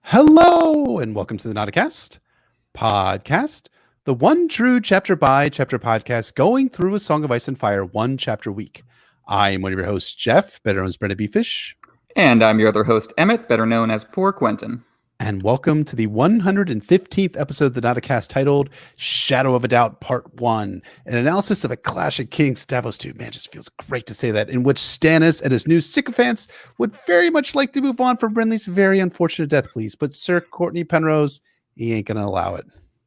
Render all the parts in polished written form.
Hello, and welcome to the Nauticast podcast, the one true chapter by chapter podcast going through A Song of Ice and Fire one chapter a week. I am one of your hosts, Jeff, better known as Brenna Beefish. And I'm your other host, Emmett, better known as Poor Quentin. And welcome to the 115th episode of the Nauticast titled Shadow of a Doubt Part 1, an analysis of A Clash of Kings Davos II. Man, just feels great to say that, in which Stannis and his new sycophants would very much like to move on from Renly's very unfortunate death, please. But Sir Cortnay Penrose, he ain't going to allow it.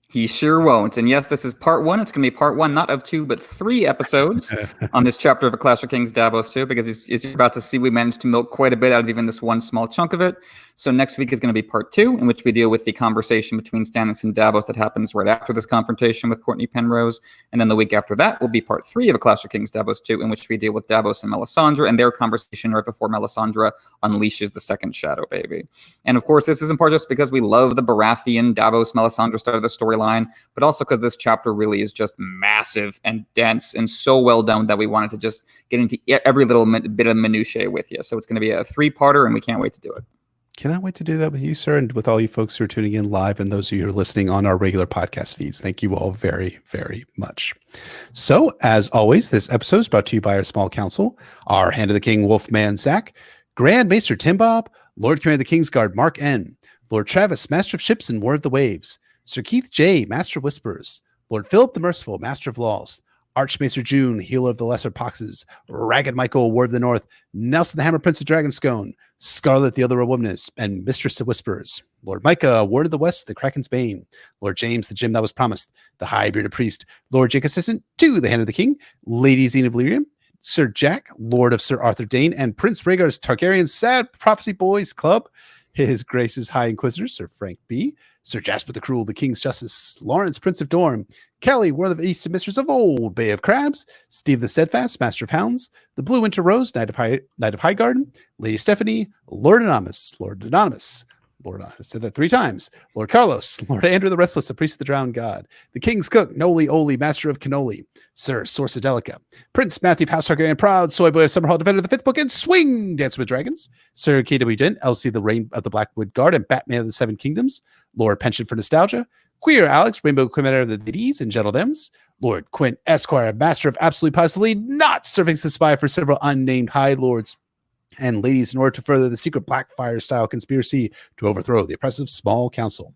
He sure won't. And yes, this is part one. It's going to be part one, not of two, but three episodes on this chapter of A Clash of Kings Davos II, because as you're about to see, we managed to milk quite a bit out of even this one small chunk of it. So next week is going to be part two, in which we deal with the conversation between Stannis and Davos that happens right after this confrontation with Cortnay Penrose. And then the week after that will be part three of A Clash of Kings Davos II, in which we deal with Davos and Melisandre and their conversation right before Melisandre unleashes the second shadow baby. And of course, this isn't part just because we love the Baratheon Davos Melisandre start of the storyline, but also because this chapter really is just massive and dense and so well done that we wanted to just get into every little bit of minutiae with you. So it's going to be a three-parter, and we can't wait to do it. Cannot wait to do that with you, sir, and with all you folks who are tuning in live and those of you who are listening on our regular podcast feeds. Thank you all very, very much. So, as always, this episode is brought to you by our small council, our Hand of the King Wolfman Zach, Grand Maester Tim Bob, Lord Commander of the Kingsguard Mark N, Lord Travis, Master of Ships and War of the Waves, Sir Keith J, Master of Whisperers, Lord Philip the Merciful, Master of Laws, Archmaester June, Healer of the Lesser Poxes, Ragged Michael, Ward of the North, Nelson the Hammer, Prince of Dragonscone, Scarlet the Other Womaness, and Mistress of Whisperers, Lord Micah, Ward of the West, the Kraken's Bane, Lord James, the Gem that was promised, the High Bearded Priest, Lord Jake Assistant to the Hand of the King, Lady Zine of Lyrium, Sir Jack, Lord of Sir Arthur Dane, and Prince Rhaegar's Targaryen Sad Prophecy Boys Club, His Grace's High Inquisitor, Sir Frank B., Sir Jasper the Cruel, the King's Justice, Lawrence, Prince of Dorne, Kelly, one of the East and Mistress of Old Bay of Crabs, Steve the Steadfast, Master of Hounds, the Blue Winter Rose, Knight of Highgarden, Lady Stephanie, Lord Anonymous, I said that three times, Lord Carlos, Lord Andrew the Restless, a priest of the drowned god, the King's Cook, Noli Oli, Master of Cannoli, Sir Sorsadelica, Prince Matthew of House Targaryen, Proud Soy Boy of Summerhall, Defender of the Fifth Book, and Swing Dance with Dragons, Sir K.W. Dent, Elsie the Reign of the Blackwood Guard, and Batman of the Seven Kingdoms, Lord Penchant for Nostalgia, Queer Alex, Rainbow Commander of the Ladies and Gentle Dems, Lord Quint Esquire, Master of Absolutely Positively Not Serving as a Spy for several unnamed High Lords and ladies in order to further the secret Blackfire-style conspiracy to overthrow the oppressive small council.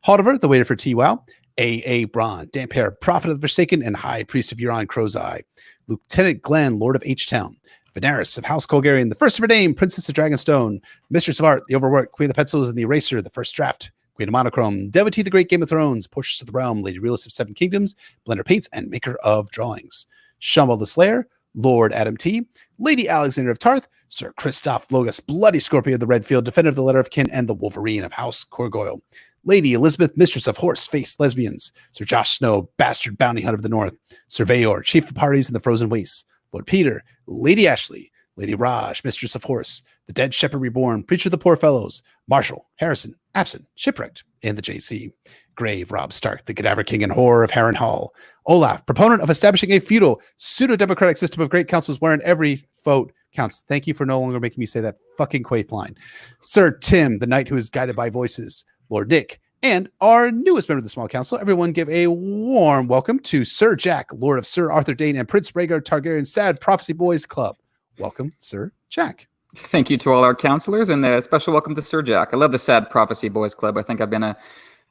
Haldiver, the waiter for T-Wow, A.A. Braun, Damphair, Prophet of the Forsaken, and High Priest of Euron Crow's Eye, Lieutenant Glenn, Lord of H-Town, Veneris of House Colgarian, the First of her name, Princess of Dragonstone, Mistress of Art, the Overworked, Queen of the Pencils and the Eraser, the First Draft, Queen of Monochrome, Devotee, the Great Game of Thrones, Portious of the Realm, Lady Realist of Seven Kingdoms, Blender Paints, and Maker of Drawings, Shumble the Slayer, Lord Adam T, Lady Alexander of Tarth, Sir Christoph Logus, Bloody Scorpion of the Redfield, Defender of the Letter of Kin, and the Wolverine of House Corgoyle, Lady Elizabeth, Mistress of Horse-Faced Lesbians, Sir Josh Snow, Bastard Bounty Hunter of the North, Sir Vayor, Chief of Parties in the Frozen Wastes, Lord Peter, Lady Ashley, Lady Raj, Mistress of Horse, the Dead Shepherd Reborn, Preacher of the Poor Fellows, Marshall, Harrison, Absent, Shipwrecked, and the JC, Grave, Rob Stark, the Cadaver King and Horror of Harren Hall, Olaf, proponent of establishing a feudal, pseudo-democratic system of great councils wherein every vote counts. Thank you for no longer making me say that fucking Quaith line. Sir Tim, the knight who is guided by voices, Lord Nick, and our newest member of the small council. Everyone give a warm welcome to Sir Jack, Lord of Sir Arthur Dane and Prince Rhaegar Targaryen Sad Prophecy Boys Club. Welcome, Sir Jack. Thank you to all our counselors, and a special welcome to Sir Jack. I love the Sad Prophecy Boys Club. I think I've been an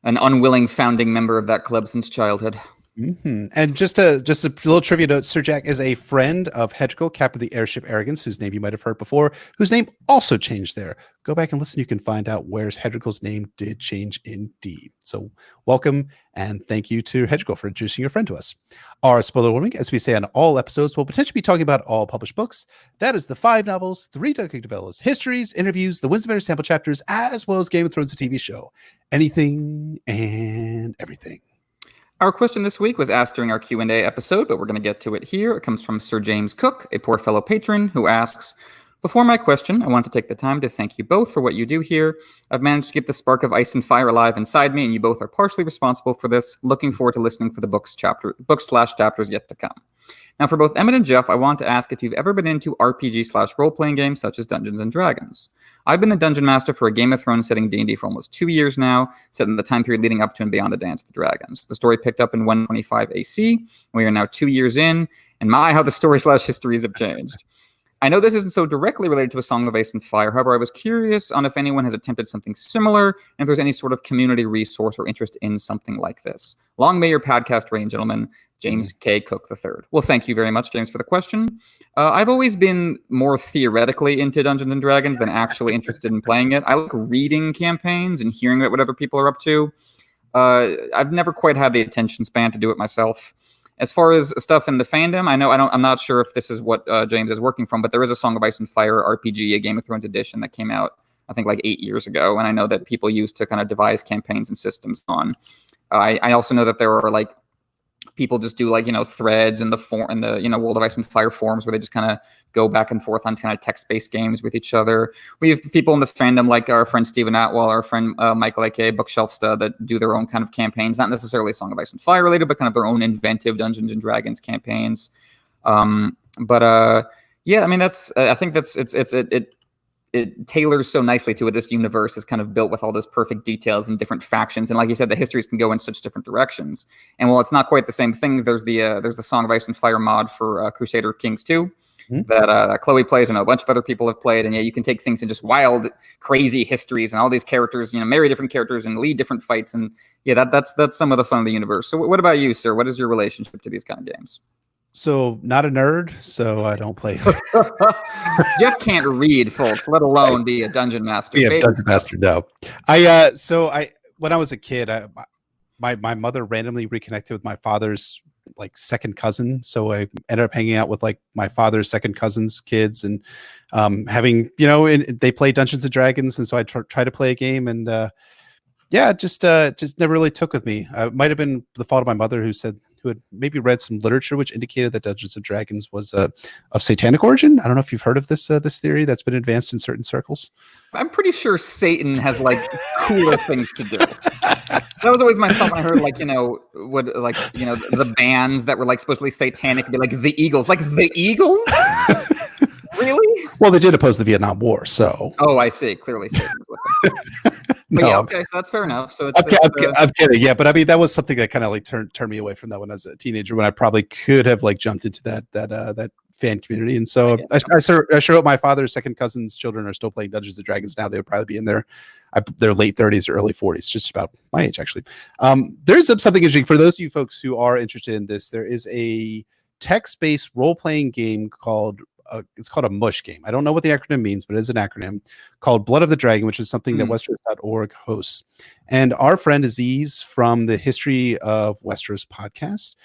unwilling founding member of that club since childhood. Mm-hmm. And just a little trivia note, Sir Jack is a friend of Hedgel, captain of the airship Arrogance, whose name you might have heard before, whose name also changed there. Go back and listen. You can find out where Hedgel's name did change indeed. So welcome and thank you to Hedgel for introducing your friend to us. Our spoiler warning, as we say on all episodes, we'll potentially be talking about all published books. That is the 5 novels, 3 documentary novellas, histories, interviews, the Wisdom sample chapters, as well as Game of Thrones, the TV show. Anything and everything. Our question this week was asked during our Q&A episode, but we're going to get to it here. It comes from Sir James Cook, a poor fellow patron, who asks, Before my question, I want to take the time to thank you both for what you do here. I've managed to keep the spark of ice and fire alive inside me, and you both are partially responsible for this. Looking forward to listening for the books/chapters yet to come. Now, for both Emmett and Jeff, I want to ask if you've ever been into RPG/role-playing games such as Dungeons & Dragons. I've been the Dungeon Master for a Game of Thrones setting D&D for almost 2 years now, set in the time period leading up to and beyond the Dance of the Dragons. The story picked up in 125 AC. We are now 2 years in, and my, how the story/histories have changed. I know this isn't so directly related to A Song of Ice and Fire. However, I was curious on if anyone has attempted something similar, and if there's any sort of community resource or interest in something like this. Long may your podcast reign, gentlemen. James K. Cook III. Well, thank you very much, James, for the question. I've always been more theoretically into Dungeons & Dragons than actually interested in playing it. I like reading campaigns and hearing about what other people are up to. I've never quite had the attention span to do it myself. As far as stuff in the fandom, I'm not sure if this is what James is working from, but there is a Song of Ice and Fire RPG, a Game of Thrones edition that came out, I think, like 8 years ago, and I know that people used to kind of devise campaigns and systems on. I also know that there are like people just do like, threads in the World of Ice and Fire forums where they just kind of go back and forth on kind of text-based games with each other. We have people in the fandom like our friend Stephen Atwell, our friend Michael A.K. Bookshelfsta that do their own kind of campaigns, not necessarily Song of Ice and Fire related, but kind of their own inventive Dungeons and Dragons campaigns. Yeah, I mean, it tailors so nicely to what this universe is kind of built with all those perfect details and different factions. And like you said, the histories can go in such different directions. And while it's not quite the same things, there's the Song of Ice and Fire mod for Crusader Kings 2 that Chloe plays and a bunch of other people have played. And yeah, you can take things in just wild, crazy histories and all these characters, marry different characters and lead different fights. And yeah, that's some of the fun of the universe. So what about you, sir? What is your relationship to these kind of games? So not a nerd, so I don't play. Jeff can't read, folks, let alone be a dungeon master. Yeah, dungeon master. No, when I was a kid, my mother randomly reconnected with my father's like second cousin, so I ended up hanging out with like my father's second cousin's kids and having they play Dungeons and Dragons, and so I try to play a game and. Just never really took with me. It might have been the fault of my mother, who had maybe read some literature which indicated that Dungeons and Dragons was of satanic origin. I don't know if you've heard of this theory that's been advanced in certain circles. I'm pretty sure Satan has like cooler things to do. That was always my thought when I heard the bands that were like supposedly satanic be like the Eagles, Really? Well, they did oppose the Vietnam War, so. Oh, I see. Clearly, Satan was with them. No, yeah, okay, so that's fair enough. So I'm kidding, yeah, but I mean that was something that kind of like turned me away from that when I was a teenager, when I probably could have like jumped into that fan community. And so I sure hope my father's second cousin's children are still playing Dungeons and Dragons now. They would probably be in their late 30s or early 40s, just about my age actually. There's something interesting for those of you folks who are interested in this. There is a text-based role-playing game called. It's called a MUSH game. I don't know what the acronym means, but it is an acronym called Blood of the Dragon, which is something that Westeros.org hosts. And our friend Aziz from the History of Westeros podcast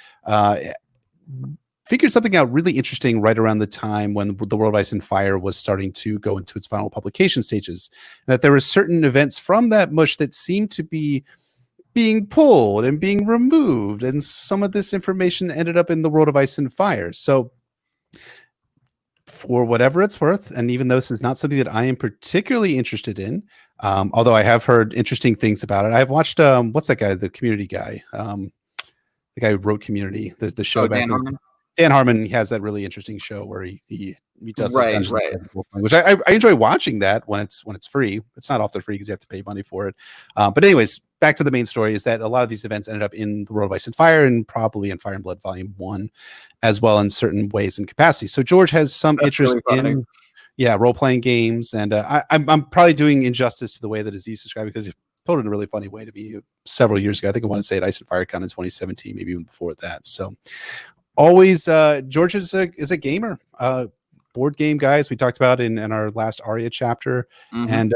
figured something out really interesting right around the time when the World of Ice and Fire was starting to go into its final publication stages. That there were certain events from that MUSH that seemed to be being pulled and being removed. And some of this information ended up in the World of Ice and Fire. So for whatever it's worth, and even though this is not something that I am particularly interested in, although I have heard interesting things about it. I've watched what's that guy, the Community guy, the guy who wrote Community, the show back. Dan Harmon has that really interesting show where he does right. Which I enjoy watching that when it's free. It's not often free because you have to pay money for it. But anyways, back to the main story is that a lot of these events ended up in the World of Ice and Fire and probably in Fire and Blood Volume 1 as well in certain ways and capacities. So George has some interest in role-playing games, and I'm probably doing injustice to the way that Aziz described it because he told it in a really funny way to me several years ago. I think I want to say at Ice and Fire Con in 2017, maybe even before that. So always George is a gamer, board game guys we talked about in our last Arya chapter, and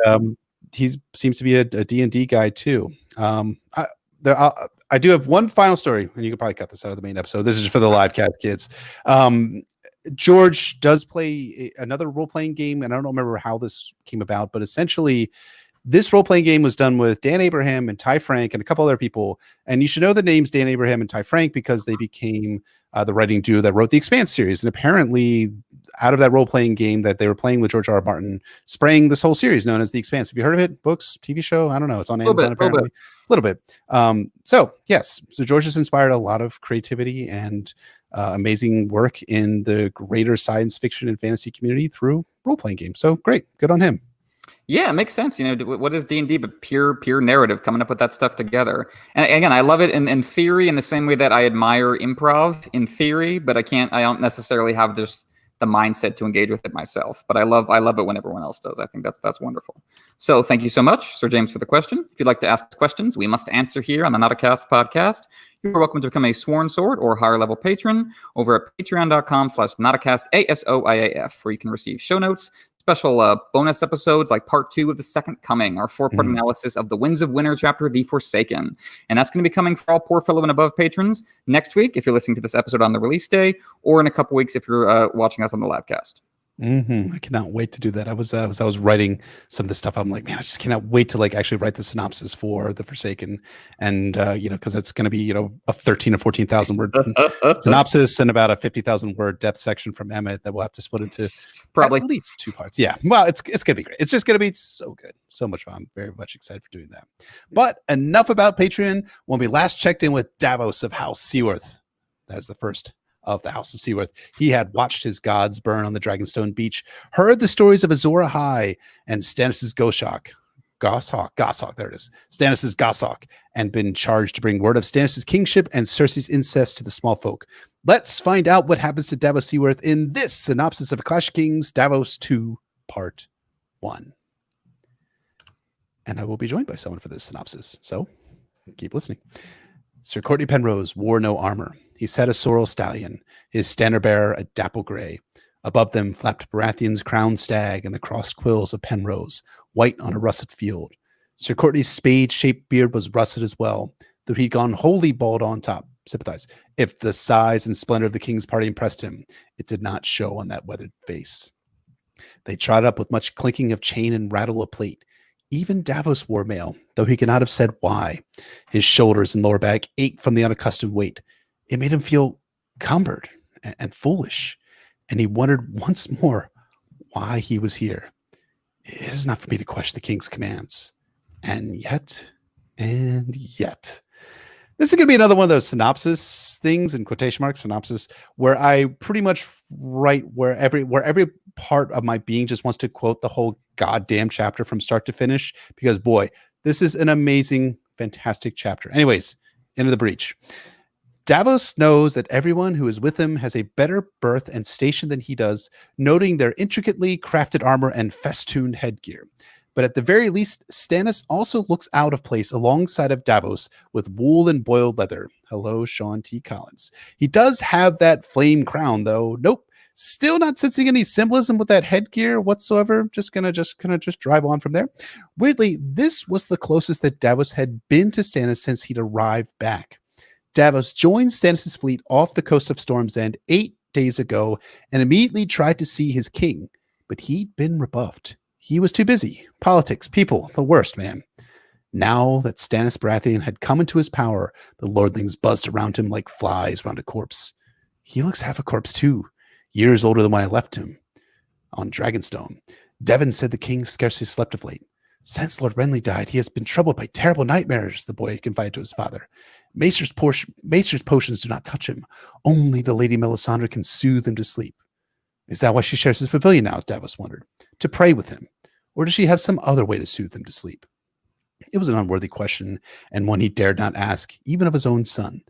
he seems to be a D&D guy too. I do have one final story, and you can probably cut this out of the main episode. This is for the live cat kids. George does play another role-playing game, and I don't remember how this came about, but essentially This role-playing game was done with Dan Abraham and Ty Frank and a couple other people. And you should know the names Dan Abraham and Ty Frank because they became the writing duo that wrote the Expanse series. And apparently out of that role-playing game that they were playing with George R. R. Martin sprang this whole series known as the Expanse. Have you heard of it? Books, TV show? I don't know. It's on Amazon apparently. A little bit. So yes, so George has inspired a lot of creativity and amazing work in the greater science fiction and fantasy community through role-playing games. So great. Good on him. Yeah, it makes sense. You know, what is D&D but pure narrative, coming up with that stuff together. And again, I love it in theory in the same way that I admire improv in theory, but I don't necessarily have just the mindset to engage with it myself. But I love it when everyone else does. I think that's wonderful. So thank you so much, Sir James, for the question. If you'd like to ask questions we must answer here on the Not-A-Cast podcast, you're welcome to become a Sworn Sword or higher level patron over at patreon.com/Not-A-Cast ASOIAF, where you can receive show notes, special bonus episodes like part 2 of The Second Coming, our 4-part analysis of the Winds of Winter chapter, The Forsaken. And that's going to be coming for all Poor Fellow and Above patrons next week, if you're listening to this episode on the release day, or in a couple weeks if you're watching us on the live cast. I cannot wait to do that. I was writing some of this stuff. I'm like, man, I just cannot wait to like actually write the synopsis for The Forsaken, and because it's going to be a 13 or 14,000 word synopsis and about a 50,000 word depth section from Emmett that we'll have to split into probably at least 2 parts. Yeah, well, it's gonna be great. It's just gonna be so good, so much fun. I'm very much excited for doing that. But enough about Patreon. When we last checked in with Davos of House Seaworth, that is the first of the House of Seaworth, he had watched his gods burn on the Dragonstone beach, heard the stories of Azor Ahai and Stannis' Goshawk, there it is, Stannis' Goshawk, and been charged to bring word of Stannis' kingship and Cersei's incest to the small folk. Let's find out what happens to Davos Seaworth in this synopsis of A Clash of Kings, Davos 2, Part 1. And I will be joined by someone for this synopsis, so keep listening. Sir Cortnay Penrose wore no armor. He sat a sorrel stallion, his standard-bearer a dapple gray. Above them flapped Baratheon's crowned stag and the crossed quills of Penrose, white on a russet field. Sir Cortnay's spade-shaped beard was russet as well, though he'd gone wholly bald on top. Sympathize. If the size and splendor of the king's party impressed him, it did not show on that weathered face. They trod up with much clinking of chain and rattle of plate. Even Davos wore mail, though he could not have said why. His shoulders and lower back ached from the unaccustomed weight. It made him feel cumbered and foolish, and he wondered once more why he was here. It is not for me to question the king's commands. And yet, this is going to be another one of those synopsis things, in quotation marks, synopsis, where I pretty much write where every part of my being just wants to quote the whole goddamn chapter from start to finish, because boy, this is an amazing, fantastic chapter. Anyways, into the breach. Davos knows that everyone who is with him has a better birth and station than he does, noting their intricately crafted armor and festooned headgear. But at the very least, Stannis also looks out of place alongside of Davos with wool and boiled leather. Hello, Sean T. Collins. He does have that flame crown, though. Nope. Still not sensing any symbolism with that headgear whatsoever. Just gonna drive on from there. Weirdly, this was the closest that Davos had been to Stannis since he'd arrived back. Davos joined Stannis' fleet off the coast of Storm's End 8 days ago and immediately tried to see his king, but he'd been rebuffed. He was too busy. Politics, people, the worst, man. Now that Stannis Baratheon had come into his power, the lordlings buzzed around him like flies around a corpse. He looks half a corpse too, years older than when I left him on Dragonstone. Devon said the king scarcely slept of late. Since Lord Renly died, he has been troubled by terrible nightmares, the boy confided to his father. Maester's potions do not touch him. Only the Lady Melisandre can soothe him to sleep. Is that why she shares his pavilion now? Davos wondered. To pray with him. Or does she have some other way to soothe him to sleep? It was an unworthy question, and one he dared not ask, even of his own son.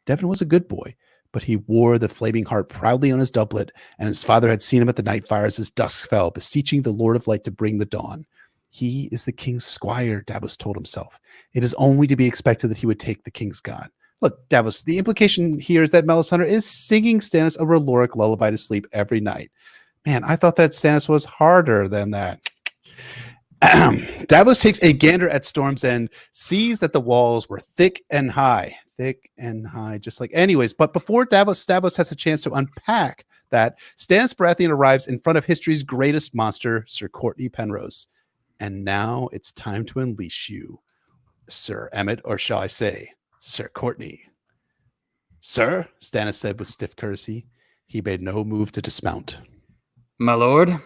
Devon was a good boy, but he wore the flaming heart proudly on his doublet, and his father had seen him at the night fires as dusk fell, beseeching the Lord of Light to bring the dawn. He is the king's squire, Davos told himself. It is only to be expected that he would take the king's god. Look, Davos, the implication here is that Melisandre is singing Stannis a R'hlloric lullaby to sleep every night. Man, I thought that Stannis was harder than that. Davos takes a gander at Storm's End, sees that the walls were thick and high, just like anyways. But before Davos has a chance to unpack that, Stannis Baratheon arrives in front of history's greatest monster, Sir Cortnay Penrose. And now it's time to unleash you, Sir Emmett, or shall I say, Sir Cortnay. Sir, Stannis said with stiff courtesy. He made no move to dismount. My lord,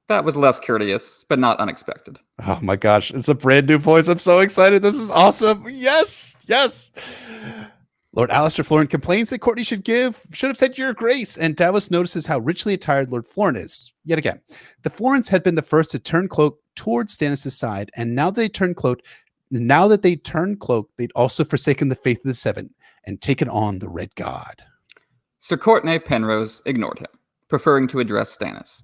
that was less courteous, but not unexpected. Oh my gosh, it's a brand new voice. I'm so excited. This is awesome. Yes, yes. Lord Alistair Florent complains that Cortnay should have said your grace, and Davos notices how richly attired Lord Florent is. Yet again, the Florents had been the first to turn cloak towards Stannis' side, and now that they turned cloak, they'd also forsaken the faith of the Seven and taken on the Red God. Sir Cortnay Penrose ignored him, preferring to address Stannis.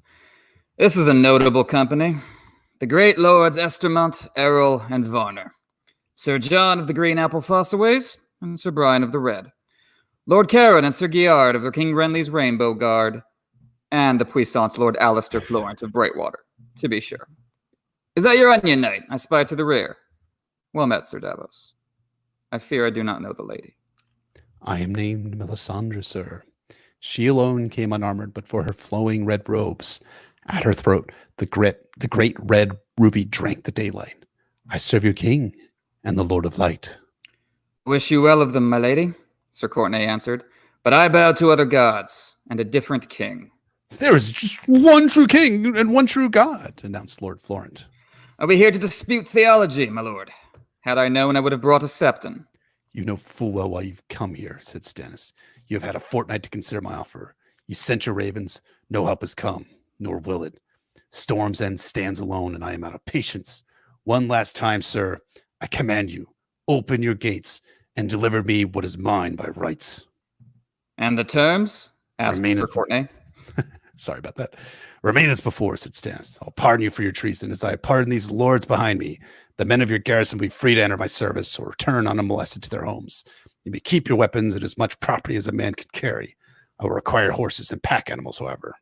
This is a notable company. The great lords Estermont, Errol, and Varner. Sir John of the Green Apple Fossaways, and Sir Brian of the Red. Lord Caron and Sir Giard of the King Renly's Rainbow Guard, and the puissant Lord Alistair Florent of Brightwater, to be sure. Is that your onion knight I spy to the rear? Well met, Sir Davos. I fear I do not know the lady. I am named Melisandre, sir. She alone came unarmored, but for her flowing red robes. At her throat, the great red ruby drank the daylight. I serve your king and the Lord of Light. Wish you well of them, my lady, Sir Cortnay answered, but I bow to other gods and a different king. There is just one true king and one true god, announced Lord Florent. Are we here to dispute theology, my lord? Had I known, I would have brought a septon. You know full well why you've come here, said Stannis. You have had a fortnight to consider my offer. You sent your ravens. No help has come, nor will it. Storm's End stands alone, and I am out of patience. One last time, sir, I command you, open your gates and deliver me what is mine by rights. And the terms? Asked Sir Cortnay. Sorry about that. Remain as before, said Stannis. I'll pardon you for your treason, as I pardon these lords behind me. The men of your garrison will be free to enter my service or return unmolested to their homes. You may keep your weapons and as much property as a man can carry. I will require horses and pack animals, however.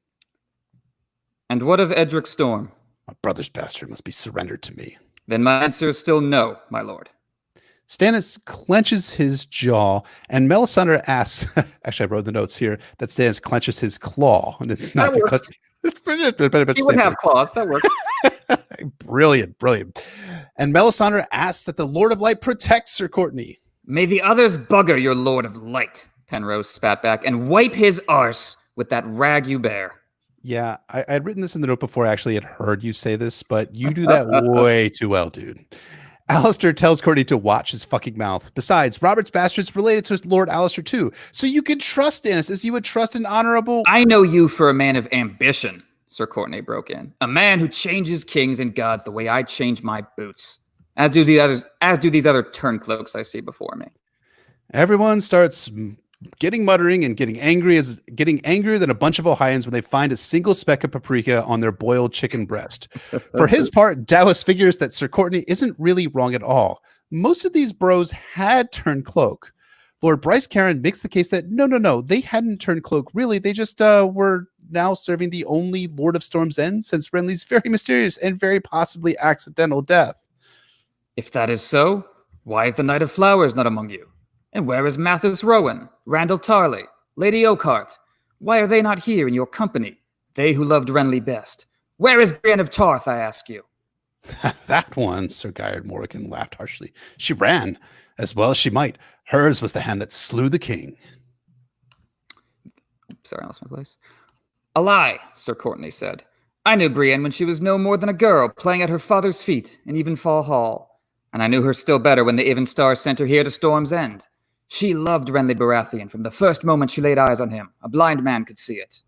And what of Edric Storm? My brother's bastard must be surrendered to me. Then my answer is still no, my lord. Stannis clenches his jaw, and Melisandre asks, actually I wrote the notes here, that Stannis clenches his claw, and it's not because... He would have claws, that works. Brilliant, brilliant. And Melisandre asks that the Lord of Light protect Sir Cortnay. May the others bugger your Lord of Light, Penrose spat back, and wipe his arse with that rag you bear. Yeah, I had written this in the note before I actually had heard you say this, but you do that way too well, dude. Alistair tells Cortnay to watch his fucking mouth. Besides, Robert's bastard's related to Lord Alistair too, so you can trust Stannis as you would trust an honorable... I know you for a man of ambition, Sir Cortnay broke in. A man who changes kings and gods the way I change my boots. As do these other turncloaks I see before me. Everyone starts muttering and getting angrier than a bunch of Ohioans when they find a single speck of paprika on their boiled chicken breast. For his part, Davos figures that Sir Cortnay isn't really wrong at all. Most of these bros had turned cloak. Lord Bryce Caron makes the case that no, they hadn't turned cloak. Really, they just were now serving the only Lord of Storm's End since Renly's very mysterious and very possibly accidental death. If that is so, why is the Knight of Flowers not among you? And where is Mathis Rowan, Randall Tarley, Lady Oakhart? Why are they not here in your company? They who loved Renly best. Where is Brienne of Tarth, I ask you? That one, Sir Giard Morgan laughed harshly. She ran, as well as she might. Hers was the hand that slew the king. Sorry, I lost my place. A lie, Sir Cortnay said. I knew Brienne when she was no more than a girl, playing at her father's feet in Evenfall Hall. And I knew her still better when the Even Star sent her here to Storm's End. She loved Renly Baratheon from the first moment she laid eyes on him. A blind man could see it.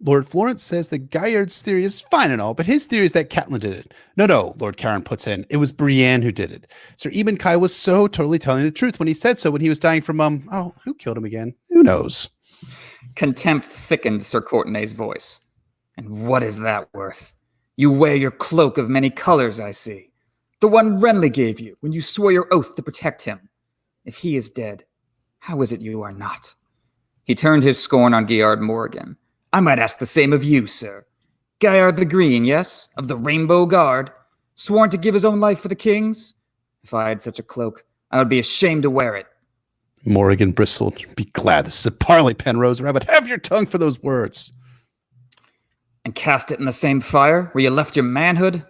Lord Florent says that Giard's theory is fine and all, but his theory is that Catelyn did it. No, Lord Caron puts in. It was Brienne who did it. Sir Eben Kai was so totally telling the truth when he said so when he was dying from, who killed him again? Who knows? Contempt thickened Sir Cortnay's voice. And what is that worth? You wear your cloak of many colors, I see. The one Renly gave you when you swore your oath to protect him. If he is dead, how is it you are not? He turned his scorn on Giard Morgan. I might ask the same of you, sir. Giard the Green, yes? Of the Rainbow Guard? Sworn to give his own life for the king's? If I had such a cloak, I would be ashamed to wear it. Morrigan bristled. Be glad this is a parley, Penrose, or I would have your tongue for those words. And cast it in the same fire where you left your manhood?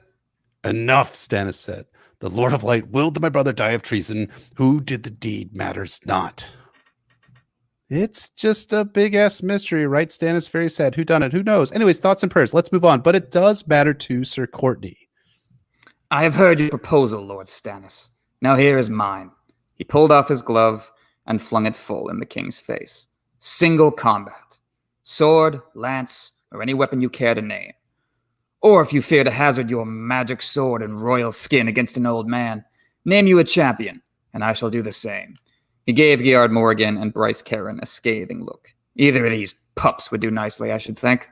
Enough, Stannis said. The Lord of Light willed that my brother die of treason. Who did the deed matters not. It's just a big-ass mystery, right, Stannis? Very sad. Who done it? Who knows? Anyways, thoughts and prayers. Let's move on. But it does matter to Sir Cortnay. I have heard your proposal, Lord Stannis. Now here is mine. He pulled off his glove and flung it full in the king's face. Single combat. Sword, lance, or any weapon you care to name. Or if you fear to hazard your magic sword and royal skin against an old man, name you a champion, and I shall do the same. He gave Geard Morgan and Bryce Caron a scathing look. Either of these pups would do nicely, I should think.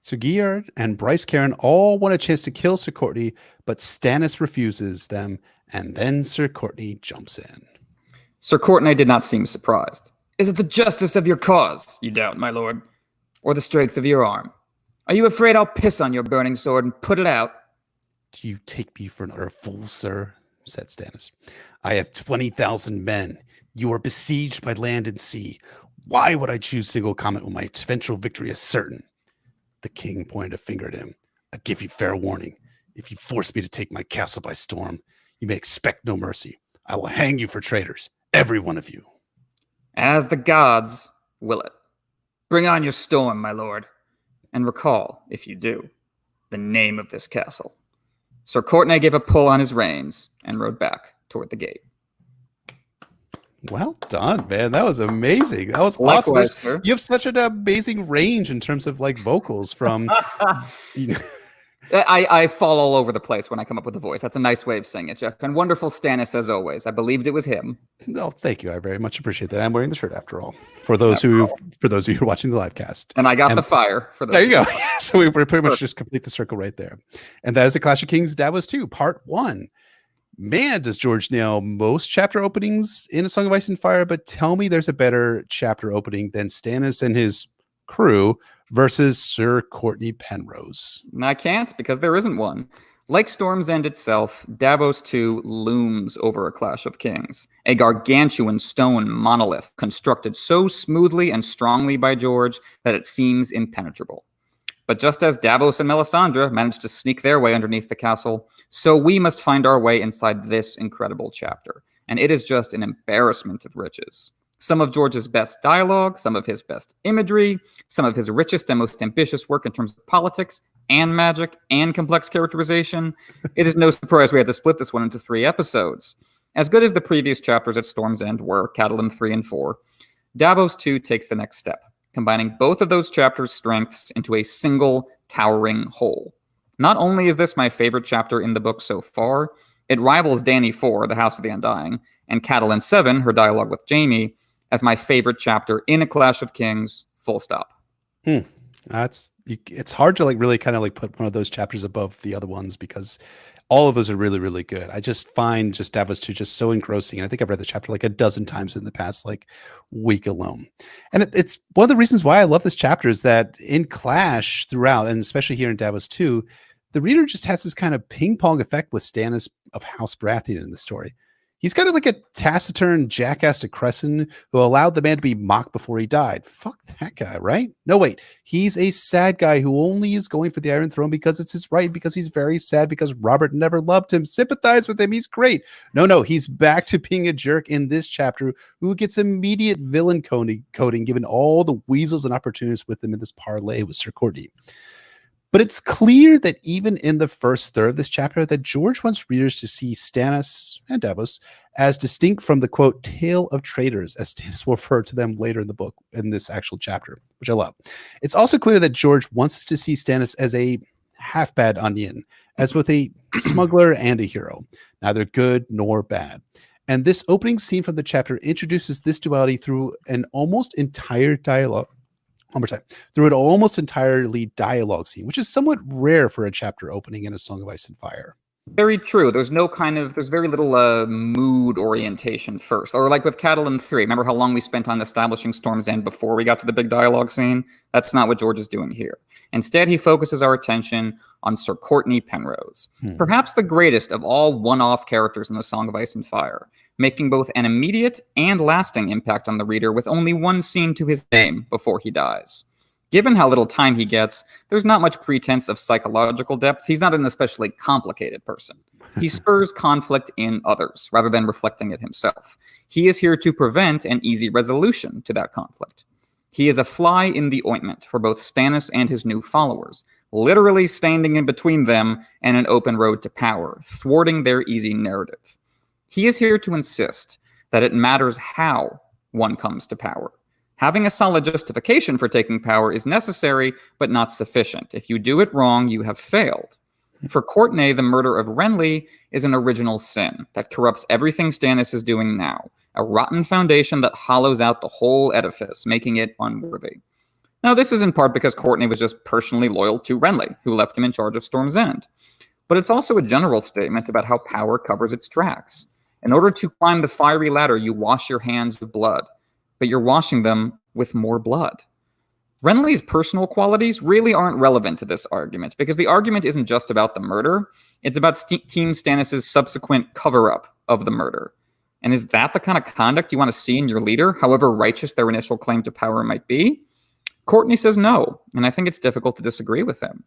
So Geard and Bryce Caron all want a chance to kill Sir Cortnay, but Stannis refuses them, and then Sir Cortnay jumps in. Sir Cortnay did not seem surprised. Is it the justice of your cause, you doubt, my lord? Or the strength of your arm? Are you afraid I'll piss on your burning sword and put it out? Do you take me for another fool, sir? Said Stannis. I have 20,000 men. You are besieged by land and sea. Why would I choose single combat when my eventual victory is certain? The king pointed a finger at him. I give you fair warning. If you force me to take my castle by storm, you may expect no mercy. I will hang you for traitors, every one of you. As the gods will it. Bring on your storm, my lord. And recall, if you do, the name of this castle. Sir Cortnay gave a pull on his reins and rode back toward the gate. Well done, man. That was amazing. That was Likewise, awesome. sir. You have such an amazing range in terms of like vocals from. I fall all over the place when I come up with a voice. That's a nice way of saying it, Jeff. And wonderful Stannis, as always. I believed it was him. No, thank you. I very much appreciate that. I'm wearing the shirt after all. For those of you who are watching the live cast. And I got the fire for those. There you go. So we pretty much just complete the circle right there. And that is the Clash of Kings Davos 2, Part 1. Man, does George nail most chapter openings in A Song of Ice and Fire, but tell me there's a better chapter opening than Stannis and his crew versus Sir Cortnay Penrose. I can't, because there isn't one. Like Storm's End itself, Davos 2 looms over A Clash of Kings, a gargantuan stone monolith constructed so smoothly and strongly by George that it seems impenetrable. But just as Davos and Melisandre managed to sneak their way underneath the castle, so we must find our way inside this incredible chapter. And it is just an embarrassment of riches. Some of George's best dialogue, some of his best imagery, some of his richest and most ambitious work in terms of politics and magic and complex characterization. It is no surprise we had to split this one into 3 episodes. As good as the previous chapters at Storm's End were, Catelyn 3 and 4, Davos 2 takes the next step, combining both of those chapters' strengths into a single towering whole. Not only is this my favorite chapter in the book so far, it rivals Dany 4, The House of the Undying, and Catelyn 7, her dialogue with Jaime, as my favorite chapter in A Clash of Kings, full stop. It's hard to like really kind of like put one of those chapters above the other ones because all of those are really, really good. I just find just Davos 2 just so engrossing. And I think I've read the chapter like a dozen times in the past like week alone. And it's one of the reasons why I love this chapter is that in Clash throughout, and especially here in Davos 2, the reader just has this kind of ping pong effect with Stannis of House Baratheon in the story. He's kind of like a taciturn jackass to Crescent who allowed the man to be mocked before he died. Fuck that guy, right? No, wait. He's a sad guy who only is going for the Iron Throne because it's his right, because he's very sad, because Robert never loved him. Sympathize with him. He's great. No. He's back to being a jerk in this chapter who gets immediate villain coding given all the weasels and opportunities with him in this parlay with Sir Cortnay. But it's clear that even in the first third of this chapter that George wants readers to see Stannis and Davos as distinct from the, quote, tale of traitors, as Stannis will refer to them later in the book, in this actual chapter, which I love. It's also clear that George wants us to see Stannis as a half-bad onion, as both a smuggler and a hero, neither good nor bad. And this opening scene from the chapter introduces this duality through an almost entire dialogue. One more time. Through an almost entirely dialogue scene, which is somewhat rare for a chapter opening in A Song of Ice and Fire. Very true. There's very little mood orientation first. Or like with Catelyn 3, remember how long we spent on establishing Storm's End before we got to the big dialogue scene? That's not what George is doing here. Instead, he focuses our attention on Sir Cortnay Penrose, perhaps the greatest of all one-off characters in The Song of Ice and Fire, making both an immediate and lasting impact on the reader with only one scene to his name before he dies. Given how little time he gets, there's not much pretense of psychological depth. He's not an especially complicated person. He spurs conflict in others rather than reflecting it himself. He is here to prevent an easy resolution to that conflict. He is a fly in the ointment for both Stannis and his new followers, literally standing in between them and an open road to power, thwarting their easy narrative. He is here to insist that it matters how one comes to power. Having a solid justification for taking power is necessary, but not sufficient. If you do it wrong, you have failed. For Cortnay, the murder of Renly is an original sin that corrupts everything Stannis is doing now, a rotten foundation that hollows out the whole edifice, making it unworthy. Now, this is in part because Cortnay was just personally loyal to Renly, who left him in charge of Storm's End. But it's also a general statement about how power covers its tracks. In order to climb the fiery ladder, you wash your hands with blood, but you're washing them with more blood. Renly's personal qualities really aren't relevant to this argument, because the argument isn't just about the murder, it's about Team Stannis' subsequent cover-up of the murder. And is that the kind of conduct you want to see in your leader, however righteous their initial claim to power might be? Cortnay says no, and I think it's difficult to disagree with him.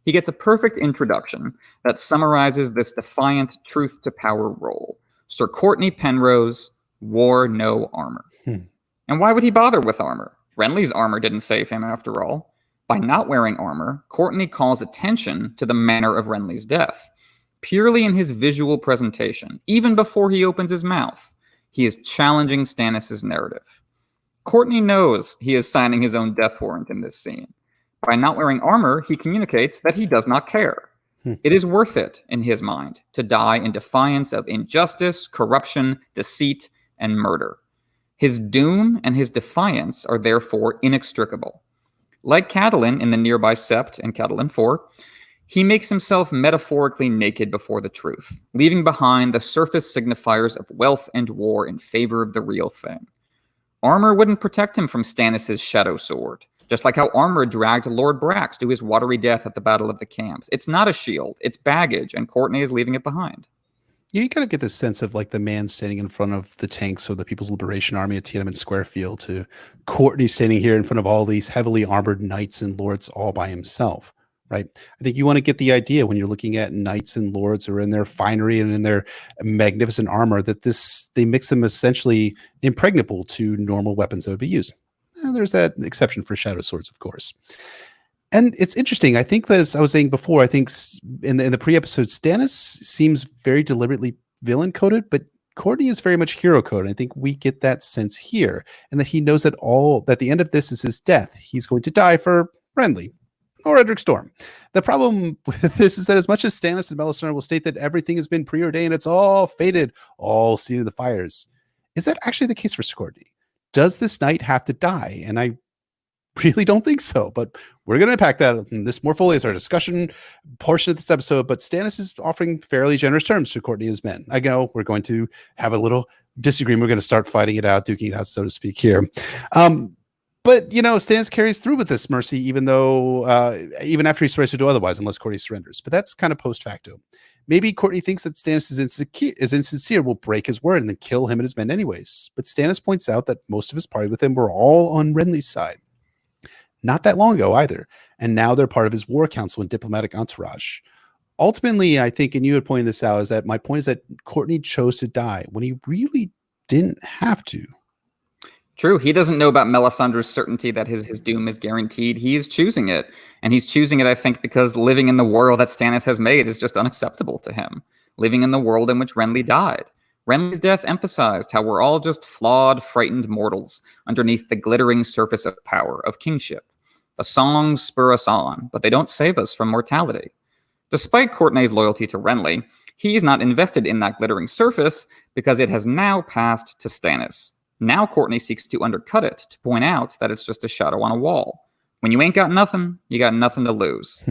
He gets a perfect introduction that summarizes this defiant truth to power role. Sir Cortnay Penrose wore no armor. And why would he bother with armor? Renly's armor didn't save him after all. By not wearing armor, Cortnay calls attention to the manner of Renly's death. Purely in his visual presentation, even before he opens his mouth, he is challenging Stannis' narrative. Cortnay knows he is signing his own death warrant in this scene. By not wearing armor, he communicates that he does not care. It is worth it, in his mind, to die in defiance of injustice, corruption, deceit, and murder. His doom and his defiance are therefore inextricable. Like Catelyn in the nearby Sept in Catelyn 4, he makes himself metaphorically naked before the truth, leaving behind the surface signifiers of wealth and war in favor of the real thing. Armor wouldn't protect him from Stannis' shadow sword, just like how armor dragged Lord Brax to his watery death at the Battle of the Camps. It's not a shield, it's baggage, and Cortnay is leaving it behind. Yeah, you kind of get this sense of like the man standing in front of the tanks of the People's Liberation Army at Tiananmen Square Field to Cortnay standing here in front of all these heavily armored knights and lords all by himself, right? I think you want to get the idea when you're looking at knights and lords who are in their finery and in their magnificent armor that they mix them essentially impregnable to normal weapons that would be used. There's that exception for shadow swords, of course. And it's interesting. I think, as I was saying before, I think in the pre-episode, Stannis seems very deliberately villain-coded, but Cortnay is very much hero-coded. I think we get that sense here, and that he knows that the end of this is his death. He's going to die for Renly or Edric Storm. The problem with this is that as much as Stannis and Melisandre will state that everything has been preordained, it's all fated, all seen in the fires. Is that actually the case for Cortnay? Does this knight have to die? And I really don't think so, but we're going to unpack that in this more fully as our discussion portion of this episode. But Stannis is offering fairly generous terms to Cortnay and his men. I know we're going to have a little disagreement. We're going to start fighting it out, duking it out, so to speak here. But, Stannis carries through with this mercy, even after he swears to do otherwise, unless Cortnay surrenders. But that's kind of post facto. Maybe Cortnay thinks that Stannis is insincere, will break his word and then kill him and his men anyways. But Stannis points out that most of his party with him were all on Renly's side. Not that long ago either. And now they're part of his war council and diplomatic entourage. Ultimately, I think, and you had pointed this out, is that my point is that Cortnay chose to die when he really didn't have to. True. He doesn't know about Melisandre's certainty that his doom is guaranteed. He is choosing it. And he's choosing it, I think, because living in the world that Stannis has made is just unacceptable to him. Living in the world in which Renly died. Renly's death emphasized how we're all just flawed, frightened mortals underneath the glittering surface of power, of kingship. The songs spur us on, but they don't save us from mortality. Despite Cortnay's loyalty to Renly, he's not invested in that glittering surface because it has now passed to Stannis. Now Cortnay seeks to undercut it, to point out that it's just a shadow on a wall. When you ain't got nothing, you got nothing to lose.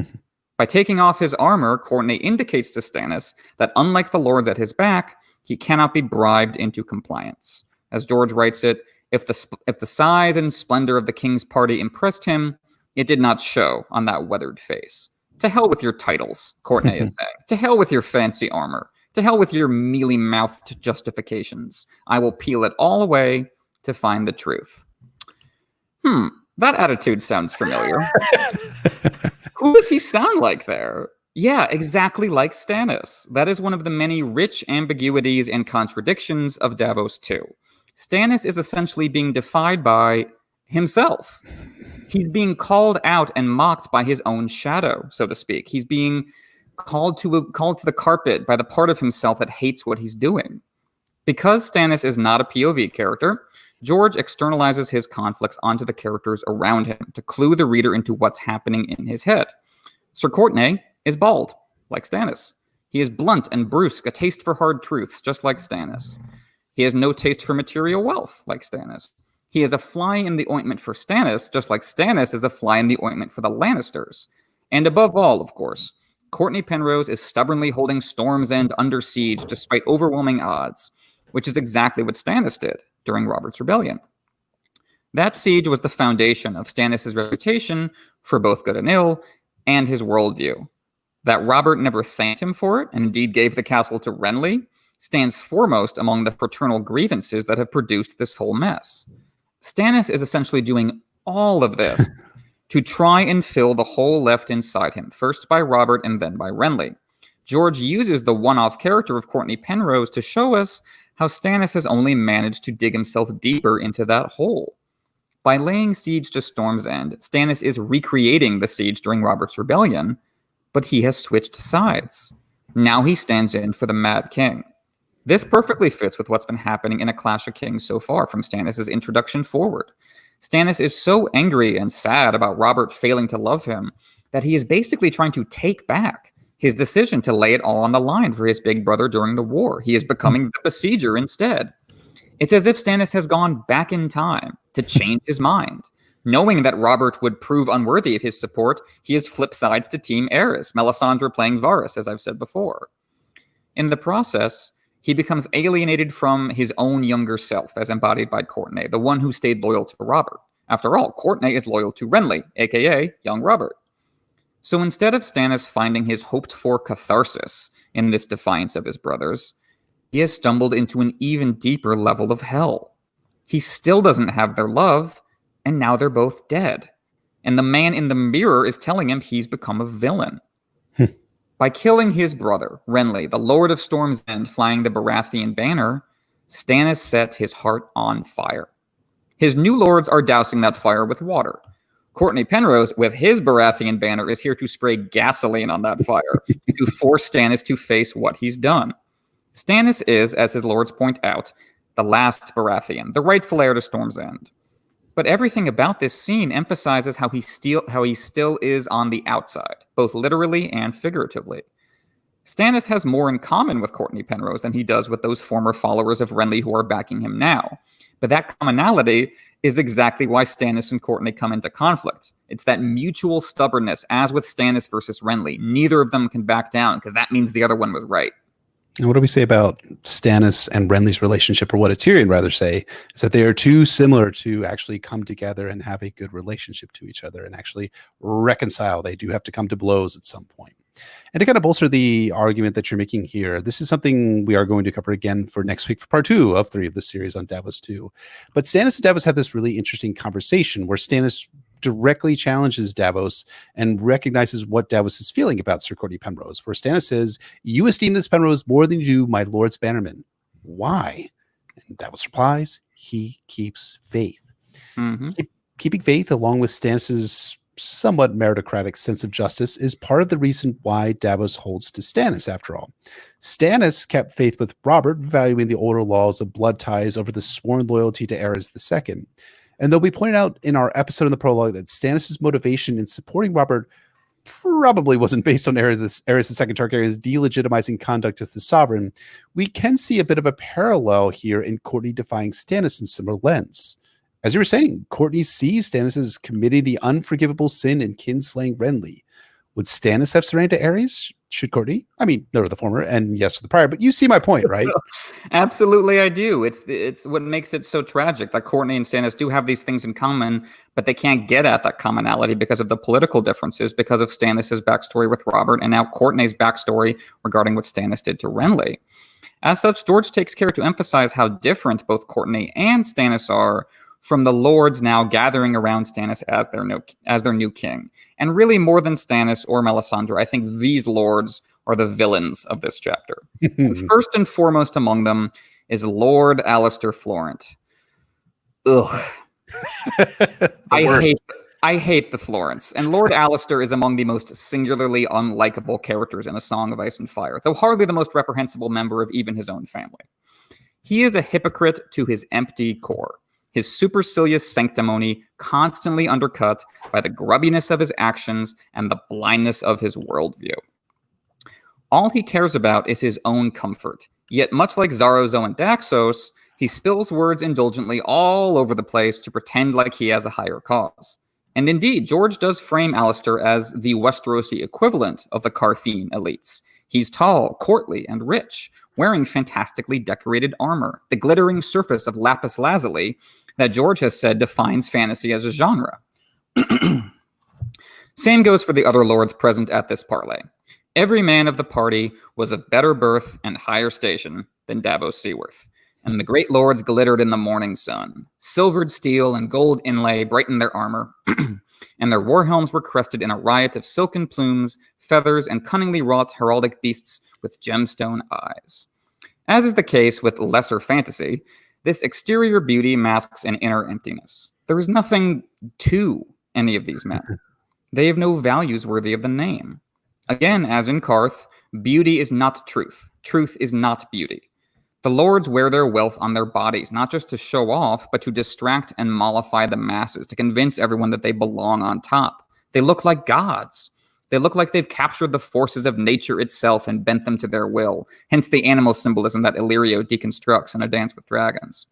By taking off his armor, Cortnay indicates to Stannis that unlike the lords at his back, he cannot be bribed into compliance. As George writes it, if the size and splendor of the king's party impressed him, it did not show on that weathered face. To hell with your titles, Cortnay is saying. To hell with your fancy armor. To hell with your mealy-mouthed justifications. I will peel it all away to find the truth. That attitude sounds familiar. Who does he sound like there? Yeah, exactly like Stannis. That is one of the many rich ambiguities and contradictions of Davos II. Stannis is essentially being defied by himself. He's being called out and mocked by his own shadow, so to speak. He's being called to the carpet by the part of himself that hates what he's doing. Because Stannis is not a POV character, George externalizes his conflicts onto the characters around him to clue the reader into what's happening in his head. Sir Cortnay is bald, like Stannis. He is blunt and brusque, a taste for hard truths, just like Stannis. He has no taste for material wealth, like Stannis. He is a fly in the ointment for Stannis, just like Stannis is a fly in the ointment for the Lannisters. And above all, of course, Cortnay Penrose is stubbornly holding Storm's End under siege despite overwhelming odds, which is exactly what Stannis did during Robert's Rebellion. That siege was the foundation of Stannis' reputation for both good and ill, and his worldview. That Robert never thanked him for it, and indeed gave the castle to Renly, stands foremost among the fraternal grievances that have produced this whole mess. Stannis is essentially doing all of this to try and fill the hole left inside him, first by Robert and then by Renly. George uses the one-off character of Cortnay Penrose to show us how Stannis has only managed to dig himself deeper into that hole. By laying siege to Storm's End, Stannis is recreating the siege during Robert's Rebellion, but he has switched sides. Now he stands in for the Mad King. This perfectly fits with what's been happening in A Clash of Kings so far from Stannis' introduction forward. Stannis is so angry and sad about Robert failing to love him that he is basically trying to take back his decision to lay it all on the line for his big brother during the war. He is becoming the besieger instead. It's as if Stannis has gone back in time to change his mind. Knowing that Robert would prove unworthy of his support, he has flipped sides to Team Aerys, Melisandre playing Varys, as I've said before. In the process, he becomes alienated from his own younger self, as embodied by Cortnay, the one who stayed loyal to Robert. After all, Cortnay is loyal to Renly, aka young Robert. So instead of Stannis finding his hoped-for catharsis in this defiance of his brothers, he has stumbled into an even deeper level of hell. He still doesn't have their love, and now they're both dead. And the man in the mirror is telling him he's become a villain. By killing his brother, Renly, the Lord of Storm's End, flying the Baratheon banner, Stannis set his heart on fire. His new lords are dousing that fire with water. Cortnay Penrose, with his Baratheon banner, is here to spray gasoline on that fire to force Stannis to face what he's done. Stannis is, as his lords point out, the last Baratheon, the rightful heir to Storm's End. But everything about this scene emphasizes how he still is on the outside, both literally and figuratively. Stannis has more in common with Cortnay Penrose than he does with those former followers of Renly who are backing him now. But that commonality is exactly why Stannis and Cortnay come into conflict. It's that mutual stubbornness, as with Stannis versus Renly. Neither of them can back down, because that means the other one was right. And what do we say about Stannis and Renly's relationship, or what a Tyrion rather say, is that they are too similar to actually come together and have a good relationship to each other and actually reconcile. They do have to come to blows at some point. And to kind of bolster the argument that you're making here, this is something we are going to cover again for next week for part 2 of 3 of the series on Davos 2. But Stannis and Davos have this really interesting conversation where Stannis directly challenges Davos and recognizes what Davos is feeling about Sir Cortnay Penrose, where Stannis says, "You esteem this Penrose more than you do my Lord's bannerman. Why?" And Davos replies, "He keeps faith." Keeping faith, along with Stannis's somewhat meritocratic sense of justice, is part of the reason why Davos holds to Stannis, after all. Stannis kept faith with Robert, valuing the older laws of blood ties over the sworn loyalty to Aerys II. And though we pointed out in our episode in the prologue that Stannis' motivation in supporting Robert probably wasn't based on Aerys II Targaryen's delegitimizing conduct as the sovereign, we can see a bit of a parallel here in Cortnay defying Stannis in similar lens. As you were saying, Cortnay sees Stannis as committing the unforgivable sin in kinslaying Renly. Would Stannis have surrendered to Aerys? Should Cortnay? I mean, no to the former and yes to the prior, but you see my point, right? Absolutely, I do. It's what makes it so tragic that Cortnay and Stannis do have these things in common, but they can't get at that commonality because of the political differences, because of Stannis' backstory with Robert, and now Cortnay's backstory regarding what Stannis did to Renly. As such, George takes care to emphasize how different both Cortnay and Stannis are from the lords now gathering around Stannis as their new king. And really, more than Stannis or Melisandre, I think these lords are the villains of this chapter. And first and foremost among them is Lord Alistair Florent. Ugh. I hate the Florents, and Lord Alistair is among the most singularly unlikable characters in A Song of Ice and Fire, though hardly the most reprehensible member of even his own family. He is a hypocrite to his empty core, his supercilious sanctimony constantly undercut by the grubbiness of his actions and the blindness of his worldview. All he cares about is his own comfort, yet much like Zarozo and Daxos, he spills words indulgently all over the place to pretend like he has a higher cause. And indeed, George does frame Alistair as the Westerosi equivalent of the Carthene elites. He's tall, courtly, and rich, wearing fantastically decorated armor, the glittering surface of lapis lazuli that George has said defines fantasy as a genre. Same goes for the other lords present at this parley. Every man of the party was of better birth and higher station than Davos Seaworth, and the great lords glittered in the morning sun. Silvered steel and gold inlay brightened their armor, and their war helms were crested in a riot of silken plumes, feathers, and cunningly wrought heraldic beasts with gemstone eyes. As is the case with lesser fantasy, this exterior beauty masks an inner emptiness. There is nothing to any of these men. They have no values worthy of the name. Again, as in Qarth, beauty is not truth. Truth is not beauty. The lords wear their wealth on their bodies, not just to show off, but to distract and mollify the masses, to convince everyone that they belong on top. They look like gods. They look like they've captured the forces of nature itself and bent them to their will, hence the animal symbolism that Illyrio deconstructs in A Dance with Dragons.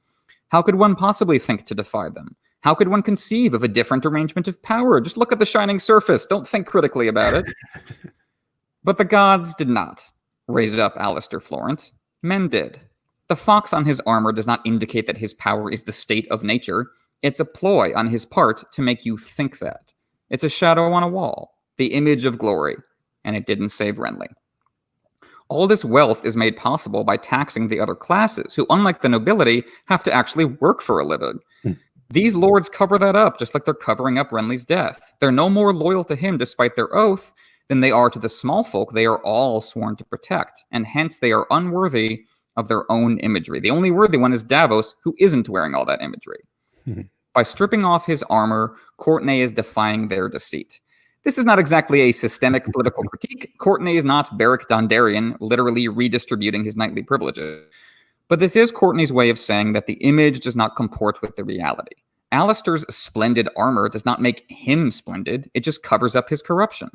How could one possibly think to defy them? How could one conceive of a different arrangement of power? Just look at the shining surface. Don't think critically about it. But the gods did not raise up Alistair Florent. Men did. The fox on his armor does not indicate that his power is the state of nature. It's a ploy on his part to make you think that. It's a shadow on a wall, the image of glory, and it didn't save Renly. All this wealth is made possible by taxing the other classes, who, unlike the nobility, have to actually work for a living. These lords cover that up, just like they're covering up Renly's death. They're no more loyal to him despite their oath than they are to the small folk they are all sworn to protect, and hence they are unworthy of their own imagery. The only worthy one is Davos, who isn't wearing all that imagery. By stripping off his armor, Cortnay is defying their deceit. This is not exactly a systemic political critique. Cortnay is not Beric Dondarrion, literally redistributing his knightly privileges. But this is Cortnay's way of saying that the image does not comport with the reality. Alistair's splendid armor does not make him splendid. It just covers up his corruption.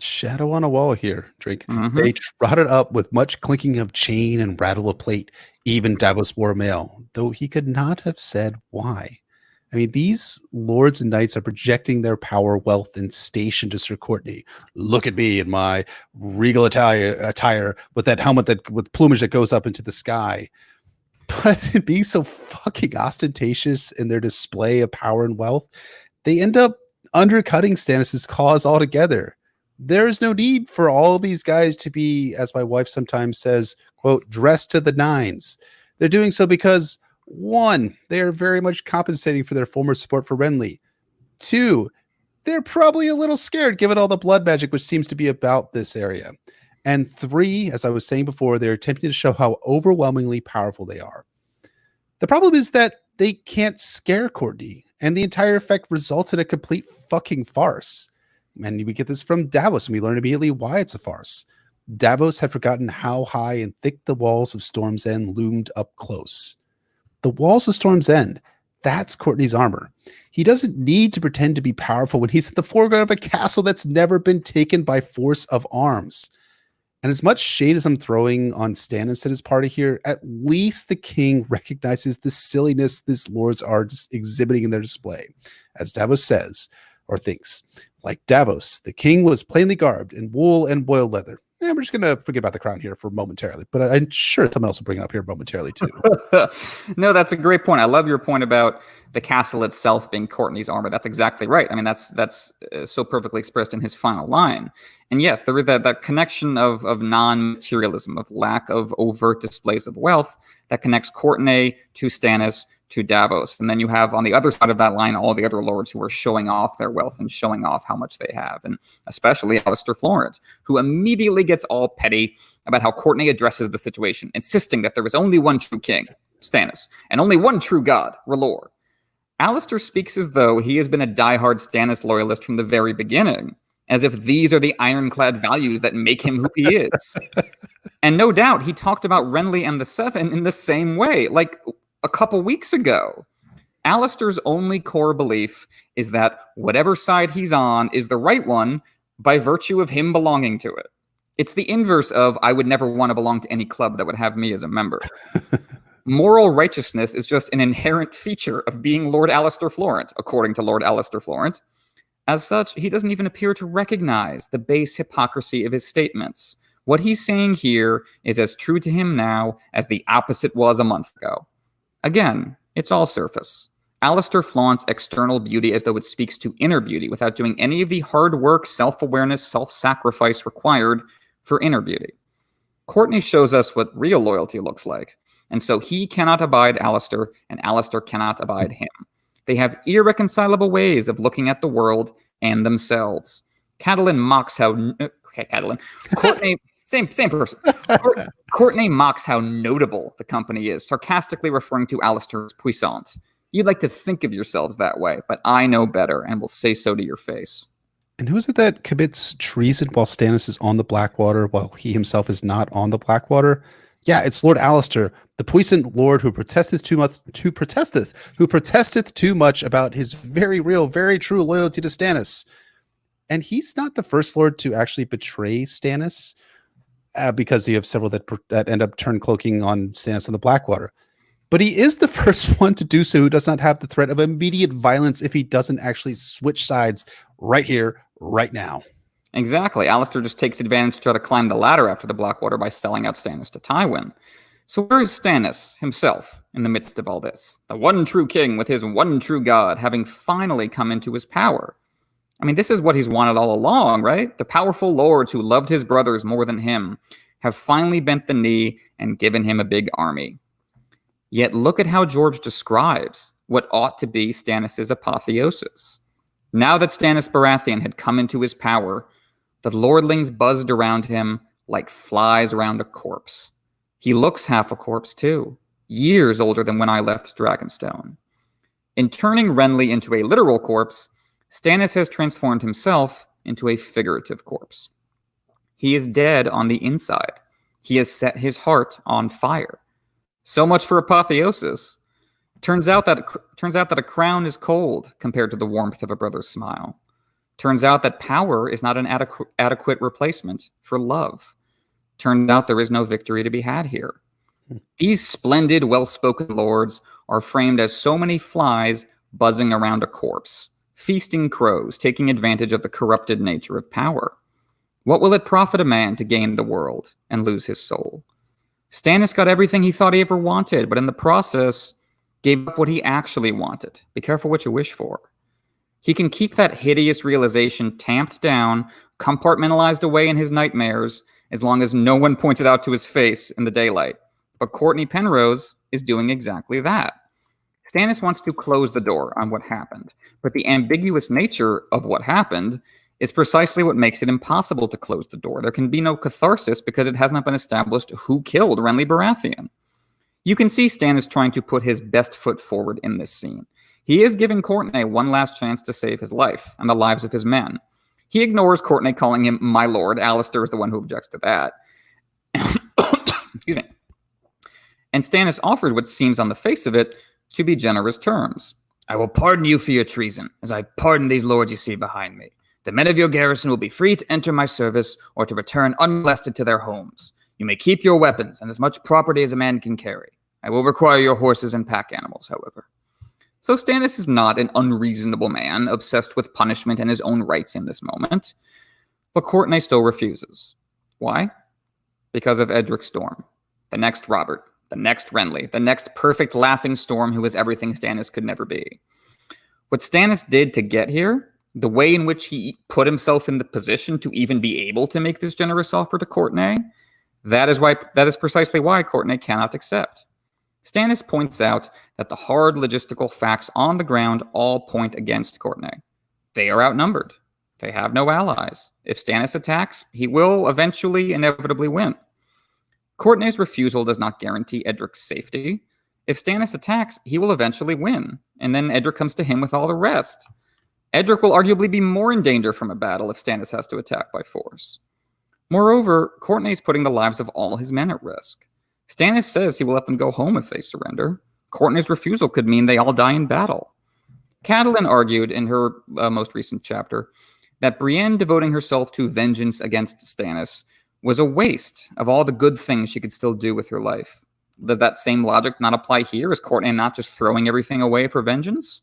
Shadow on a wall here, Drake. They trot it up with much clinking of chain and rattle of plate. Even Davos wore mail, though he could not have said why. I mean, these lords and knights are projecting their power, wealth, and station to Sir Cortnay. Look at me in my regal attire with that helmet with plumage that goes up into the sky. But being so fucking ostentatious in their display of power and wealth, they end up undercutting Stannis' cause altogether. There is no need for all these guys to be, as my wife sometimes says, quote, dressed to the nines. They're doing so because, one, they are very much compensating for their former support for Renly. Two, they're probably a little scared given all the blood magic which seems to be about this area. And three, as I was saying before, they're attempting to show how overwhelmingly powerful they are. The problem is that they can't scare Cortnay, and the entire effect results in a complete fucking farce. And we get this from Davos, and we learn immediately why it's a farce. Davos had forgotten how high and thick the walls of Storm's End loomed up close. The walls of Storm's End, that's Cortnay's armor. He doesn't need to pretend to be powerful when he's in the foreground of a castle that's never been taken by force of arms. And as much shade as I'm throwing on Stannis and his party here, at least the king recognizes the silliness these lords are just exhibiting in their display. As Davos says, or thinks, like Davos, the king was plainly garbed in wool and boiled leather. We're just going to forget about the crown here for momentarily, but I'm sure someone else will bring it up here momentarily too. No, that's a great point. I love your point about the castle itself being Cortnay's armor. That's exactly right. I mean, that's so perfectly expressed in his final line. And yes, there is that connection of non-materialism, of lack of overt displays of wealth that connects Cortnay to Stannis to Davos. And then you have on the other side of that line all the other lords who are showing off their wealth and showing off how much they have. And especially Alliser Florent, who immediately gets all petty about how Cortnay addresses the situation, insisting that there is only one true king, Stannis, and only one true god, R'hllor. Alliser speaks as though he has been a diehard Stannis loyalist from the very beginning, as if these are the ironclad values that make him who he is. And no doubt, he talked about Renly and the Seven in the same way, like a couple weeks ago. Allister's only core belief is that whatever side he's on is the right one by virtue of him belonging to it. It's the inverse of, I would never want to belong to any club that would have me as a member. Moral righteousness is just an inherent feature of being Lord Alliser Florent, according to Lord Alliser Florent. As such, he doesn't even appear to recognize the base hypocrisy of his statements. What he's saying here is as true to him now as the opposite was a month ago. Again, it's all surface. Alliser flaunts external beauty as though it speaks to inner beauty without doing any of the hard work, self-awareness, self-sacrifice required for inner beauty. Cortnay shows us what real loyalty looks like. And so he cannot abide Alliser, and Alliser cannot abide him. They have irreconcilable ways of looking at the world and themselves. Catelyn mocks how... Okay, Catelyn. Cortnay... Same person. Cortnay mocks how notable the company is, sarcastically referring to Allister as puissant. You'd like to think of yourselves that way, but I know better and will say so to your face. And who is it that commits treason while Stannis is on the Blackwater, while he himself is not on the Blackwater? Yeah, it's Lord Alliser, the puissant lord who protesteth too much about his very real, very true loyalty to Stannis. And he's not the first lord to actually betray Stannis, because you have several that end up turn cloaking on Stannis on the Blackwater. But he is the first one to do so who does not have the threat of immediate violence if he doesn't actually switch sides right here, right now. Exactly. Alliser just takes advantage to try to climb the ladder after the Blackwater by selling out Stannis to Tywin. So where is Stannis himself in the midst of all this? The one true king with his one true god having finally come into his power. I mean, this is what he's wanted all along, right? The powerful lords who loved his brothers more than him have finally bent the knee and given him a big army. Yet look at how George describes what ought to be Stannis' apotheosis. Now that Stannis Baratheon had come into his power, the lordlings buzzed around him like flies around a corpse. He looks half a corpse too, years older than when I left Dragonstone. In turning Renly into a literal corpse, Stannis has transformed himself into a figurative corpse. He is dead on the inside. He has set his heart on fire. So much for apotheosis. Turns out that a crown is cold compared to the warmth of a brother's smile. Turns out that power is not an adequate replacement for love. Turns out there is no victory to be had here. These splendid, well-spoken lords are framed as so many flies buzzing around a corpse, feasting crows, taking advantage of the corrupted nature of power. What will it profit a man to gain the world and lose his soul? Stannis got everything he thought he ever wanted, but in the process, gave up what he actually wanted. Be careful what you wish for. He can keep that hideous realization tamped down, compartmentalized away in his nightmares, as long as no one points it out to his face in the daylight. But Cortnay Penrose is doing exactly that. Stannis wants to close the door on what happened, but the ambiguous nature of what happened is precisely what makes it impossible to close the door. There can be no catharsis because it has not been established who killed Renly Baratheon. You can see Stannis trying to put his best foot forward in this scene. He is giving Cortnay one last chance to save his life and the lives of his men. He ignores Cortnay calling him my lord. Alliser is the one who objects to that. Excuse me. And Stannis offers what seems on the face of it to be generous terms. I will pardon you for your treason, as I pardon these lords you see behind me. The men of your garrison will be free to enter my service or to return unmolested to their homes. You may keep your weapons and as much property as a man can carry. I will require your horses and pack animals, however. So Stannis is not an unreasonable man, obsessed with punishment and his own rights in this moment. But Cortnay still refuses. Why? Because of Edric Storm, the next Robert, The next Renly, the next perfect laughing storm who was everything Stannis could never be. What Stannis did to get here, the way in which he put himself in the position to even be able to make this generous offer to Cortnay, that is precisely why Cortnay cannot accept. Stannis points out that the hard logistical facts on the ground all point against Cortnay. They are outnumbered. They have no allies. If Stannis attacks, he will eventually inevitably win. Cortnay's refusal does not guarantee Edric's safety. If Stannis attacks, he will eventually win, and then Edric comes to him with all the rest. Edric will arguably be more in danger from a battle if Stannis has to attack by force. Moreover, Cortnay is putting the lives of all his men at risk. Stannis says he will let them go home if they surrender. Cortnay's refusal could mean they all die in battle. Catelyn argued in her most recent chapter that Brienne devoting herself to vengeance against Stannis was a waste of all the good things she could still do with her life. Does that same logic not apply here? Is Cortnay not just throwing everything away for vengeance?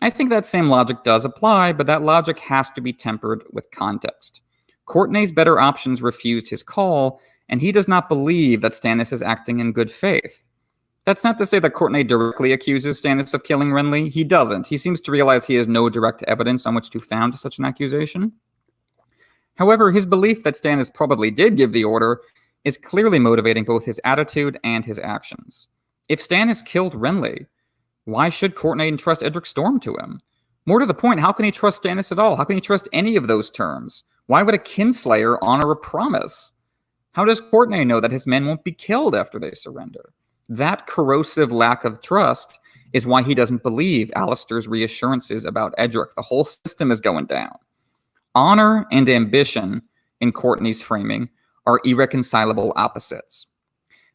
I think that same logic does apply, but that logic has to be tempered with context. Cortnay's better options refused his call, and he does not believe that Stannis is acting in good faith. That's not to say that Cortnay directly accuses Stannis of killing Renly. He doesn't. He seems to realize he has no direct evidence on which to found such an accusation. However, his belief that Stannis probably did give the order is clearly motivating both his attitude and his actions. If Stannis killed Renly, why should Cortnay entrust Edric Storm to him? More to the point, how can he trust Stannis at all? How can he trust any of those terms? Why would a kinslayer honor a promise? How does Cortnay know that his men won't be killed after they surrender? That corrosive lack of trust is why he doesn't believe Alistair's reassurances about Edric. The whole system is going down. Honor and ambition, in Cortnay's framing, are irreconcilable opposites.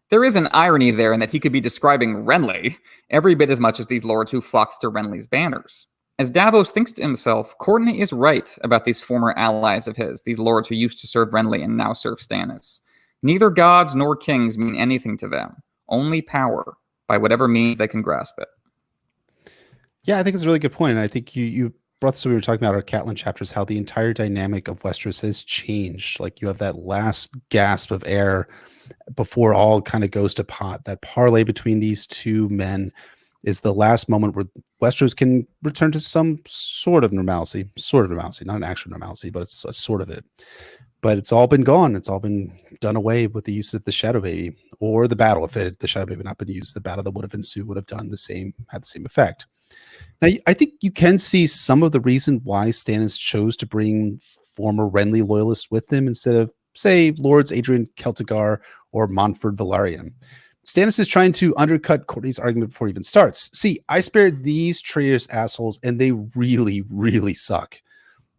There is an irony there in that he could be describing Renly every bit as much as these lords who flocked to Renly's banners. As Davos thinks to himself, Cortnay is right about these former allies of his, these lords who used to serve Renly and now serve Stannis. Neither gods nor kings mean anything to them, only power, by whatever means they can grasp it. Yeah, I think it's a really good point. And I think you brought this, we were talking about our Catelyn chapters, how the entire dynamic of Westeros has changed. Like you have that last gasp of air before all kind of goes to pot. That parlay between these two men is the last moment where Westeros can return to some sort of normalcy, not an actual normalcy, but it's a sort of it. But it's all been gone. It's all been done away with the use of the Shadow Baby or the battle. If the Shadow Baby had not been used, the battle that would have ensued would have had the same effect. Now, I think you can see some of the reason why Stannis chose to bring former Renly loyalists with him instead of, say, Lords Adrian Celtigar or Montford Velaryon. Stannis is trying to undercut Cortnay's argument before it even starts. See, I spared these traitorous assholes, and they really, really suck.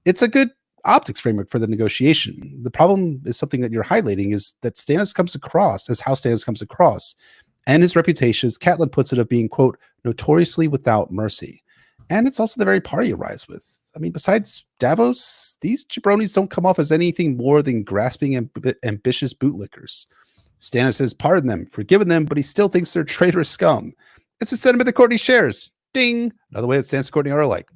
It's a good optics framework for the negotiation. The problem is something that you're highlighting is that Stannis comes across as how Stannis comes across, and his reputation, as Catelyn puts it, of being, quote, notoriously without mercy. And it's also the very party he arrives with. I mean, besides Davos, these jabronis don't come off as anything more than grasping, ambitious bootlickers. Stannis has pardoned them, forgiven them, but he still thinks they're traitorous scum. It's a sentiment that Cortnay shares. Ding! Another way that Stannis and Cortnay are alike.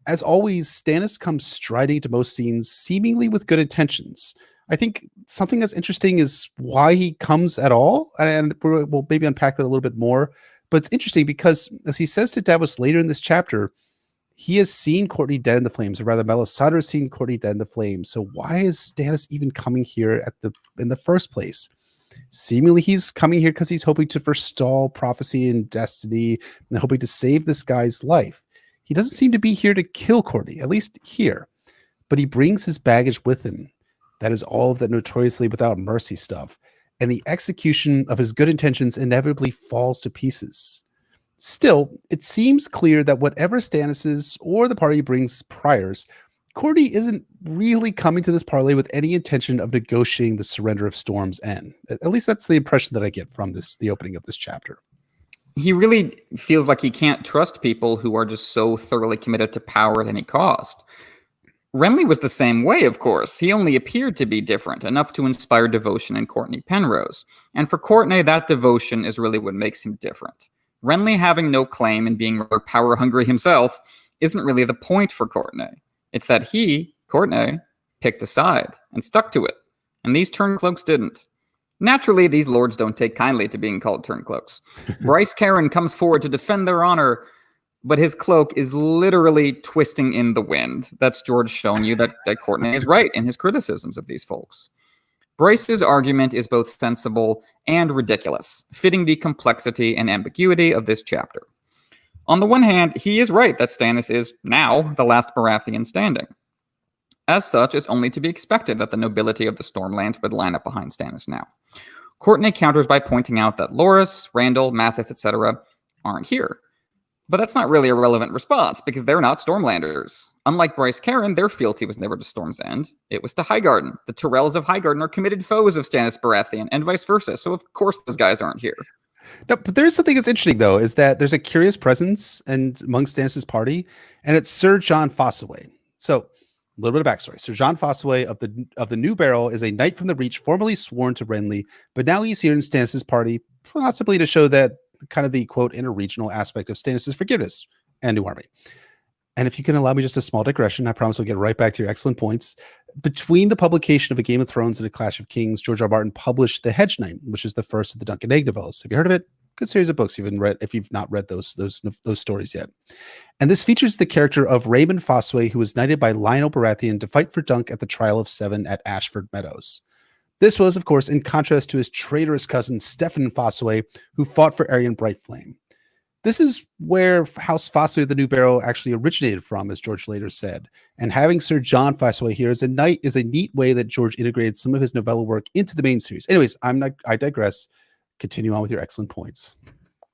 As always, Stannis comes striding to most scenes seemingly with good intentions. I think something that's interesting is why he comes at all, and we'll maybe unpack that a little bit more. But it's interesting because, as he says to Davos later in this chapter, he has seen Cortnay dead in the flames, or rather, Melisandre has seen Cortnay dead in the flames. So why is Stannis even coming here in the first place? Seemingly, he's coming here because he's hoping to forestall prophecy and destiny and hoping to save this guy's life. He doesn't seem to be here to kill Cortnay, at least here. But he brings his baggage with him. That is all of that notoriously without mercy stuff. And the execution of his good intentions inevitably falls to pieces. Still, it seems clear that whatever Stannis or the party brings priors, Cortnay isn't really coming to this parlay with any intention of negotiating the surrender of Storm's End. At least that's the impression that I get from the opening of this chapter. He really feels like he can't trust people who are just so thoroughly committed to power at any cost. Renly was the same way, of course. He only appeared to be different, enough to inspire devotion in Cortnay Penrose. And for Cortnay, that devotion is really what makes him different. Renly having no claim and being rather power-hungry himself isn't really the point for Cortnay. It's that he, Cortnay, picked a side and stuck to it. And these Turncloaks didn't. Naturally, these lords don't take kindly to being called turncloaks. Bryce Caron comes forward to defend their honor, but his cloak is literally twisting in the wind. That's George showing you that Cortnay is right in his criticisms of these folks. Bryce's argument is both sensible and ridiculous, fitting the complexity and ambiguity of this chapter. On the one hand, he is right that Stannis is now the last Baratheon standing. As such, it's only to be expected that the nobility of the Stormlands would line up behind Stannis now. Cortnay counters by pointing out that Loras, Randall, Mathis, etc. aren't here. But that's not really a relevant response, because they're not Stormlanders. Unlike Bryce Caron, their fealty was never to Storm's End. It was to Highgarden. The Tyrells of Highgarden are committed foes of Stannis Baratheon, and vice versa, so of course those guys aren't here. No, but there's something that's interesting, though, is that there's a curious presence among Stannis' party, and it's Sir John Fossaway. So, a little bit of backstory. Sir John Fossaway of the New Barrel is a knight from the Reach, formerly sworn to Renly, but now he's here in Stannis' party, possibly to show that kind of the, quote, interregional aspect of Stannis' forgiveness and new army. And if you can allow me just a small digression, I promise we'll get right back to your excellent points. Between the publication of A Game of Thrones and A Clash of Kings, George R. R. Martin published The Hedge Knight, which is the first of the Dunk and Egg novellas. Have you heard of it? Good series of books if you've not read those stories yet. And this features the character of Raymond Fossaway, who was knighted by Lionel Baratheon to fight for Dunk at the Trial of Seven at Ashford Meadows. This was, of course, in contrast to his traitorous cousin, Steffan Fossaway, who fought for Aerion Brightflame. This is where House Fossaway of the New Barrel actually originated from, as George later said. And having Sir John Fossaway here as a knight is a neat way that George integrated some of his novella work into the main series. Anyways, I digress. Continue on with your excellent points.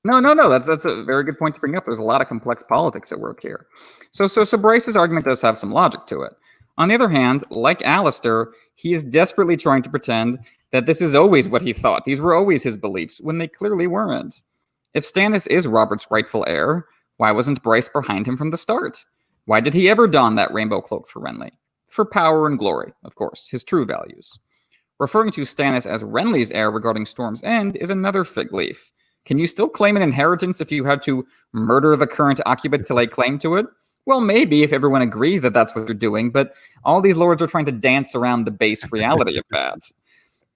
No. That's a very good point to bring up. There's a lot of complex politics at work here. So Bryce's argument does have some logic to it. On the other hand, like Alistair, he is desperately trying to pretend that this is always what he thought. These were always his beliefs, when they clearly weren't. If Stannis is Robert's rightful heir, why wasn't Bryce behind him from the start? Why did he ever don that rainbow cloak for Renly? For power and glory, of course, his true values. Referring to Stannis as Renly's heir regarding Storm's End is another fig leaf. Can you still claim an inheritance if you had to murder the current occupant to lay claim to it? Well, maybe if everyone agrees that that's what you're doing, but all these lords are trying to dance around the base reality of that.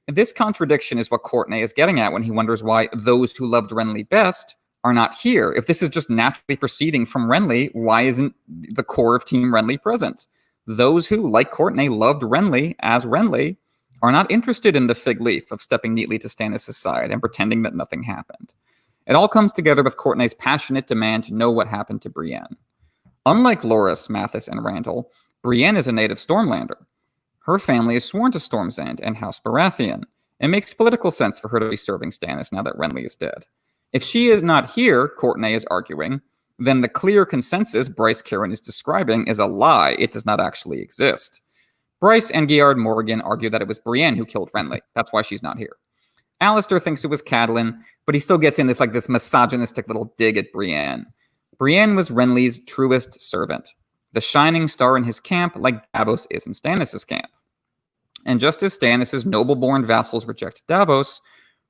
This contradiction is what Cortnay is getting at when he wonders why those who loved Renly best are not here. If this is just naturally proceeding from Renly, why isn't the core of Team Renly present? Those who, like Cortnay, loved Renly as Renly are not interested in the fig leaf of stepping neatly to Stannis' side and pretending that nothing happened. It all comes together with Cortnay's passionate demand to know what happened to Brienne. Unlike Loras, Mathis, and Randall, Brienne is a native Stormlander. Her family is sworn to Storm's End and House Baratheon. It makes political sense for her to be serving Stannis now that Renly is dead. If she is not here, Cortnay is arguing, then the clear consensus Bryce Caron is describing is a lie. It does not actually exist. Bryce and Geard Morgan argue that it was Brienne who killed Renly. That's why she's not here. Alistair thinks it was Catelyn, but he still gets in this misogynistic little dig at Brienne. Brienne was Renly's truest servant, the shining star in his camp like Davos is in Stannis' camp. And just as Stannis' noble-born vassals reject Davos,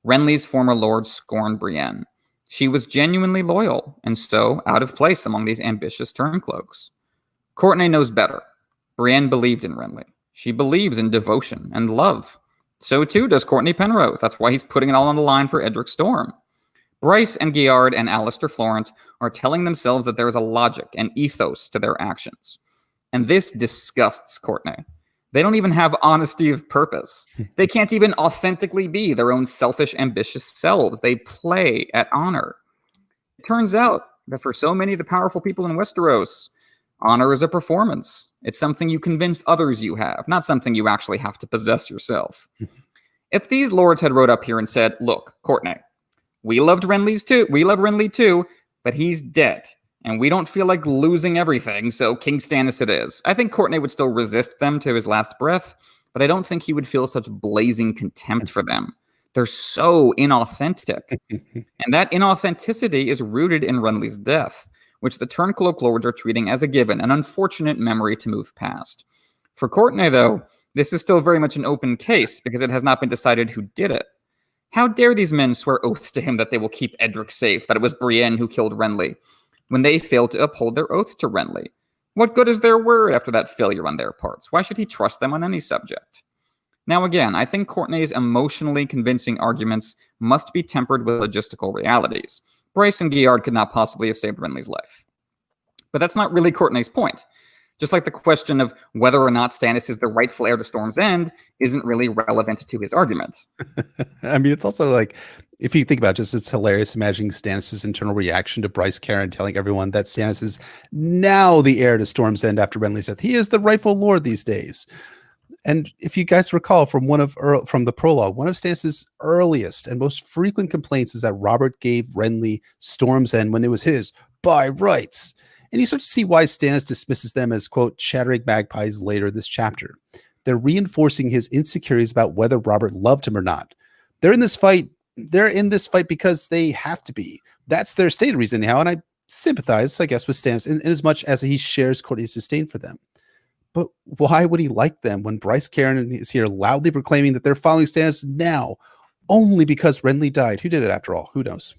Renly's former lords scorn Brienne. She was genuinely loyal, and so out of place among these ambitious turncloaks. Cortnay knows better. Brienne believed in Renly. She believes in devotion and love. So too does Cortnay Penrose. That's why he's putting it all on the line for Edric Storm. Bryce and Geard and Alistair Florent are telling themselves that there is a logic and ethos to their actions. And this disgusts Cortnay. They don't even have honesty of purpose. They can't even authentically be their own selfish, ambitious selves. They play at honor. It turns out that for so many of the powerful people in Westeros, honor is a performance. It's something you convince others you have, not something you actually have to possess yourself. If these lords had rode up here and said, look, Cortnay, we love Renly too, but he's dead, and we don't feel like losing everything, so King Stannis it is. I think Cortnay would still resist them to his last breath, but I don't think he would feel such blazing contempt for them. They're so inauthentic. And that inauthenticity is rooted in Renly's death, which the Turncloak lords are treating as a given, an unfortunate memory to move past. For Cortnay, though, this is still very much an open case, because it has not been decided who did it. How dare these men swear oaths to him that they will keep Edric safe, that it was Brienne who killed Renly, when they failed to uphold their oaths to Renly? What good is their word after that failure on their parts? Why should he trust them on any subject? Now, again, I think Cortnay's emotionally convincing arguments must be tempered with logistical realities. Bryce and Geard could not possibly have saved Renly's life. But that's not really Cortnay's point. Just like the question of whether or not Stannis is the rightful heir to Storm's End isn't really relevant to his argument. I mean, it's also like, if you think about it, just it's hilarious imagining Stannis' internal reaction to Bryce Caron telling everyone that Stannis is now the heir to Storm's End after Renly's death. He is the rightful lord these days. And if you guys recall from from the prologue, one of Stannis' earliest and most frequent complaints is that Robert gave Renly Storm's End when it was his by rights. And you start to see why Stannis dismisses them as, quote, chattering magpies later in this chapter. They're reinforcing his insecurities about whether Robert loved him or not. They're in this fight because they have to be. That's their stated reason now, and I sympathize, I guess, with Stannis in as much as he shares Courtney's disdain for them. But why would he like them when Bryce Caron is here loudly proclaiming that they're following Stannis now only because Renly died? Who did it after all? Who knows?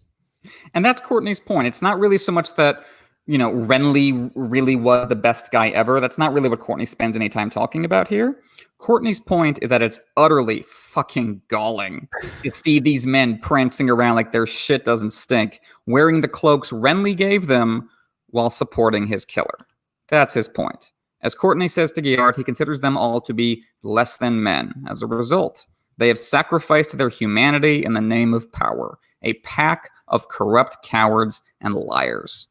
And that's Courtney's point. It's not really so much that, Renly really was the best guy ever. That's not really what Cortnay spends any time talking about here. Courtney's point is that it's utterly fucking galling to see these men prancing around like their shit doesn't stink, wearing the cloaks Renly gave them while supporting his killer. That's his point. As Cortnay says to Geard, he considers them all to be less than men. As a result, they have sacrificed their humanity in the name of power, a pack of corrupt cowards and liars.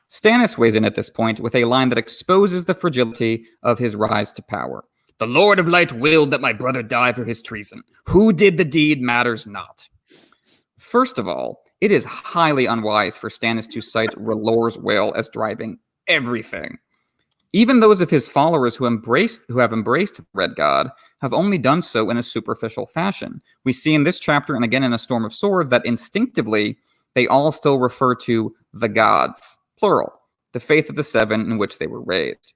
Stannis weighs in at this point with a line that exposes the fragility of his rise to power. The Lord of Light willed that my brother die for his treason. Who did the deed matters not. First of all, it is highly unwise for Stannis to cite R'hllor's will as driving everything. Even those of his followers who have embraced the Red God have only done so in a superficial fashion. We see in this chapter and again in A Storm of Swords that instinctively they all still refer to the gods, plural, the faith of the seven in which they were raised.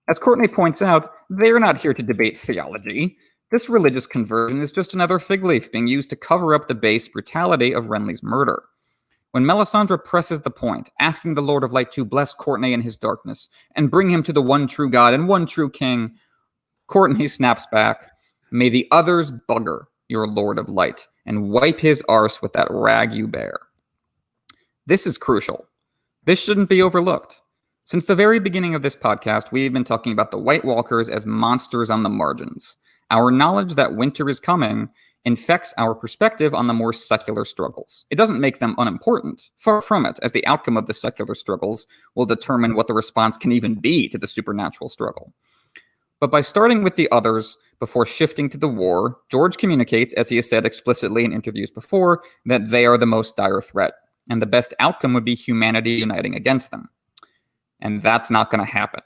As Cortnay points out, they're not here to debate theology. This religious conversion is just another fig leaf being used to cover up the base brutality of Renly's murder. When Melisandre presses the point, asking the Lord of Light to bless Cortnay in his darkness and bring him to the one true God and one true king, Cortnay snaps back, "May the others bugger your Lord of Light and wipe his arse with that rag you bear." This is crucial. This shouldn't be overlooked. Since the very beginning of this podcast, we've been talking about the White Walkers as monsters on the margins. Our knowledge that winter is coming infects our perspective on the more secular struggles. It doesn't make them unimportant, far from it, as the outcome of the secular struggles will determine what the response can even be to the supernatural struggle. But by starting with the others before shifting to the war, George communicates, as he has said explicitly in interviews before, that they are the most dire threat, and the best outcome would be humanity uniting against them. And that's not going to happen.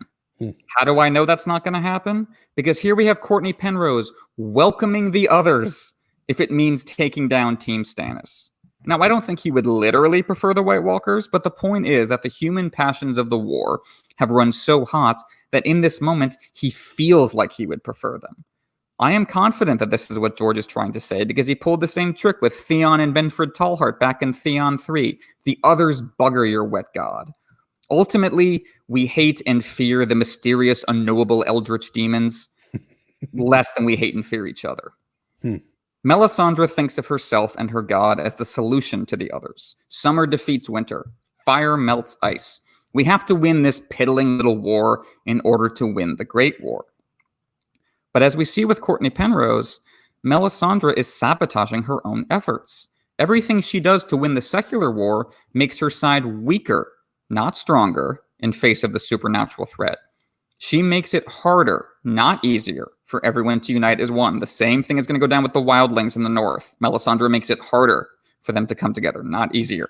How do I know that's not going to happen? Because here we have Cortnay Penrose welcoming the others if it means taking down Team Stannis. Now, I don't think he would literally prefer the White Walkers, but the point is that the human passions of the war have run so hot that in this moment, he feels like he would prefer them. I am confident that this is what George is trying to say because he pulled the same trick with Theon and Benford Tallheart back in Theon 3. The others bugger your wet god. Ultimately, we hate and fear the mysterious, unknowable eldritch demons less than we hate and fear each other. Melisandre thinks of herself and her god as the solution to the others. Summer defeats winter. Fire melts ice. We have to win this piddling little war in order to win the Great War. But as we see with Cortnay Penrose, Melisandre is sabotaging her own efforts. Everything she does to win the secular war makes her side weaker, not stronger, in face of the supernatural threat. She makes it harder, not easier, for everyone to unite as one. The same thing is going to go down with the wildlings in the north. Melisandre makes it harder for them to come together, not easier.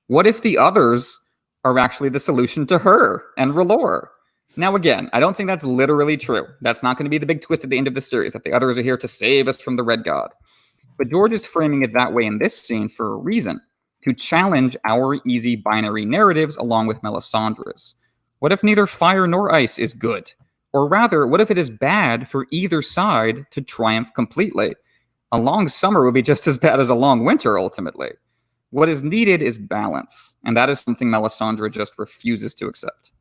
What if the others are actually the solution to her and R'hllor? Now, again, I don't think that's literally true. That's not going to be the big twist at the end of the series, that the others are here to save us from the Red God. But George is framing it that way in this scene for a reason, to challenge our easy binary narratives along with Melisandre's. What if neither fire nor ice is good? Or rather, what if it is bad for either side to triumph completely? A long summer would be just as bad as a long winter, ultimately. What is needed is balance, and that is something Melisandre just refuses to accept.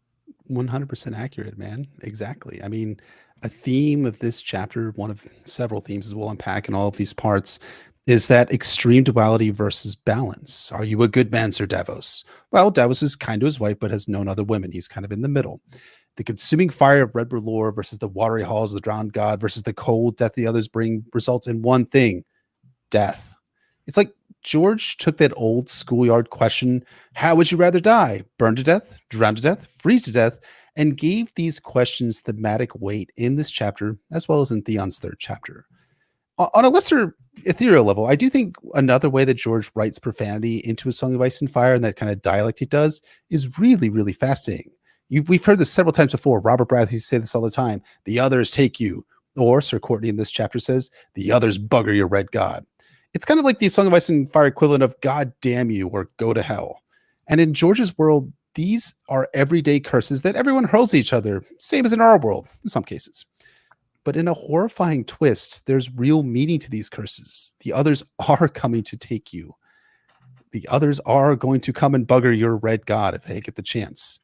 100% accurate, man. Exactly. I mean, a theme of this chapter, one of several themes as we'll unpack in all of these parts, is that extreme duality versus balance. Are you a good man, Sir Davos? Well, Davos is kind to his wife, but has known other women. He's kind of in the middle. The consuming fire of red lore versus the watery halls of the drowned god versus the cold death the others bring results in one thing: death. It's like George took that old schoolyard question, how would you rather die? Burn to death, drown to death, freeze to death, and gave these questions thematic weight in this chapter, as well as in Theon's third chapter. On a lesser ethereal level, I do think another way that George writes profanity into A Song of Ice and Fire and that kind of dialect he does is really, really fascinating. We've heard this several times before. Robert Bradley used to say this all the time. The others take you. Or Sir Cortnay in this chapter says, the others bugger your red god. It's kind of like the Song of Ice and Fire equivalent of God damn you or go to hell. And in George's world, these are everyday curses that everyone hurls at each other, same as in our world in some cases. But in a horrifying twist, there's real meaning to these curses. The others are coming to take you. The others are going to come and bugger your red god if they get the chance.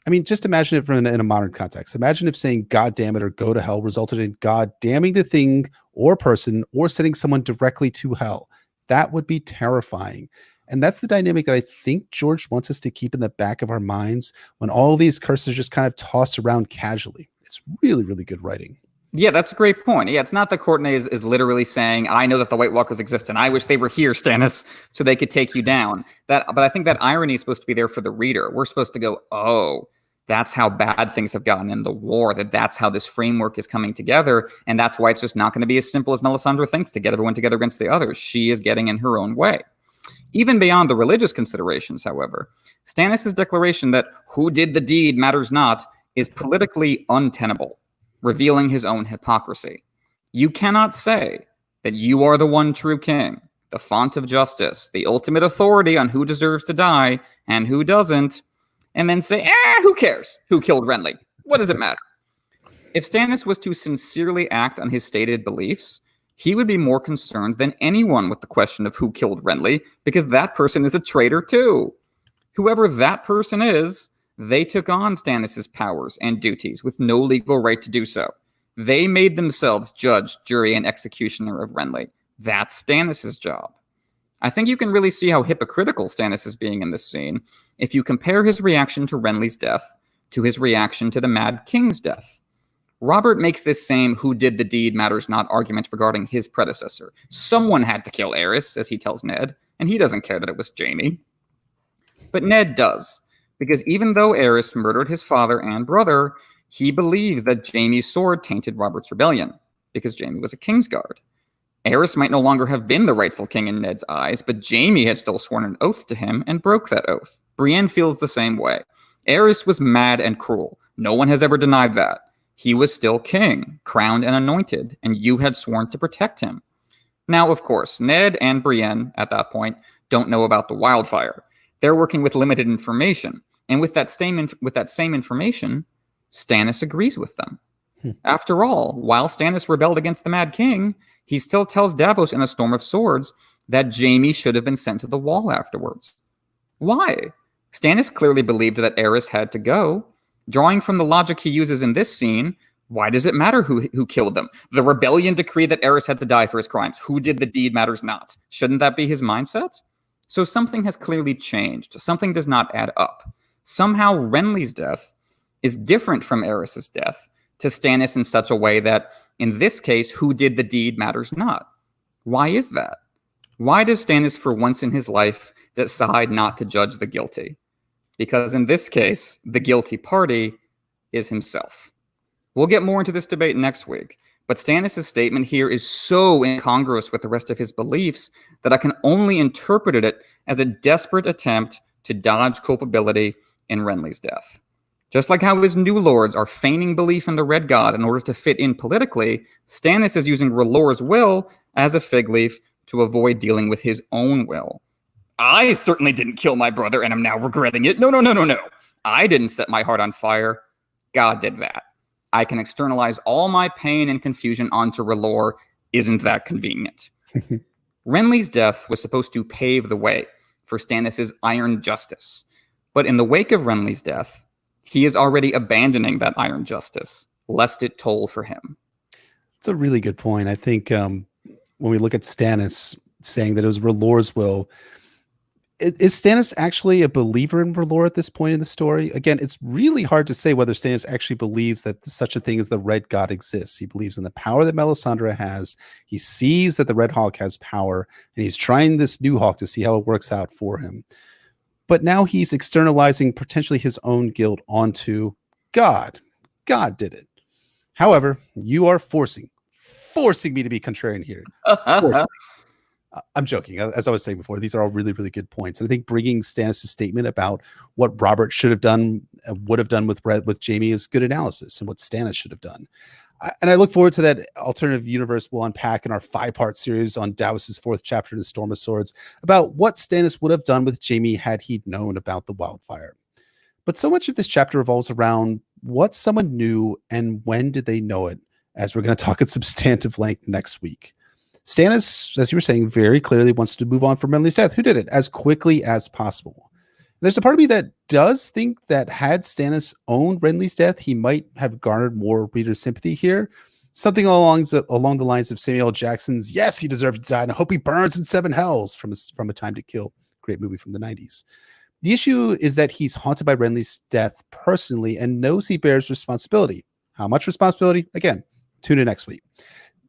I mean, just imagine it in a modern context. Imagine if saying God damn it or go to hell resulted in God damning the thing or person or sending someone directly to hell. That would be terrifying. And that's the dynamic that I think George wants us to keep in the back of our minds when all these curses are just kind of tossed around casually. It's really, really good writing. Yeah, that's a great point. Yeah, it's not that Cortnay is literally saying, I know that the White Walkers exist and I wish they were here, Stannis, so they could take you down. But I think that irony is supposed to be there for the reader. We're supposed to go, oh, that's how bad things have gotten in the war, that's how this framework is coming together. And that's why it's just not going to be as simple as Melisandre thinks to get everyone together against the others. She is getting in her own way. Even beyond the religious considerations, however, Stannis' declaration that who did the deed matters not is politically untenable, revealing his own hypocrisy. You cannot say that you are the one true king, the font of justice, the ultimate authority on who deserves to die and who doesn't, and then say, who cares who killed Renly? What does it matter? If Stannis was to sincerely act on his stated beliefs, he would be more concerned than anyone with the question of who killed Renly, because that person is a traitor too. Whoever that person is, they took on Stannis' powers and duties with no legal right to do so. They made themselves judge, jury, and executioner of Renly. That's Stannis' job. I think you can really see how hypocritical Stannis is being in this scene if you compare his reaction to Renly's death to his reaction to the Mad King's death. Robert makes this same who did the deed matters not argument regarding his predecessor. Someone had to kill Aerys, as he tells Ned, and he doesn't care that it was Jaime. But Ned does, because even though Aerys murdered his father and brother, he believes that Jaime's sword tainted Robert's rebellion, because Jaime was a Kingsguard. Aerys might no longer have been the rightful king in Ned's eyes, but Jaime had still sworn an oath to him and broke that oath. Brienne feels the same way. Aerys was mad and cruel. No one has ever denied that. He was still king, crowned and anointed, and you had sworn to protect him. Now, of course, Ned and Brienne, at that point, don't know about the wildfire. They're working with limited information, and with that same information, Stannis agrees with them. After all, while Stannis rebelled against the Mad King, he still tells Davos in A Storm of Swords that Jaime should have been sent to the wall afterwards. Why? Stannis clearly believed that Aerys had to go. Drawing from the logic he uses in this scene, why does it matter who killed them? The rebellion decreed that Aerys had to die for his crimes. Who did the deed matters not. Shouldn't that be his mindset? So something has clearly changed. Something does not add up. Somehow Renly's death is different from Aerys' death to Stannis in such a way that, in this case, who did the deed matters not. Why is that? Why does Stannis, for once in his life, decide not to judge the guilty? Because in this case, the guilty party is himself. We'll get more into this debate next week, but Stannis' statement here is so incongruous with the rest of his beliefs that I can only interpret it as a desperate attempt to dodge culpability in Renly's death. Just like how his new lords are feigning belief in the Red God in order to fit in politically, Stannis is using R'hllor's will as a fig leaf to avoid dealing with his own will. I certainly didn't kill my brother and am now regretting it. No. I didn't set my heart on fire. God did that. I can externalize all my pain and confusion onto R'hllor. Isn't that convenient? Renly's death was supposed to pave the way for Stannis' iron justice. But in the wake of Renly's death, he is already abandoning that iron justice. lest it toll for him. It's a really good point. I think when we look at Stannis saying that it was R'hllor's will, is Stannis actually a believer in R'hllor at this point in the story? Again, it's really hard to say whether Stannis actually believes that such a thing as the Red God exists. He believes in the power that Melisandre has. He sees that the Red Hawk has power, and he's trying this new Hawk to see how it works out for him. But now he's externalizing potentially his own guilt onto God. God did it. However, you are forcing me to be contrarian here. I'm joking. As I was saying before, these are all really, really good points. And I think bringing Stannis' statement about what Robert should have done, would have done with Jaime is good analysis, and what Stannis should have done. And I look forward to that alternative universe we'll unpack in our 5-part series on Davos' 4th chapter in the Storm of Swords about what Stannis would have done with Jaime had he known about the wildfire. But so much of this chapter revolves around what someone knew and when did they know it, as we're going to talk at substantive length next week. Stannis, as you were saying, very clearly wants to move on from Renly's death. Who did it? As quickly as possible. There's a part of me that does think that had Stannis owned Renly's death, he might have garnered more reader sympathy here. Something along the lines of Samuel L. Jackson's, yes, he deserved to die, and I hope he burns in 7 hells from A Time to Kill. Great movie from the 90s. The issue is that he's haunted by Renly's death personally and knows he bears responsibility. How much responsibility? Again, tune in next week.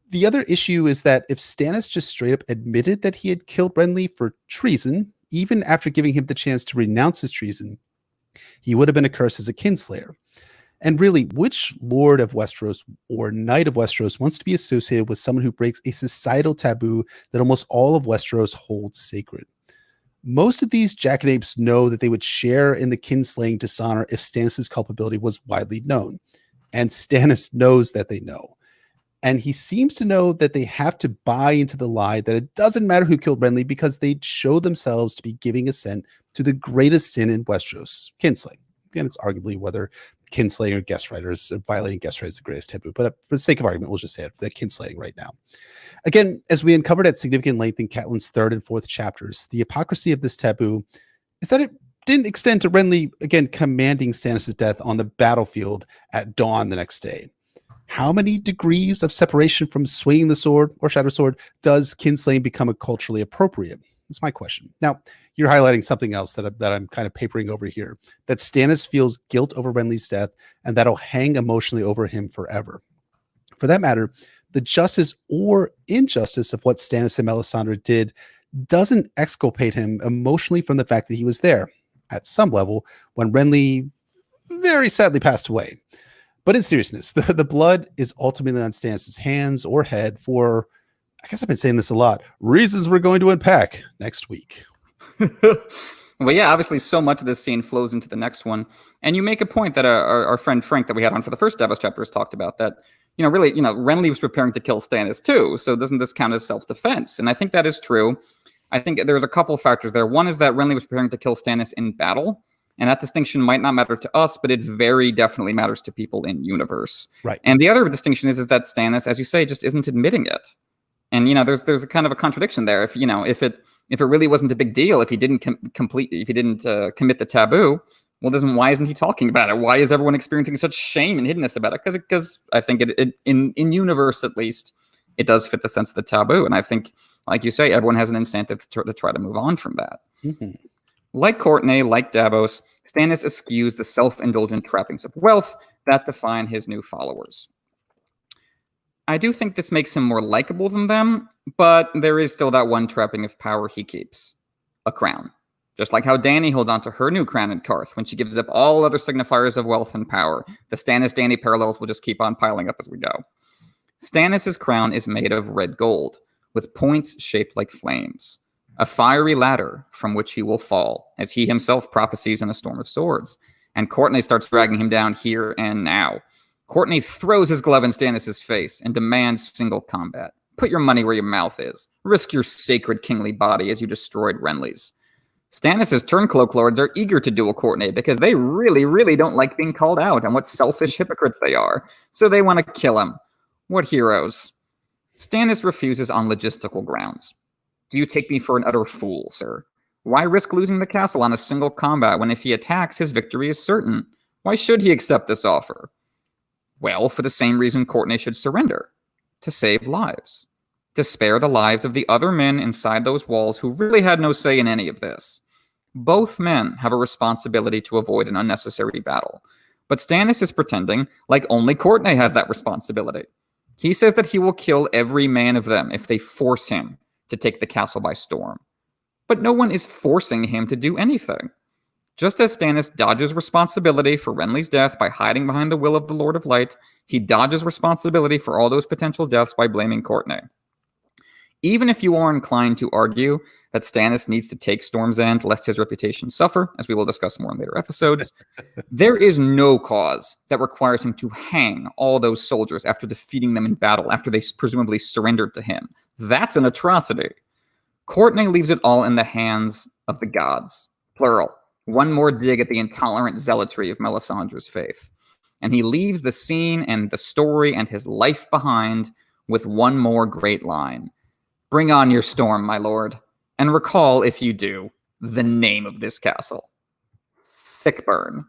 The other issue is that if Stannis just straight up admitted that he had killed Renly for treason, even after giving him the chance to renounce his treason, he would have been accursed as a kinslayer. And really, which Lord of Westeros or Knight of Westeros wants to be associated with someone who breaks a societal taboo that almost all of Westeros holds sacred? Most of these jackanapes know that they would share in the kinslaying dishonor if Stannis' culpability was widely known. And Stannis knows that they know. And he seems to know that they have to buy into the lie that it doesn't matter who killed Renly because they'd show themselves to be giving assent to the greatest sin in Westeros, kinslaying. Again, it's arguably whether kinslaying or guest writers, violating guest writers is the greatest taboo. But for the sake of argument, we'll just say it, the kinslaying right now. Again, as we uncovered at significant length in Catelyn's 3rd and 4th chapters, the hypocrisy of this taboo is that it didn't extend to Renly, again, commanding Stannis' death on the battlefield at dawn the next day. How many degrees of separation from swinging the sword or shadow sword does kinslaying become culturally appropriate? That's my question. Now, you're highlighting something else that I'm kind of papering over here, that Stannis feels guilt over Renly's death, and that'll hang emotionally over him forever. For that matter, the justice or injustice of what Stannis and Melisandre did doesn't exculpate him emotionally from the fact that he was there, at some level, when Renly very sadly passed away. But in seriousness, the blood is ultimately on Stannis' hands or head for, I guess I've been saying this a lot, reasons we're going to unpack next week. Well, yeah, obviously so much of this scene flows into the next one. And you make a point that our friend Frank that we had on for the first Davos chapter has talked about, that, really, Renly was preparing to kill Stannis too. So doesn't this count as self-defense? And I think that is true. I think there's a couple of factors there. One is that Renly was preparing to kill Stannis in battle. And that distinction might not matter to us, but it very definitely matters to people in universe. Right. And the other distinction is that Stannis, as you say, just isn't admitting it. And there's a kind of a contradiction there. If it really wasn't a big deal, if he didn't commit the taboo, well, why isn't he talking about it? Why is everyone experiencing such shame and hiddenness about it? Because I think in universe at least, it does fit the sense of the taboo. And I think, like you say, everyone has an incentive to try to move on from that. Mm-hmm. Like Cortnay, like Davos, Stannis eschews the self-indulgent trappings of wealth that define his new followers. I do think this makes him more likable than them, but there is still that one trapping of power he keeps. A crown. Just like how Dany holds on to her new crown in Qarth when she gives up all other signifiers of wealth and power. The Stannis-Dany parallels will just keep on piling up as we go. Stannis' crown is made of red gold, with points shaped like flames. A fiery ladder from which he will fall, as he himself prophesies in A Storm of Swords. And Cortnay starts dragging him down here and now. Cortnay throws his glove in Stannis' face and demands single combat. Put your money where your mouth is. Risk your sacred kingly body as you destroyed Renly's. Stannis' turncloak lords are eager to duel Cortnay because they really, really don't like being called out on what selfish hypocrites they are. So they want to kill him. What heroes. Stannis refuses on logistical grounds. Do you take me for an utter fool, sir? Why risk losing the castle on a single combat when if he attacks, his victory is certain? Why should he accept this offer? Well, for the same reason Cortnay should surrender, to save lives, to spare the lives of the other men inside those walls who really had no say in any of this. Both men have a responsibility to avoid an unnecessary battle, but Stannis is pretending like only Cortnay has that responsibility. He says that he will kill every man of them if they force him to take the castle by storm. But no one is forcing him to do anything. Just as Stannis dodges responsibility for Renly's death by hiding behind the will of the Lord of Light, he dodges responsibility for all those potential deaths by blaming Cortnay. Even if you are inclined to argue that Stannis needs to take Storm's End lest his reputation suffer, as we will discuss more in later episodes, there is no cause that requires him to hang all those soldiers after defeating them in battle, after they presumably surrendered to him. That's an atrocity. Cortnay leaves it all in the hands of the gods, plural. One more dig at the intolerant zealotry of Melisandre's faith. And he leaves the scene and the story and his life behind with one more great line. Bring on your storm, my lord, and recall, if you do, the name of this castle. Sick burn.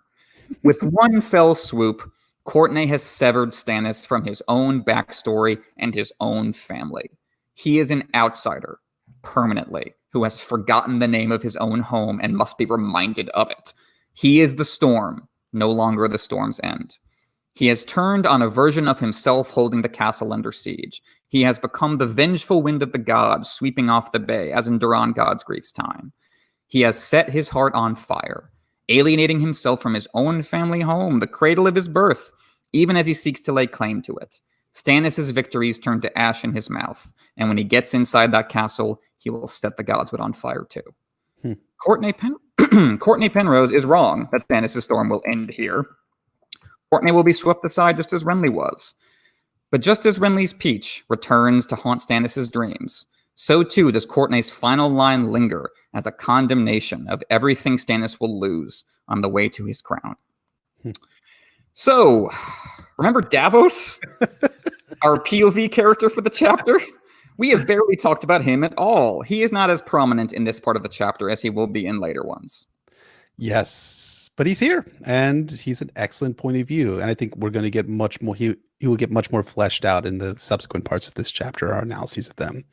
With one fell swoop, Cortnay has severed Stannis from his own backstory and his own family. He is an outsider, permanently, who has forgotten the name of his own home and must be reminded of it. He is the storm, no longer the storm's end. He has turned on a version of himself holding the castle under siege. He has become the vengeful wind of the gods sweeping off the bay, as in Duran Godsgrief's time. He has set his heart on fire, alienating himself from his own family home, the cradle of his birth, even as he seeks to lay claim to it. Stannis' victories turn to ash in his mouth, and when he gets inside that castle, he will set the godswood on fire too. Cortnay Penrose is wrong that Stannis' storm will end here. Cortnay will be swept aside just as Renly was. But just as Renly's peach returns to haunt Stannis' dreams, so too does Cortnay's final line linger as a condemnation of everything Stannis will lose on the way to his crown. So, remember Davos? Our POV character for the chapter? We have barely talked about him at all. He is not as prominent in this part of the chapter as he will be in later ones. Yes, but he's here, and he's an excellent point of view. And I think we're going to get much more. He will get much more fleshed out in the subsequent parts of this chapter, our analyses of them.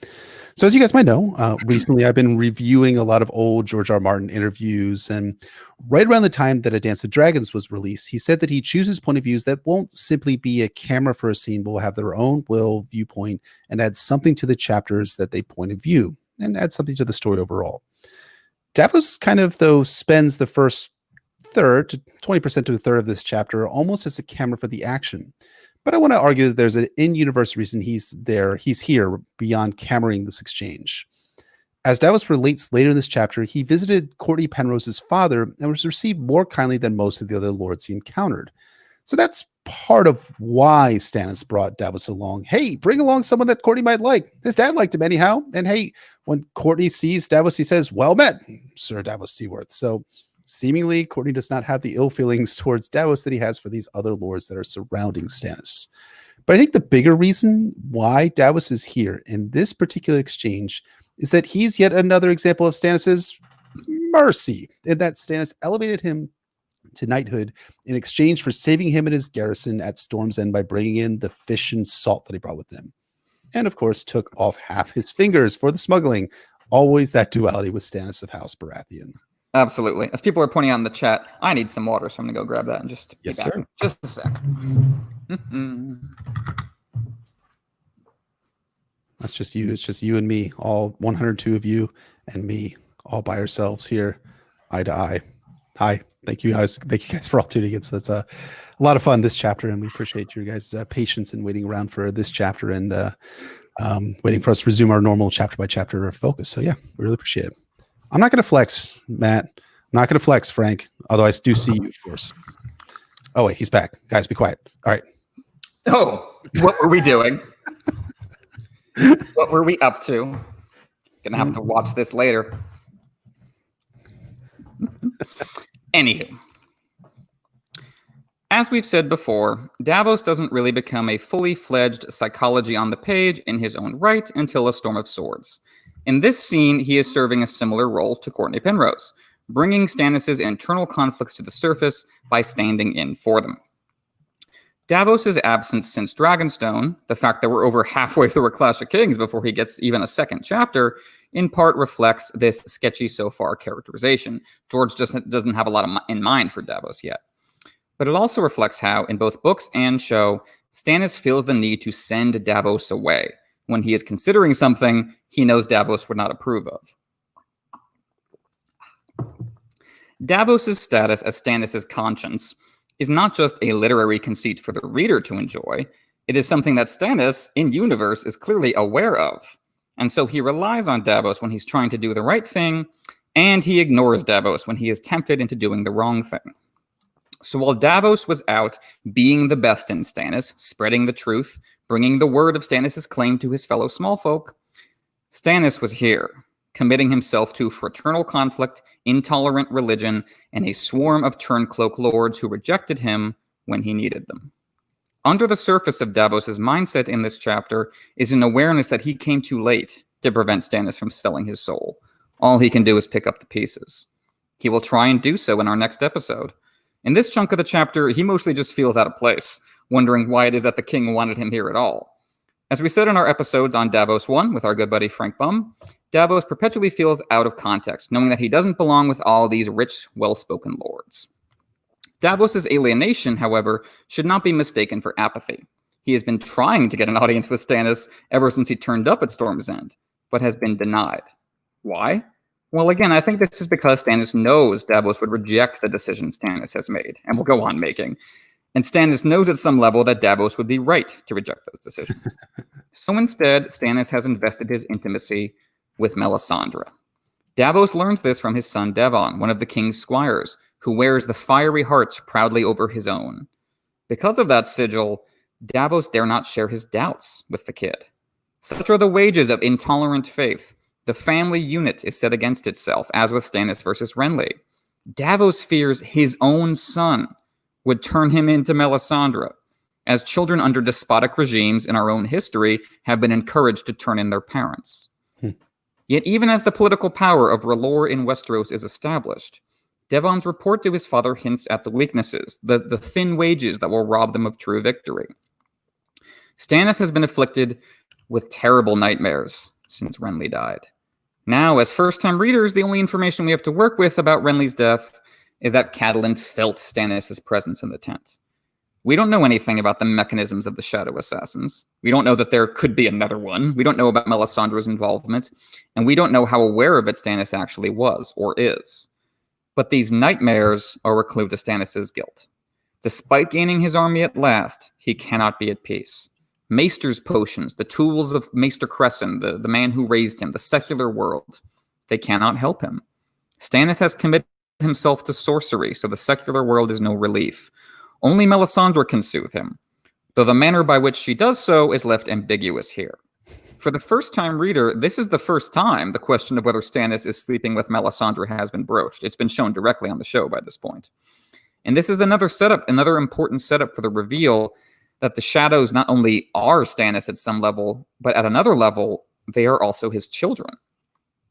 So, as you guys might know, recently I've been reviewing a lot of old George R. R. Martin interviews, and right around the time that A Dance with Dragons was released, he said that he chooses point of views that won't simply be a camera for a scene, but will have their own viewpoint, and add something to the chapters that they point of view, and add something to the story overall. Davos kind of, though, spends the first third to 20% to a third of this chapter almost as a camera for the action. But I want to argue that there's an in-universe reason he's here beyond cameraing this exchange. As Davos relates later in this chapter, he visited Cortnay Penrose's father and was received more kindly than most of the other lords he encountered. So that's part of why Stannis brought Davos along. Hey, bring along someone that Cortnay might like. His dad liked him anyhow. And hey, when Cortnay sees Davos, he says, "Well met, Sir Davos Seaworth." So seemingly, Cortnay does not have the ill feelings towards Davos that he has for these other lords that are surrounding Stannis. But I think the bigger reason why Davos is here in this particular exchange is that he's yet another example of Stannis's mercy, in that Stannis elevated him to knighthood in exchange for saving him and his garrison at Storm's End by bringing in the fish and salt that he brought with him. And of course, took off half his fingers for the smuggling. Always that duality with Stannis of House Baratheon. Absolutely. As people are pointing out in the chat, I need some water, so I'm going to go grab that and just be back. Sir. Just a sec. That's just you. It's just you and me, all 102 of you and me, all by ourselves here, eye to eye. Hi. Thank you guys. Thank you guys for all tuning in. So it's a lot of fun, this chapter, and we appreciate your guys' patience in waiting around for this chapter and waiting for us to resume our normal chapter by chapter focus. So yeah, we really appreciate it. I'm not going to flex, Matt. I'm not going to flex, Frank, although I do see you, of course. Oh, wait, he's back. Guys, be quiet. All right. Oh, what were we doing? What were we up to? Gonna have to watch this later. Anywho, as we've said before, Davos doesn't really become a fully fledged psychology on the page in his own right until A Storm of Swords. In this scene, he is serving a similar role to Cortnay Penrose, bringing Stannis' internal conflicts to the surface by standing in for them. Davos' absence since Dragonstone, the fact that we're over halfway through A Clash of Kings before he gets even a second chapter, in part reflects this sketchy so far characterization. George just doesn't have a lot in mind for Davos yet. But it also reflects how, in both books and show, Stannis feels the need to send Davos away when he is considering something he knows Davos would not approve of. Davos' status as Stannis' conscience is not just a literary conceit for the reader to enjoy, it is something that Stannis, in universe, is clearly aware of. And so he relies on Davos when he's trying to do the right thing, and he ignores Davos when he is tempted into doing the wrong thing. So while Davos was out being the best in Stannis, spreading the truth, bringing the word of Stannis' claim to his fellow smallfolk, Stannis was here, committing himself to fraternal conflict, intolerant religion, and a swarm of turncloak lords who rejected him when he needed them. Under the surface of Davos' mindset in this chapter is an awareness that he came too late to prevent Stannis from selling his soul. All he can do is pick up the pieces. He will try and do so in our next episode. In this chunk of the chapter, he mostly just feels out of place, wondering why it is that the king wanted him here at all. As we said in our episodes on Davos I with our good buddy Frank Bum, Davos perpetually feels out of context, knowing that he doesn't belong with all these rich, well-spoken lords. Davos' alienation, however, should not be mistaken for apathy. He has been trying to get an audience with Stannis ever since he turned up at Storm's End, but has been denied. Why? Well, again, I think this is because Stannis knows Davos would reject the decision Stannis has made, and will go on making. And Stannis knows at some level that Davos would be right to reject those decisions. So instead, Stannis has invested his intimacy with Melisandre. Davos learns this from his son Devon, one of the king's squires, who wears the fiery hearts proudly over his own. Because of that sigil, Davos dare not share his doubts with the kid. Such are the wages of intolerant faith. The family unit is set against itself, as with Stannis versus Renly. Davos fears his own son would turn him into Melisandre, as children under despotic regimes in our own history have been encouraged to turn in their parents. Yet even as the political power of R'hllor in Westeros is established, Devon's report to his father hints at the weaknesses, the thin wages that will rob them of true victory. Stannis has been afflicted with terrible nightmares since Renly died. Now, as first-time readers, the only information we have to work with about Renly's death is that Catelyn felt Stannis' presence in the tent. We don't know anything about the mechanisms of the Shadow Assassins. We don't know that there could be another one. We don't know about Melisandre's involvement, and we don't know how aware of it Stannis actually was or is. But these nightmares are a clue to Stannis' guilt. Despite gaining his army at last, he cannot be at peace. Maester's potions, the tools of Maester Crescent, the man who raised him, the secular world, they cannot help him. Stannis has committed himself to sorcery, so the secular world is no relief. Only Melisandre can soothe him, though the manner by which she does so is left ambiguous here. For the first-time reader, this is the first time the question of whether Stannis is sleeping with Melisandre has been broached. It's been shown directly on the show by this point. And this is another setup, another important setup for the reveal that the Shadows not only are Stannis at some level, but at another level, they are also his children.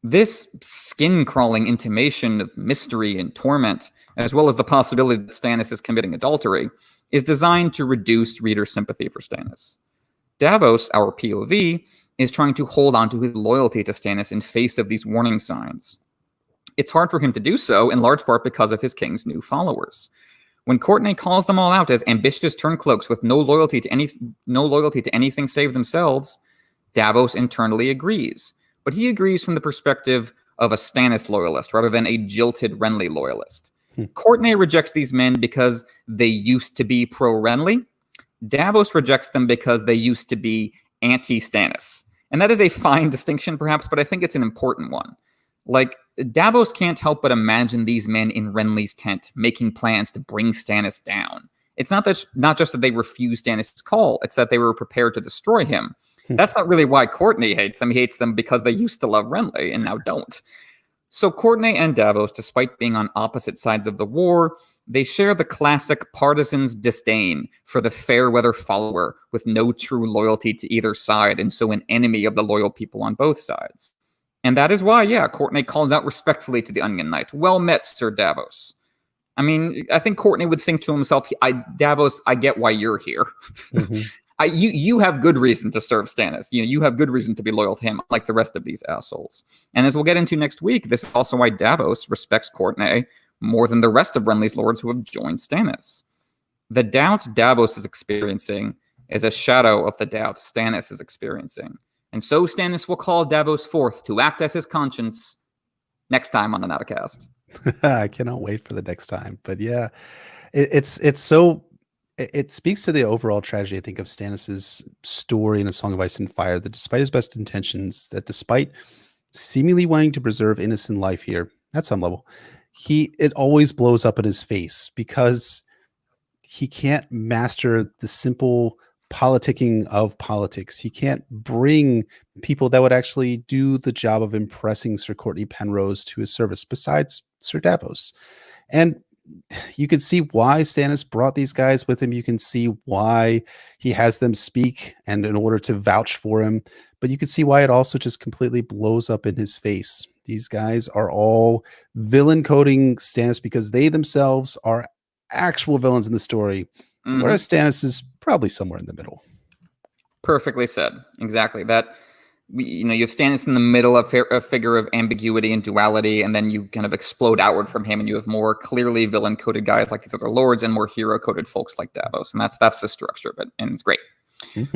This skin-crawling intimation of mystery and torment, as well as the possibility that Stannis is committing adultery, is designed to reduce reader sympathy for Stannis. Davos, our POV, is trying to hold on to his loyalty to Stannis in face of these warning signs. It's hard for him to do so, in large part because of his king's new followers. When Cortnay calls them all out as ambitious turncloaks with no loyalty to anything save themselves, Davos internally agrees. But he agrees from the perspective of a Stannis loyalist rather than a jilted Renly loyalist. Cortnay rejects these men because they used to be pro-Renly. Davos rejects them because they used to be anti-Stannis. And that is a fine distinction, perhaps, but I think it's an important one. Like, Davos can't help but imagine these men in Renly's tent making plans to bring Stannis down. It's not just that they refused Stannis' call, it's that they were prepared to destroy him. That's not really why Cortnay hates them. He hates them because they used to love Renly and now don't. So Cortnay and Davos, despite being on opposite sides of the war, they share the classic partisan's disdain for the fair-weather follower with no true loyalty to either side, and so an enemy of the loyal people on both sides. And that is why, Cortnay calls out respectfully to the Onion Knight, "Well met, Sir Davos." I mean, I think Cortnay would think to himself, Davos, I get why you're here. Mm-hmm. You have good reason to serve Stannis. You have good reason to be loyal to him, like the rest of these assholes. And as we'll get into next week, this is also why Davos respects Cortnay more than the rest of Renly's lords who have joined Stannis. The doubt Davos is experiencing is a shadow of the doubt Stannis is experiencing. And so Stannis will call Davos forth to act as his conscience next time on the Nauticast. I cannot wait for the next time. But yeah, it speaks to the overall tragedy, I think, of Stannis's story in A Song of Ice and Fire, that despite his best intentions, that despite seemingly wanting to preserve innocent life here at some level, it always blows up in his face because he can't master the simple politicking of politics. He can't bring people that would actually do the job of impressing Sir Cortnay Penrose to his service, besides Sir Davos. And you can see why Stannis brought these guys with him. You can see why he has them speak and in order to vouch for him. But you can see why it also just completely blows up in his face. These guys are all villain coding Stannis because they themselves are actual villains in the story, whereas Stannis is probably somewhere in the middle. Perfectly said. Exactly. That, you have Stannis in the middle of a figure of ambiguity and duality, and then you kind of explode outward from him, and you have more clearly villain-coded guys like these other lords, and more hero-coded folks like Davos, and that's the structure of it, and it's great.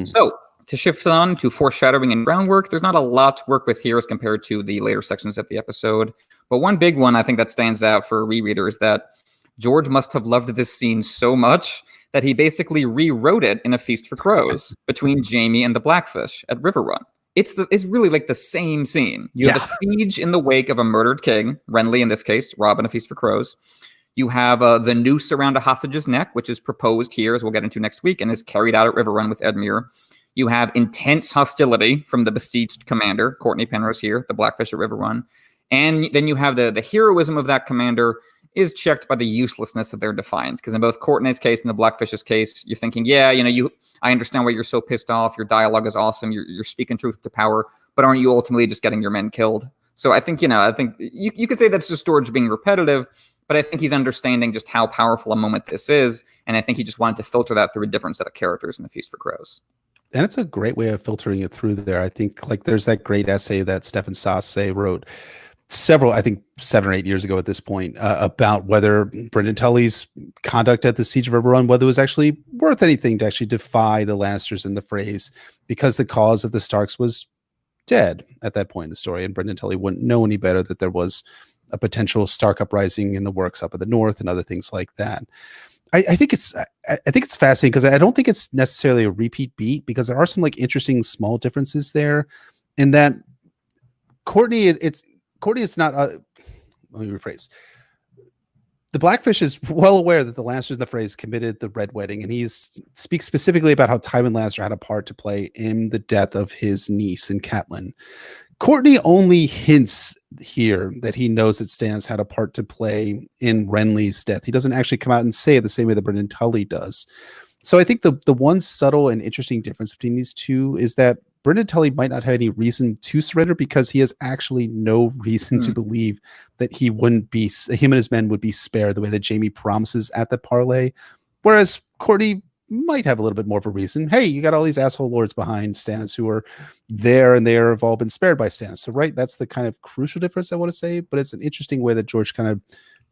So, to shift on to foreshadowing and groundwork, there's not a lot to work with here as compared to the later sections of the episode, but one big one I think that stands out for a rereader is that George must have loved this scene so much that he basically rewrote it in A Feast for Crows between Jaime and the Blackfish at Riverrun. It's really like the same scene. You have a siege in the wake of a murdered king, Renly in this case, Robb in A Feast for Crows. You have the noose around a hostage's neck, which is proposed here, as we'll get into next week, and is carried out at Riverrun with Edmure. You have intense hostility from the besieged commander, Cortnay Penrose here, the Blackfish at Riverrun. And then you have the heroism of that commander is checked by the uselessness of their defiance. Because in both Cortnay's case and the Blackfish's case, you're thinking, I understand why you're so pissed off. Your dialogue is awesome. You're speaking truth to power, but aren't you ultimately just getting your men killed? So I think, you could say that's just George being repetitive, but I think he's understanding just how powerful a moment this is. And I think he just wanted to filter that through a different set of characters in The Feast for Crows. And it's a great way of filtering it through there. I think there's that great essay that Stefan Sasse wrote I think 7 or 8 years ago at this point, about whether Brynden Tully's conduct at the Siege of Riverrun, whether it was actually worth anything to actually defy the Lannisters in the phrase, because the cause of the Starks was dead at that point in the story. And Brynden Tully wouldn't know any better that there was a potential Stark uprising in the works up in the north and other things like that. I think it's fascinating because I don't think it's necessarily a repeat beat, because there are some interesting small differences there in that Cortnay is not, let me rephrase. The Blackfish is well aware that the Lannisters in the phrase committed the Red Wedding, and he speaks specifically about how Tywin Lannister had a part to play in the death of his niece and Catelyn. Cortnay only hints here that he knows that Stannis had a part to play in Renly's death. He doesn't actually come out and say it the same way that Brynden Tully does. So I think the one subtle and interesting difference between these two is that Brynden Tully might not have any reason to surrender, because he has actually no reason to believe that him and his men would be spared the way that Jaime promises at the parlay. Whereas Cortnay might have a little bit more of a reason. Hey, you got all these asshole lords behind Stannis who are there, and they have all been spared by Stannis. So, right, that's the kind of crucial difference I want to say. But it's an interesting way that George kind of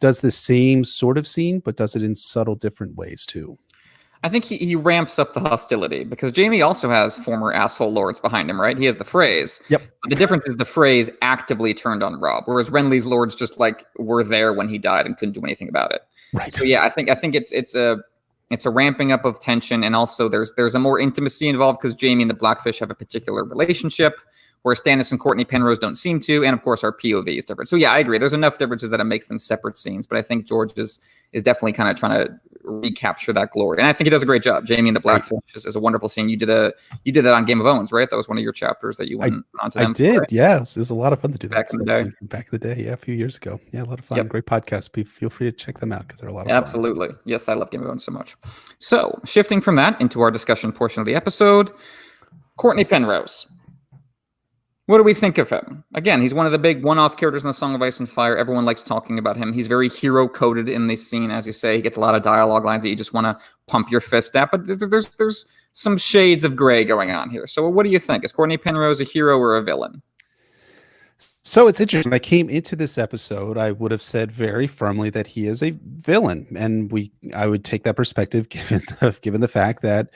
does the same sort of scene, but does it in subtle different ways too. I think he ramps up the hostility, because Jaime also has former asshole lords behind him, right? He has the Freys. Yep. But the difference is the Freys actively turned on Robb, whereas Renly's lords just were there when he died and couldn't do anything about it. Right. So yeah, I think it's a ramping up of tension, and also there's a more intimacy involved because Jaime and the Blackfish have a particular relationship, where Stannis and Cortnay Penrose don't seem to, and of course our POV is different. So yeah, I agree. There's enough differences that it makes them separate scenes, but I think George is definitely kind of trying to recapture that glory, and I think he does a great job. Jaime and the Blackfish is a wonderful scene. You did that on Game of Owns, right? That was one of your chapters that you went onto them. I did, right? yeah. It was a lot of fun to do that. Back in the day. Back in the day, yeah, a few years ago. Yeah, a lot of fun. Yep. Great podcast. Feel free to check them out because they're a lot of fun. Absolutely. Yes, I love Game of Owns so much. So, shifting from that into our discussion portion of the episode, Cortnay Penrose. What do we think of him? Again, he's one of the big one-off characters in the Song of Ice and Fire. Everyone likes talking about him. He's very hero-coded in this scene, as you say. He gets a lot of dialogue lines that you just want to pump your fist at. But there's some shades of gray going on here. So what do you think? Is Cortnay Penrose a hero or a villain? So it's interesting. When I came into this episode, I would have said very firmly that he is a villain, and I would take that perspective given the fact that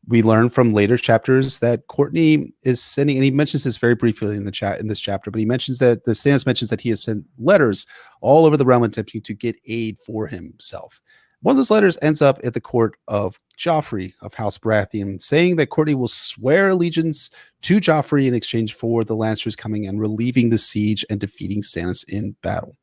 we learn from later chapters that Cortnay is sending, and he mentions this very briefly in this chapter, but he mentions that Stannis mentions that he has sent letters all over the realm attempting to get aid for himself. One of those letters ends up at the court of Joffrey of House Baratheon, saying that Cortnay will swear allegiance to Joffrey in exchange for the Lannisters coming and relieving the siege and defeating Stannis in battle.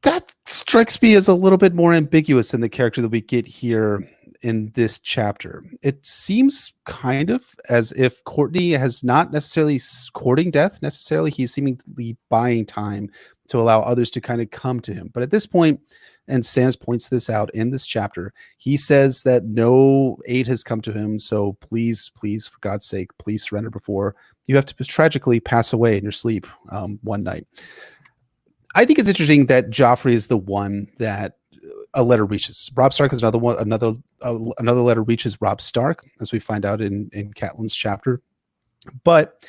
That strikes me as a little bit more ambiguous than the character that we get here in this chapter. It seems kind of as if Cortnay has not necessarily courting death necessarily. He's seemingly buying time to allow others to kind of come to him. But at this point, and Stannis points this out in this chapter, he says that no aid has come to him. So please, for God's sake, please surrender before you have to tragically pass away in your sleep one night. I think it's interesting that Joffrey is the one that a letter reaches. Robb Stark is another one. Another letter reaches Robb Stark, as we find out in Catelyn's chapter. But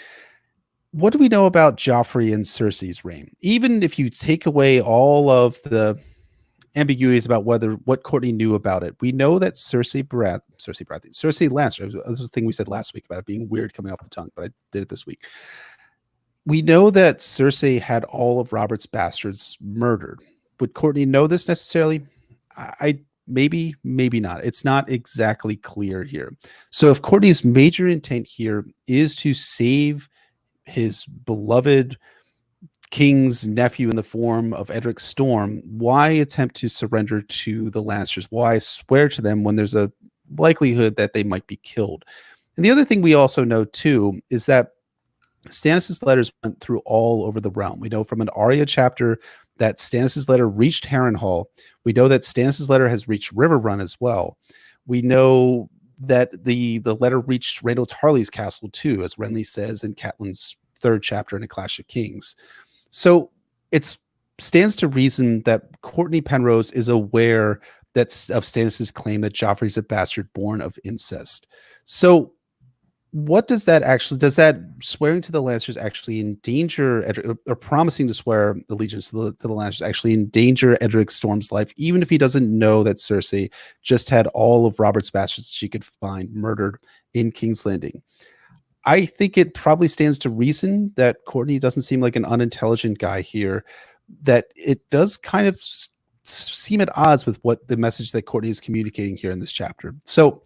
what do we know about Joffrey and Cersei's reign? Even if you take away all of the ambiguities about what Cortnay knew about it, we know that Cersei Lannister. This was the thing we said last week about it being weird coming off the tongue, but I did it this week. We know that Cersei had all of Robert's bastards murdered. Would Cortnay know this necessarily? Maybe not. It's not exactly clear here. So if Cortnay's major intent here is to save his beloved king's nephew in the form of Edric Storm, why attempt to surrender to the Lannisters? Why swear to them when there's a likelihood that they might be killed? And the other thing we also know too is that Stannis' letters went through all over the realm. We know from an Arya chapter that Stannis' letter reached Harrenhal. We know that Stannis' letter has reached Riverrun as well. We know that the letter reached Randall Tarley's castle too, as Renly says in Catelyn's 3rd chapter in A Clash of Kings. So it stands to reason that Cortnay Penrose is aware of Stannis' claim that Joffrey's a bastard born of incest. So what does that swearing to the Lannisters actually endanger, or promising to swear allegiance to the Lannisters actually endanger Edric Storm's life, even if he doesn't know that Cersei just had all of Robert's bastards she could find murdered in King's Landing? I think it probably stands to reason that Cortnay doesn't seem like an unintelligent guy here, that it does kind of seem at odds with what the message that Cortnay is communicating here in this chapter. So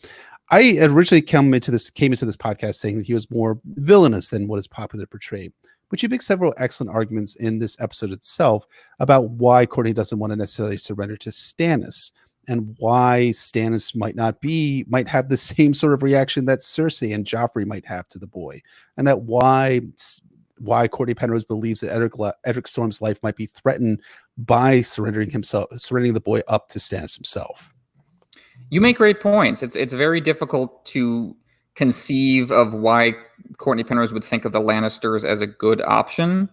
I originally came into this podcast saying that he was more villainous than what is popularly portrayed, but you make several excellent arguments in this episode itself about why Cortnay doesn't want to necessarily surrender to Stannis, and why Stannis might have the same sort of reaction that Cersei and Joffrey might have to the boy, and that why Cortnay Penrose believes that Edric Storm's life might be threatened by surrendering the boy up to Stannis himself. You make great points. It's very difficult to conceive of why Cortnay Penrose would think of the Lannisters as a good option,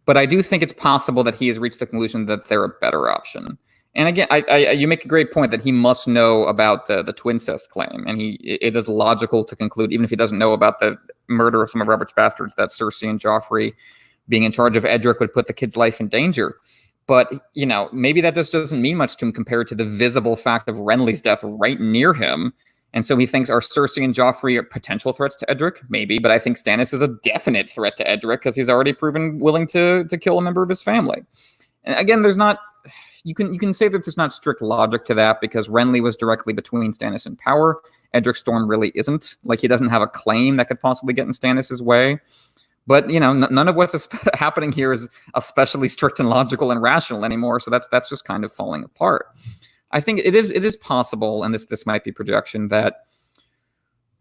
but I do think it's possible that he has reached the conclusion that they're a better option. And again, you make a great point that he must know about the twincest claim, and it is logical to conclude, even if he doesn't know about the murder of some of Robert's bastards, that Cersei and Joffrey being in charge of Edric would put the kid's life in danger. But, maybe that just doesn't mean much to him compared to the visible fact of Renly's death right near him. And so he thinks, are Cersei and Joffrey potential threats to Edric? Maybe, but I think Stannis is a definite threat to Edric because he's already proven willing to kill a member of his family. And again, you can say that there's not strict logic to that because Renly was directly between Stannis and power. Edric Storm really isn't. Like, he doesn't have a claim that could possibly get in Stannis' way. But, none of what's happening here is especially strict and logical and rational anymore. So that's just kind of falling apart. I think it is possible, and this might be projection, that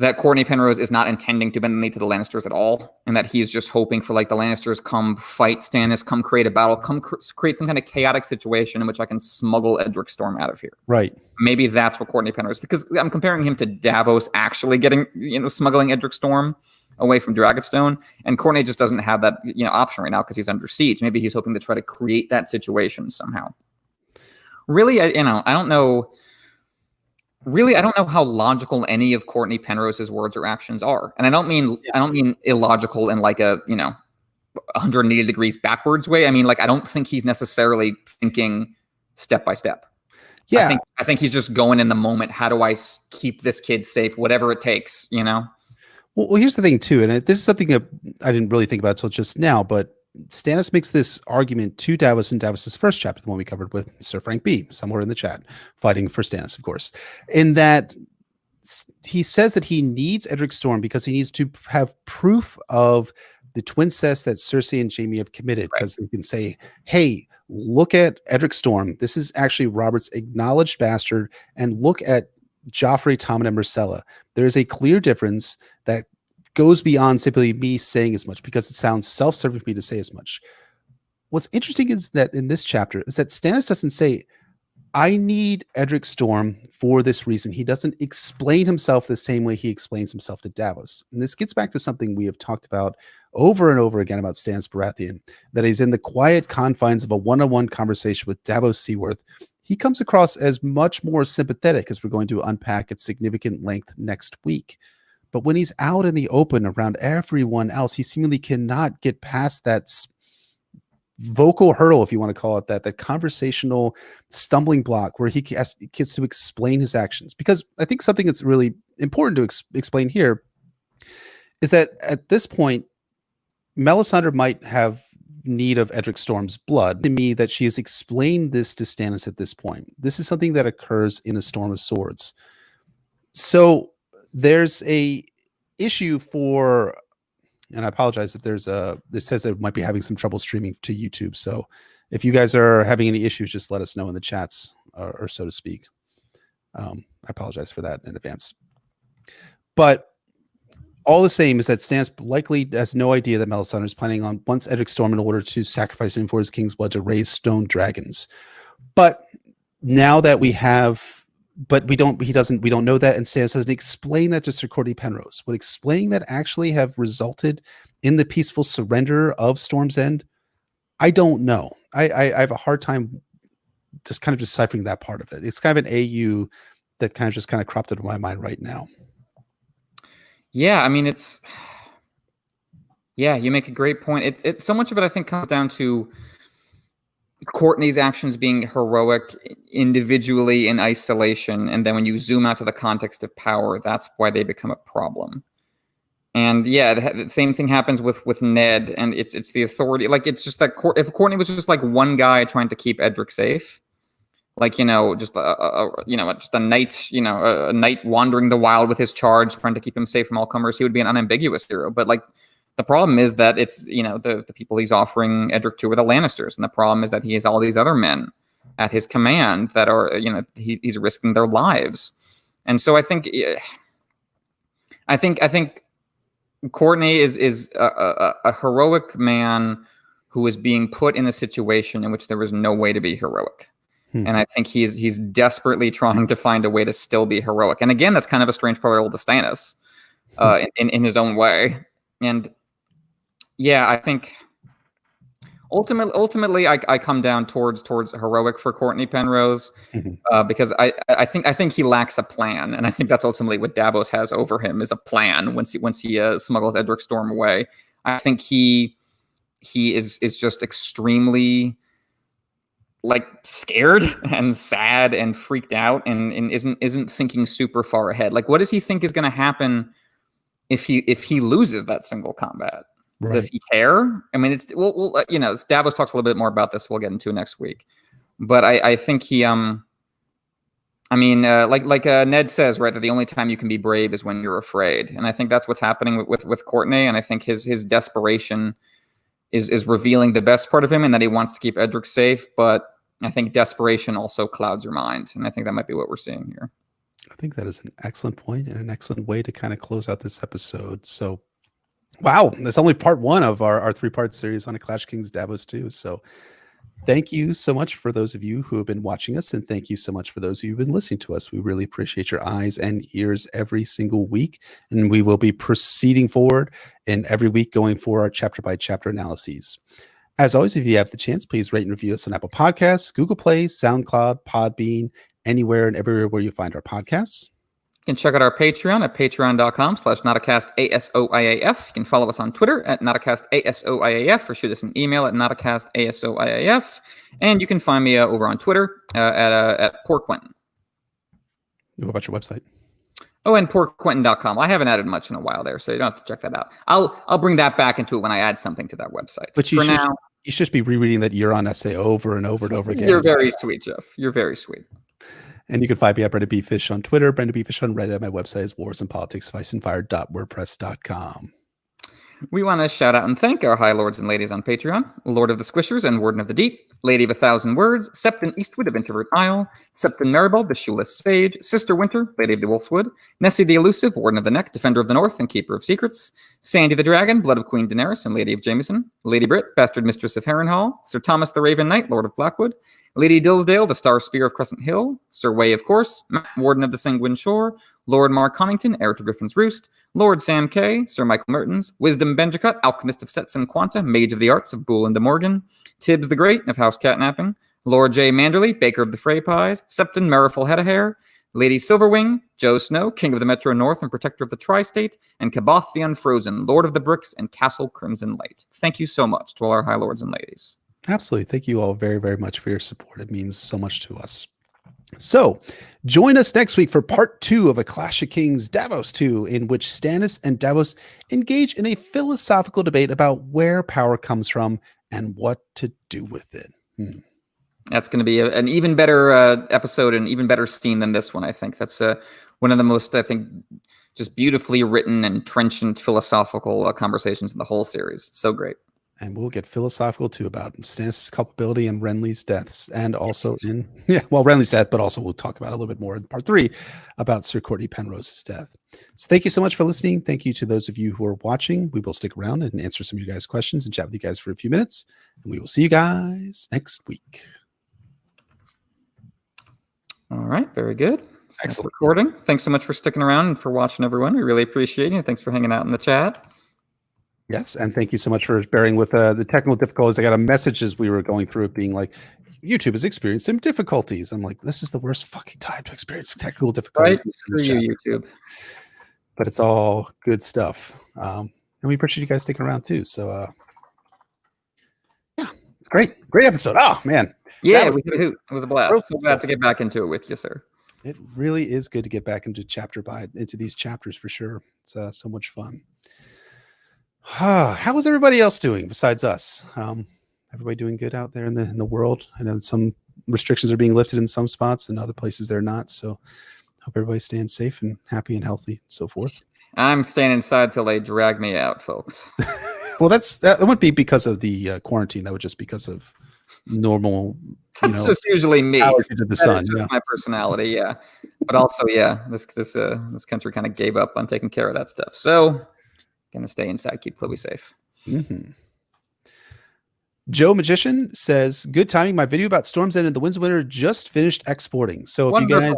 Cortnay Penrose is not intending to bend the knee to the Lannisters at all, and that he's just hoping for the Lannisters come fight Stannis, come create a battle, come create some kind of chaotic situation in which I can smuggle Edric Storm out of here. Right. Maybe that's what Cortnay Penrose, because I'm comparing him to Davos actually getting, smuggling Edric Storm. away from Dragonstone, and Cortnay just doesn't have that option right now because he's under siege. Maybe he's hoping to try to create that situation somehow. Really, I don't know. Really, I don't know how logical any of Cortnay Penrose's words or actions are, and I don't mean illogical in like a 180 degrees backwards way. I mean, like, I don't think he's necessarily thinking step by step. Yeah, I think he's just going in the moment. How do I keep this kid safe, whatever it takes, Well, here's the thing too, and this is something that I didn't really think about until just now, but Stannis makes this argument to Davos in Davos's first chapter, the one we covered with Sir Frank B, somewhere in the chat, fighting for Stannis, of course, in that he says that he needs Edric Storm because he needs to have proof of the twincest that Cersei and Jaime have committed, because they can say, hey, look at Edric Storm. This is actually Robert's acknowledged bastard, and look at Joffrey, Tommen, and Myrcella. There is a clear difference that goes beyond simply me saying as much, because it sounds self-serving for me to say as much. What's interesting is that in this chapter is that Stannis doesn't say, I need Edric Storm for this reason. He doesn't explain himself the same way he explains himself to Davos. And this gets back to something we have talked about over and over again about Stannis Baratheon, that he's in the quiet confines of a one-on-one conversation with Davos Seaworth. He comes across as much more sympathetic, as we're going to unpack at significant length next week. But when he's out in the open around everyone else, he seemingly cannot get past that vocal hurdle, if you want to call it that, that conversational stumbling block where he gets to explain his actions. Because I think something that's really important to explain here is that at this point, Melisandre might have need of Edric Storm's blood. To me, that she has explained this to Stannis at this point. This is something that occurs in A Storm of Swords. So there's a issue for, and I apologize if this says it might be having some trouble streaming to YouTube. So if you guys are having any issues, just let us know in the chats, or so to speak. I apologize for that in advance. But all the same is that Stannis likely has no idea that Melisandre is planning on once Edric Storm in order to sacrifice him for his king's blood to raise stone dragons. But now that we have, we don't know that, and Stannis doesn't explain that to Sir Cortnay Penrose. Would explaining that actually have resulted in the peaceful surrender of Storm's End? I don't know. I have a hard time just kind of deciphering that part of it. It's kind of an AU that kind of cropped into my mind right now. Yeah, I mean, you make a great point. It's so much of it, I think, comes down to Cortnay's actions being heroic individually in isolation, and then when you zoom out to the context of power, that's why they become a problem. And yeah, the same thing happens with Ned, and it's the authority. Like, it's just that if Cortnay was just like one guy trying to keep Edric safe, like, just a knight, a knight wandering the wild with his charge, trying to keep him safe from all comers, he would be an unambiguous hero. But like, the problem is that it's, the people he's offering Edric to are the Lannisters. And the problem is that he has all these other men at his command that are, he's risking their lives. And so I think Cortnay is a heroic man who is being put in a situation in which there is no way to be heroic. And I think he's desperately trying to find a way to still be heroic. And again, that's kind of a strange parallel to Stannis in his own way. And yeah, I think ultimately I come down towards heroic for Cortnay Penrose, because I think he lacks a plan, and I think that's ultimately what Davos has over him, is a plan. Once he smuggles Edric Storm away, I think he is just extremely like scared and sad and freaked out, and isn't thinking super far ahead. Like, what does he think is going to happen if he loses that single combat? Right. Does he care? I mean, Davos talks a little bit more about this. We'll get into next week, but I think he, like Ned says, right, that the only time you can be brave is when you're afraid, and I think that's what's happening with Cortnay, and I think his desperation is revealing the best part of him, and that he wants to keep Edric safe, but I think desperation also clouds your mind, and I think that might be what we're seeing here. I think that is an excellent point and an excellent way to kind of close out this episode. So, wow, that's only part one of our 3-part series on A Clash of Kings Davos 2. So Thank you so much for those of you who have been watching us, and thank you so much for those of you who've been listening to us. We really appreciate your eyes and ears every single week, and we will be proceeding forward in every week going for our chapter by chapter analyses. As always, if you have the chance, please rate and review us on Apple Podcasts, Google Play, SoundCloud, Podbean, anywhere and everywhere where you find our podcasts. You can check out our Patreon at patreon.com/NotaCastASOIAF. You can follow us on Twitter at NotaCastASOIAF or shoot us an email at NotaCastASOIAF. And you can find me over on Twitter at Poor Quentin. What about your website? Oh, and poorquentin.com. I haven't added much in a while there, so you don't have to check that out. I'll bring that back into it when I add something to that website. But you should just be rereading that Euron essay over and over and over again. You're very sweet, Jeff. You're very sweet. And you can find me at Brendan B. Fish on Twitter, Brendan B. Fish on Reddit. My website is warsandpoliticsviceandfire.wordpress.com. We want to shout out and thank our high lords and ladies on Patreon: Lord of the Squishers and Warden of the Deep, Lady of 1,000 Words, Septon Eastwood of Introvert Isle, Septon Maribald, the Shoeless Sage, Sister Winter, Lady of the Wolfswood, Nessie the Elusive, Warden of the Neck, Defender of the North, and Keeper of Secrets, Sandy the Dragon, Blood of Queen Daenerys and Lady of Jameson, Lady Brit, Bastard Mistress of Harrenhal, Sir Thomas the Raven Knight, Lord of Blackwood, Lady Dillsdale, the Star Spear of Crescent Hill, Sir Way, of course, Matt, Warden of the Sanguine Shore, Lord Mark Connington, heir to Griffin's Roost, Lord Sam Kay, Sir Michael Mertens, Wisdom Benjacut, Alchemist of Sets and Quanta, Mage of the Arts of Boole and de Morgan, Tibbs the Great of House Catnapping, Lord J. Manderley, Baker of the Frey Pies, Septon Merriful Headahair, Lady Silverwing, Joe Snow, King of the Metro North and Protector of the Tri-State, and Kaboth the Unfrozen, Lord of the Bricks and Castle Crimson Light. Thank you so much to all our high lords and ladies. Absolutely. Thank you all very, very much for your support. It means so much to us. So join us next week for part 2 of A Clash of Kings Davos II, in which Stannis and Davos engage in a philosophical debate about where power comes from and what to do with it. That's going to be an even better episode and even better scene than this one, I think. That's one of the most, I think, just beautifully written and trenchant philosophical conversations in the whole series. It's so great. And we'll get philosophical too about Stannis' culpability and Renly's deaths, and also Renly's death, but also we'll talk about a little bit more in part 3 about Sir Cortnay Penrose's death. So thank you so much for listening. Thank you to those of you who are watching. We will stick around and answer some of you guys' questions and chat with you guys for a few minutes. And we will see you guys next week. All right. Very good. Excellent recording. Thanks so much for sticking around and for watching, everyone. We really appreciate it. Thanks for hanging out in the chat. Yes, and thank you so much for bearing with the technical difficulties. I got a message as we were going through it being like, YouTube has experienced some difficulties. I'm like, this is the worst fucking time to experience technical difficulties. Right, screw you, YouTube. But it's all good stuff. And we appreciate you guys sticking around too. So, yeah, it's great. Great episode. Oh, man. Yeah, we hit a hoot. It was a blast. So glad to get back into it with you, sir. It really is good to get back into these chapters for sure. It's so much fun. How is everybody else doing besides us? Everybody doing good out there in the world? I know some restrictions are being lifted in some spots and other places they're not. So hope everybody's staying safe and happy and healthy and so forth. I'm staying inside till they drag me out, folks. Well, that wouldn't be because of the quarantine. That would just because of normal. That's just usually me. To the sun, my personality, yeah. But also, yeah, this country kind of gave up on taking care of that stuff. So. Gonna stay inside, keep Chloe safe. Mm-hmm. Joe Magician says, good timing. My video about Storm's End and the Winds of Winter just finished exporting. So if you guys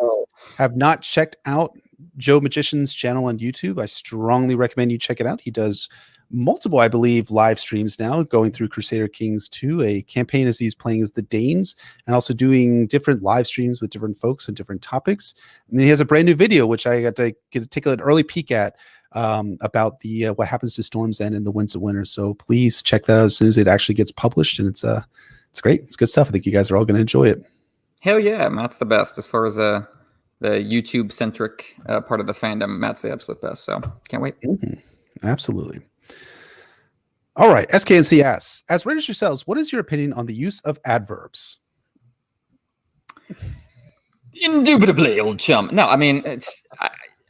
have not checked out Joe Magician's channel on YouTube, I strongly recommend you check it out. He does multiple, I believe, live streams now going through Crusader Kings 2, a campaign as he's playing as the Danes, and also doing different live streams with different folks and different topics. And then he has a brand new video, which I got to take an early peek at, about the what happens to Storm's End and the Winds of Winter. So please check that out as soon as it actually gets published. And it's great. It's good stuff. I think you guys are all going to enjoy it. Hell yeah, Matt's the best as far as the YouTube centric part of the fandom. Matt's the absolute best. So can't wait. Mm-hmm. Absolutely. All right. SKNC asks, as writers yourselves, what is your opinion on the use of adverbs? Indubitably, old chum. No, I mean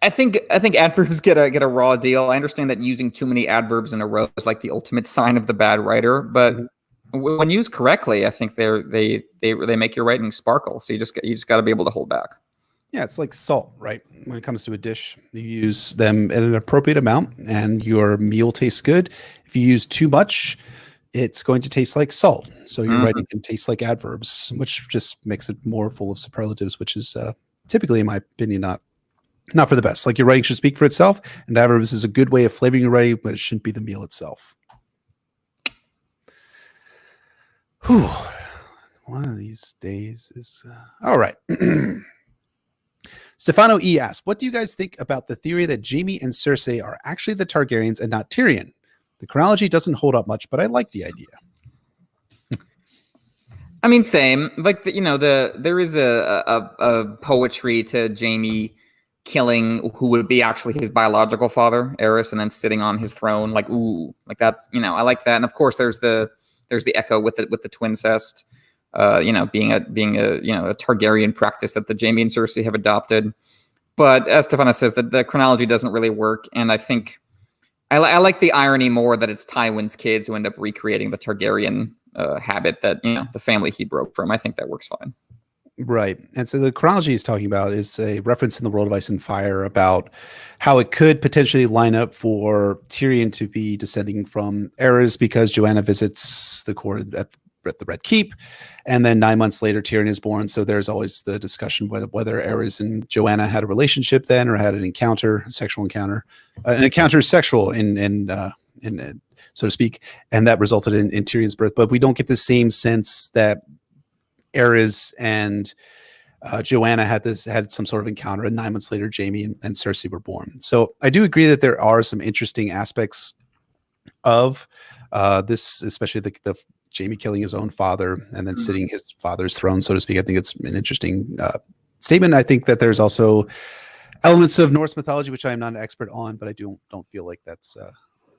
I think adverbs get a raw deal. I understand that using too many adverbs in a row is like the ultimate sign of the bad writer, but when used correctly, I think they make your writing sparkle. So you just got to be able to hold back. Yeah, it's like salt, right? When it comes to a dish, you use them at an appropriate amount, and your meal tastes good. If you use too much, it's going to taste like salt. So your Mhm. writing can taste like adverbs, which just makes it more full of superlatives, which is typically, in my opinion, not for the best. Like your writing should speak for itself, and adverbs is a good way of flavoring your writing, but it shouldn't be the meal itself. Whew. One of these days is all right. Stefano E asks, what do you guys think about the theory that Jaime and Cersei are actually the Targaryens and not Tyrion? The chronology doesn't hold up much, but I like the idea. I mean, same. Like there is a poetry to Jaime killing who would be actually his biological father, Aerys, and then sitting on his throne. Like, ooh, like that's I like that. And of course, there's the echo with the twincest. Being a a Targaryen practice that the Jaime and Cersei have adopted. But as Stefano says, that the chronology doesn't really work, and I think I like the irony more that it's Tywin's kids who end up recreating the Targaryen habit that the family he broke from. I think that works fine. Right. And so the chronology he's talking about is a reference in the World of Ice and Fire about how it could potentially line up for Tyrion to be descending from Aerys because Joanna visits the court at the Red Keep, and then 9 months later Tyrion is born. So there's always the discussion whether Aerys and Joanna had a relationship then, or had an encounter, a sexual encounter. An encounter is sexual in so to speak, and that resulted in Tyrion's birth. But we don't get the same sense that Aerys and Joanna had some sort of encounter, and 9 months later Jaime and Cersei were born. So I do agree that there are some interesting aspects of this, especially the Jaime killing his own father and then sitting his father's throne, so to speak. I think it's an interesting statement. I think that there's also elements of Norse mythology, which I am not an expert on, but I don't feel like that's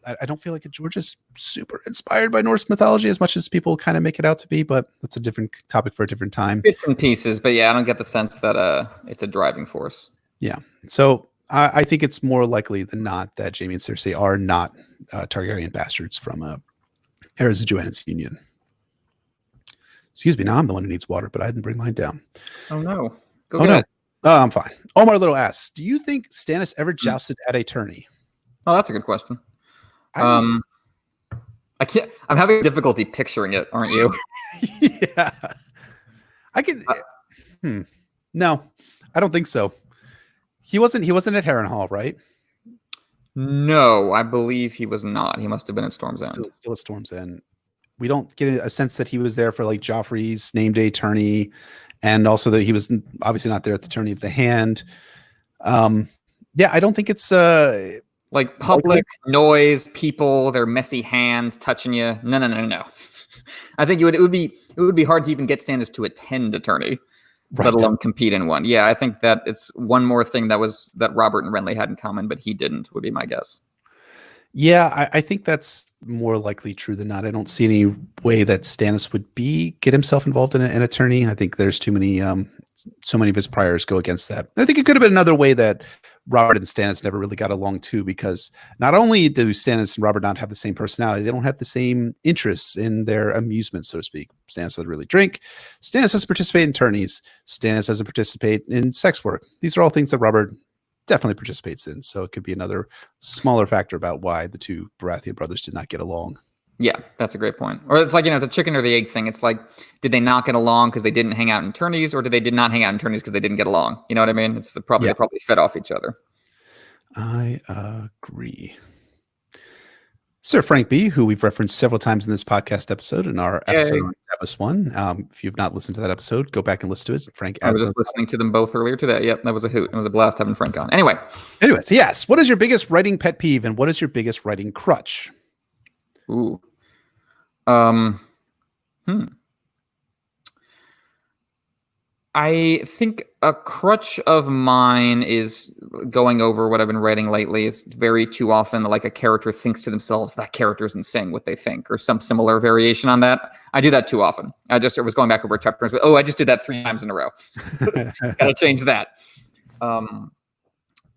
I don't feel like George is super inspired by Norse mythology as much as people kind of make it out to be, but that's a different topic for a different time. Bits and pieces, but yeah, I don't get the sense that it's a driving force. Yeah. So I think it's more likely than not that Jaime and Cersei are not Targaryen bastards from Aerys and Joanna's union. Excuse me, now I'm the one who needs water, but I didn't bring mine down. Oh no. Go get it. Oh, I'm fine. Omar Little asks, do you think Stannis ever jousted at a tourney? Oh, that's a good question. I can't. I'm having difficulty picturing it, aren't you? Yeah. I can No, I don't think so. He wasn't at Harrenhal, right? No, I believe he was not. He must have been at Storm's End. Still at Storm's End. We don't get a sense that he was there for like Joffrey's name day tourney, and also that he was obviously not there at the tourney of the hand. Yeah, I don't think it's like public noise, people, their messy hands touching you. No. I think it would be hard to even get Stannis to attend a tourney, let alone compete in one. Yeah, I think that it's one more thing that Robert and Renly had in common, but he didn't, would be my guess. Yeah, I think that's more likely true than not. I don't see any way that Stannis would get himself involved in a tourney. I think there's too many, so many of his priors go against that. I think it could have been another way that Robert and Stannis never really got along too, because not only do Stannis and Robert not have the same personality, they don't have the same interests in their amusement, so to speak. Stannis doesn't really drink. Stannis doesn't participate in tourneys. Stannis doesn't participate in sex work. These are all things that Robert definitely participates in. So it could be another smaller factor about why the two Baratheon brothers did not get along. Yeah, that's a great point. Or it's like, it's a chicken or the egg thing. It's like, did they not get along because they didn't hang out in tourneys, or did they not hang out in tourneys because they didn't get along? You know what I mean? They probably fed off each other. I agree. Sir Frank B., who we've referenced several times in this podcast episode, in our episode on Davos I. If you've not listened to that episode, go back and listen to it. Frank, I was just listening to them both earlier today. Yep, that was a hoot. It was a blast having Frank on. Anyways, yes. What is your biggest writing pet peeve, and what is your biggest writing crutch? Ooh. I think a crutch of mine is going over what I've been writing lately. It's very too often like a character thinks to themselves, that character isn't saying what they think, or some similar variation on that. I do that too often. I was going back over chapters, but I just did that 3 times in a row. Gotta change that.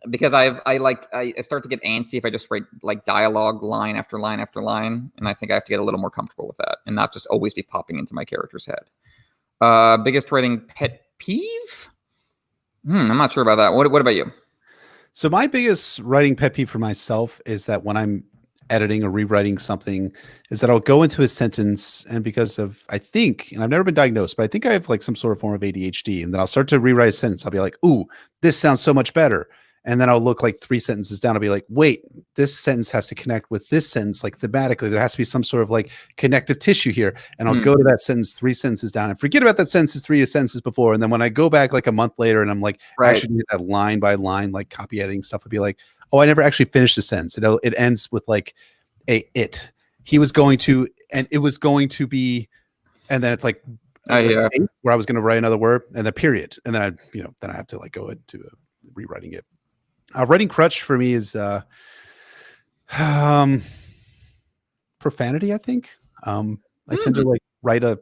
Because I start to get antsy if I just write like dialogue line after line after line, and I think I have to get a little more comfortable with that and not just always be popping into my character's head. Biggest writing pet peeve? I'm not sure about that. What about you? So my biggest writing pet peeve for myself is that when I'm editing or rewriting something is that I'll go into a sentence, and because of, I think, and I've never been diagnosed, but I think I have like some sort of form of ADHD, and then I'll start to rewrite a sentence. I'll be like, ooh, this sounds so much better. And then I'll look like 3 sentences down. I'll be like, wait, this sentence has to connect with this sentence, like thematically. There has to be some sort of like connective tissue here. And I'll go to that sentence 3 sentences down and forget about that sentence 3 sentences before. And then when I go back like a month later and I'm like actually doing that line by line, like copy editing stuff, I'll be like, oh, I never actually finished the sentence. It ends with like he was going to, and it was going to be, and then it's like where I was going to write another word and then period. And then I have to like go into rewriting it. Writing crutch for me is profanity, I think. I tend to like write a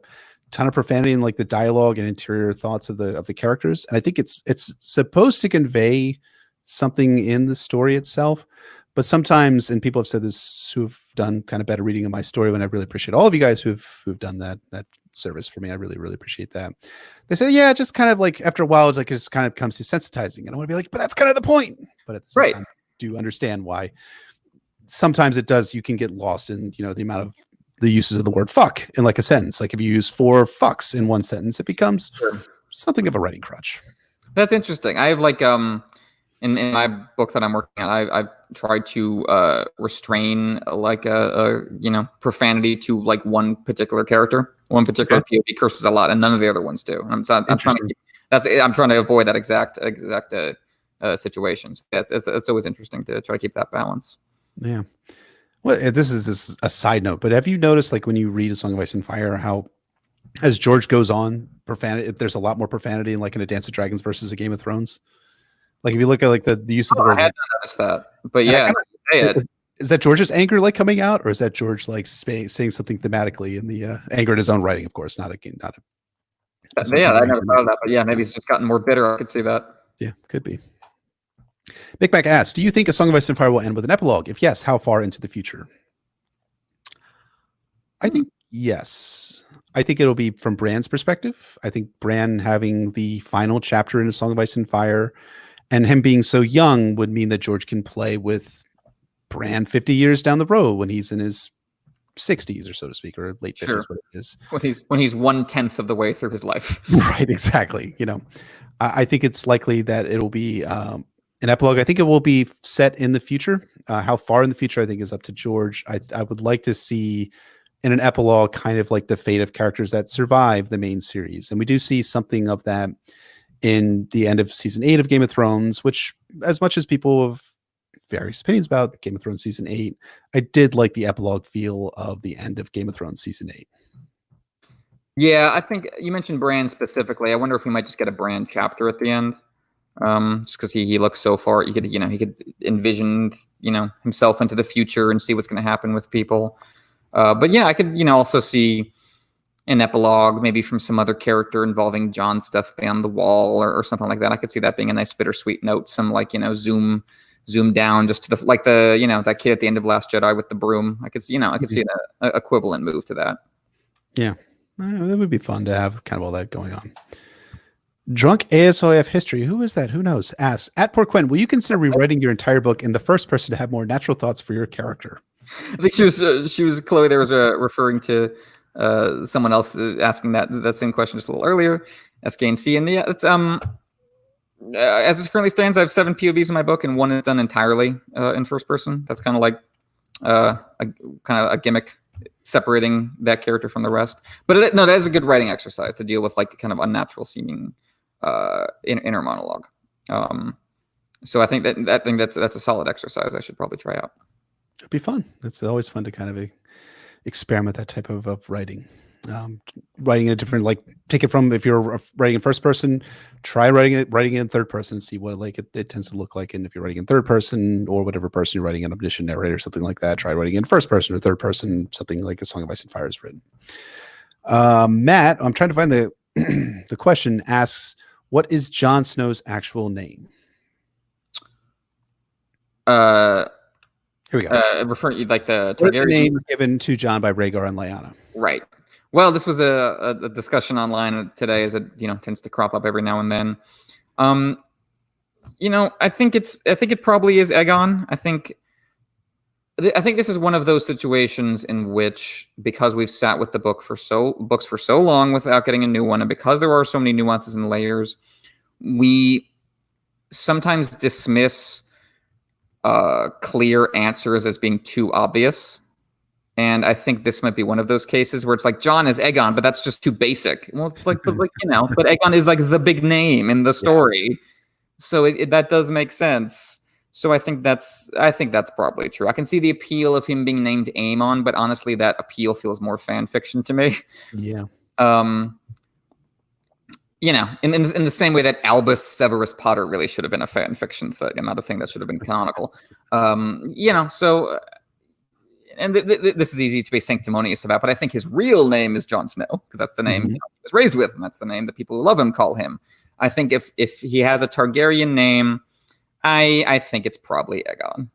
ton of profanity in like the dialogue and interior thoughts of the characters. And I think it's supposed to convey something in the story itself. But sometimes, and people have said this who've done kind of better reading of my story, when I really appreciate all of you guys who've done that service for me. I really, really appreciate that. They say, yeah, just kind of like after a while, like it just kind of comes desensitizing. And I want to be like, but that's kind of the point. But at the same time, I do understand why sometimes it does, you can get lost in, the amount of the uses of the word fuck in like a sentence. Like if you use 4 fucks in one sentence, it becomes something of a writing crutch. That's interesting. I have like, in my book that I'm working on, I've tried to restrain like a profanity to like one particular character. One particular POV curses a lot, and none of the other ones do. I'm trying to avoid that exact situations. It's always interesting to try to keep that balance. Yeah. Well, this is a side note, but have you noticed, like when you read A Song of Ice and Fire, how as George goes on, profanity, there's a lot more profanity in like in A Dance of Dragons versus A Game of Thrones? Like if you look at like the use of the word, I had not noticed that, but yeah, is that George's anger like coming out, or is that George like saying something thematically in the anger in his own writing? Of course, not. I never thought of that, but yeah, maybe he's just gotten more bitter. I could see that. Yeah, could be. Big Mac asks, do you think A Song of Ice and Fire will end with an epilogue? If yes, how far into the future? I think yes. I think it'll be from Bran's perspective. I think Bran having the final chapter in A Song of Ice and Fire and him being so young would mean that George can play with Bran 50 years down the road when he's in his 60s or so to speak, or late 50s, whatever it is. When he's 1/10 of the way through his life. Right, exactly. I think it's likely that it'll be an epilogue. I think it will be set in the future. How far in the future, I think, is up to George. I would like to see in an epilogue kind of like the fate of characters that survive the main series. And we do see something of that in the end of season 8 of Game of Thrones, which, as much as people have various opinions about Game of Thrones season 8, I did like the epilogue feel of the end of Game of Thrones season 8. Yeah, I think you mentioned Bran specifically. I wonder if we might just get a Bran chapter at the end, just because he looks so far. He could envision himself into the future and see what's going to happen with people. But yeah, I could also see an epilogue, maybe from some other character involving Jon stuff beyond the wall or something like that. I could see that being a nice bittersweet note. Some zoom down just to that kid at the end of Last Jedi with the broom. I could see an equivalent move to that. Yeah, that would be fun to have kind of all that going on. Drunk ASOF history. Who is that? Who knows? Asks, at Poor Quinn, will you consider rewriting your entire book in the first person to have more natural thoughts for your character? I think she was Chloe. There was referring to someone else asking that same question just a little earlier. SKNC, and it's as it currently stands, I have 7 POVs in my book, and 1 is done entirely in first person. That's kind of like a gimmick separating that character from the rest. But that is a good writing exercise to deal with like kind of unnatural seeming inner monologue. So I think that's a solid exercise. I should probably try out. It'd be fun. It's always fun to kind of experiment that type of writing. Writing in a different, like, take it from, if you're writing in first person, try writing it in third person and see what it tends to look like. And if you're writing in third person or whatever person you're writing, an omniscient narrator or something like that, try writing in first person or third person, something like A Song of Ice and Fire is written. Matt, I'm trying to find the question, asks, what is Jon Snow's actual name? Here we go. Referring like the name given to Jon by Rhaegar and Lyanna. Right. Well, this was a discussion online today, as it tends to crop up every now and then. I think it probably is Aegon. I think I think this is one of those situations in which, because we've sat with the books for so long without getting a new one, and because there are so many nuances and layers, we sometimes dismiss clear answers as being too obvious. And I think this might be one of those cases where it's like, Jon is Aegon, but that's just too basic. Well, it's like, but Aegon is like the big name in the story. Yeah. So that does make sense. So I think that's probably true. I can see the appeal of him being named Aemon, but honestly, that appeal feels more fan fiction to me. Yeah. In the same way that Albus Severus Potter really should have been a fan fiction thing and not a thing that should have been canonical. So... And this is easy to be sanctimonious about, but I think his real name is Jon Snow, because that's the name he was raised with, and that's the name that people who love him call him. I think if he has a Targaryen name, I think it's probably Aegon.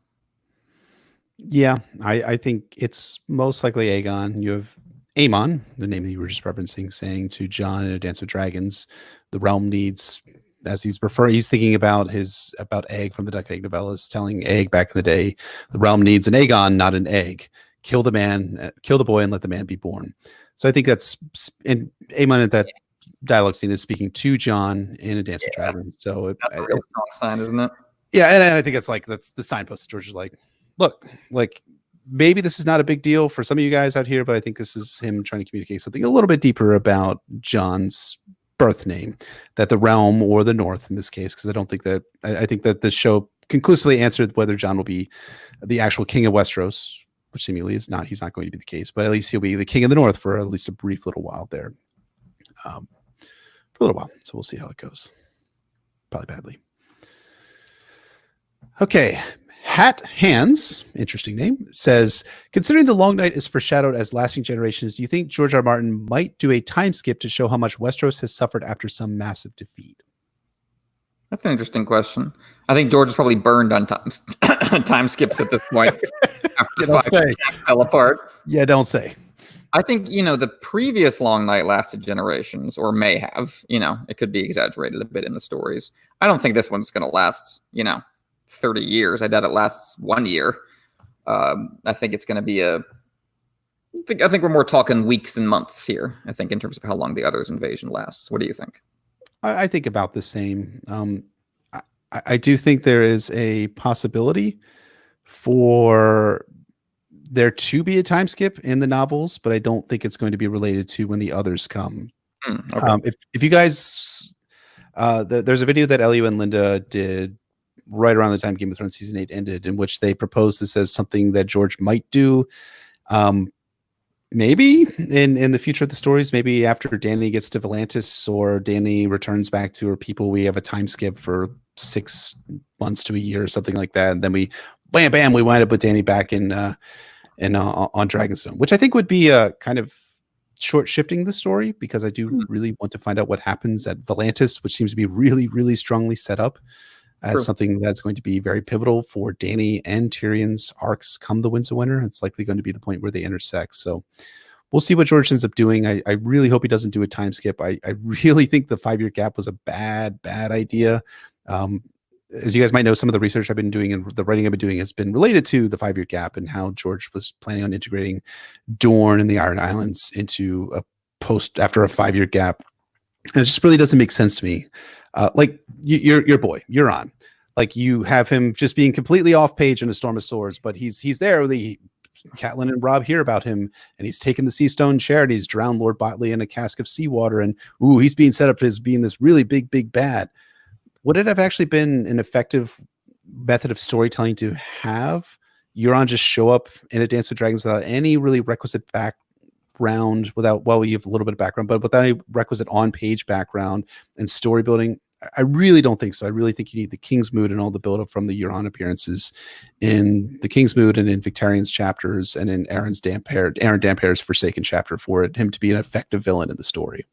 Yeah, I think it's most likely Aegon. You have Aemon, the name that you were just referencing, saying to Jon in A Dance with Dragons, the realm needs, as he's thinking about Egg from the Duck Egg novellas, telling Egg back in the day, the realm needs an Aegon, not an egg. Kill the boy, and let the man be born. So I think that's, and Aemon at that dialogue scene is speaking to Jon in A Dance with Dragons. So that's a real strong sign, isn't it? Yeah, and I think that's the signpost. George is like, look, like maybe this is not a big deal for some of you guys out here, but I think this is him trying to communicate something a little bit deeper about Jon's birth name, that the realm, or the North in this case, because I think that the show conclusively answered whether Jon will be the actual king of Westeros, which seemingly is not. He's not going to be the case, but at least he'll be the king of the North for at least a brief little while there, for a little while. So we'll see how it goes. Probably badly. Okay. Hat Hands, interesting name, says, considering the Long Night is foreshadowed as lasting generations, do you think George R. R. Martin might do a time skip to show how much Westeros has suffered after some massive defeat? That's an interesting question. I think George is probably burned on time skips at this point. After don't say. Fell apart. Yeah, don't say. I think, the previous Long Night lasted generations, or may have. It could be exaggerated a bit in the stories. I don't think this one's going to last, 30 years. I doubt it lasts 1 year. I think it's going to be I think we're more talking weeks and months here, I think, in terms of how long the Other's invasion lasts. What do you think? I think about the same. I do think there is a possibility for there to be a time skip in the novels, but I don't think it's going to be related to when the Others come. Okay. If you guys, there's a video that Elio and Linda did right around the time Game of Thrones season 8 ended, in which they proposed this as something that George might do. Maybe in the future of the stories, maybe after Dany gets to Volantis or Dany returns back to her people, we have a time skip for 6 months to a year or something like that. And then we wind up with Dany back on Dragonstone, which I think would be a kind of short shifting the story, because I do really want to find out what happens at Volantis, which seems to be really, really strongly set up as something that's going to be very pivotal for Dany and Tyrion's arcs come the Winds of Winter. It's likely going to be the point where they intersect. So we'll see what George ends up doing. I really hope he doesn't do a time skip. I really think the 5-year gap was a bad idea. As you guys might know, some of the research I've been doing and the writing I've been doing has been related to the 5-year gap and how George was planning on integrating Dorne and the Iron Islands into after a 5-year gap. And it just really doesn't make sense to me. Like your boy, Euron, like you have him just being completely off page in A Storm of Swords, but he's there. Catelyn and Robb hear about him, and he's taken the Sea Stone chair, and he's drowned Lord Botley in a cask of seawater, and he's being set up as being this really big bad. Would it have actually been an effective method of storytelling to have Euron just show up in A Dance with Dragons without any really requisite background, you have a little bit of background, but without any requisite on-page background and story building? I really don't think so. I really think you need the King's Mood and all the build-up from the Euron appearances in the King's Mood and in Victarion's chapters and in Aaron Dampire's Forsaken chapter for him to be an effective villain in the story.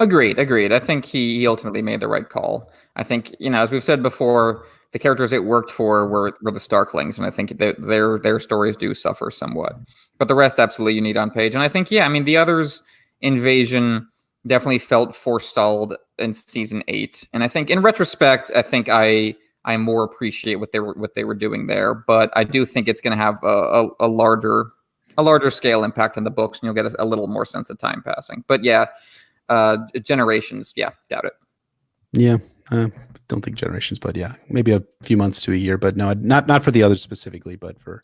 Agreed. I think he ultimately made the right call. I think, as we've said before, the characters it worked for were the Starklings, and I think their stories do suffer somewhat. But the rest, absolutely, you need on page. And I think, the Others' invasion definitely felt forestalled in season 8. And I think, in retrospect, I I more appreciate what they were doing there. But I do think it's going to have a larger scale impact on the books, and you'll get a little more sense of time passing. But yeah, generations, yeah, doubt it. Yeah, don't think generations, but yeah, maybe a few months to a year. But no, not for the others specifically, but for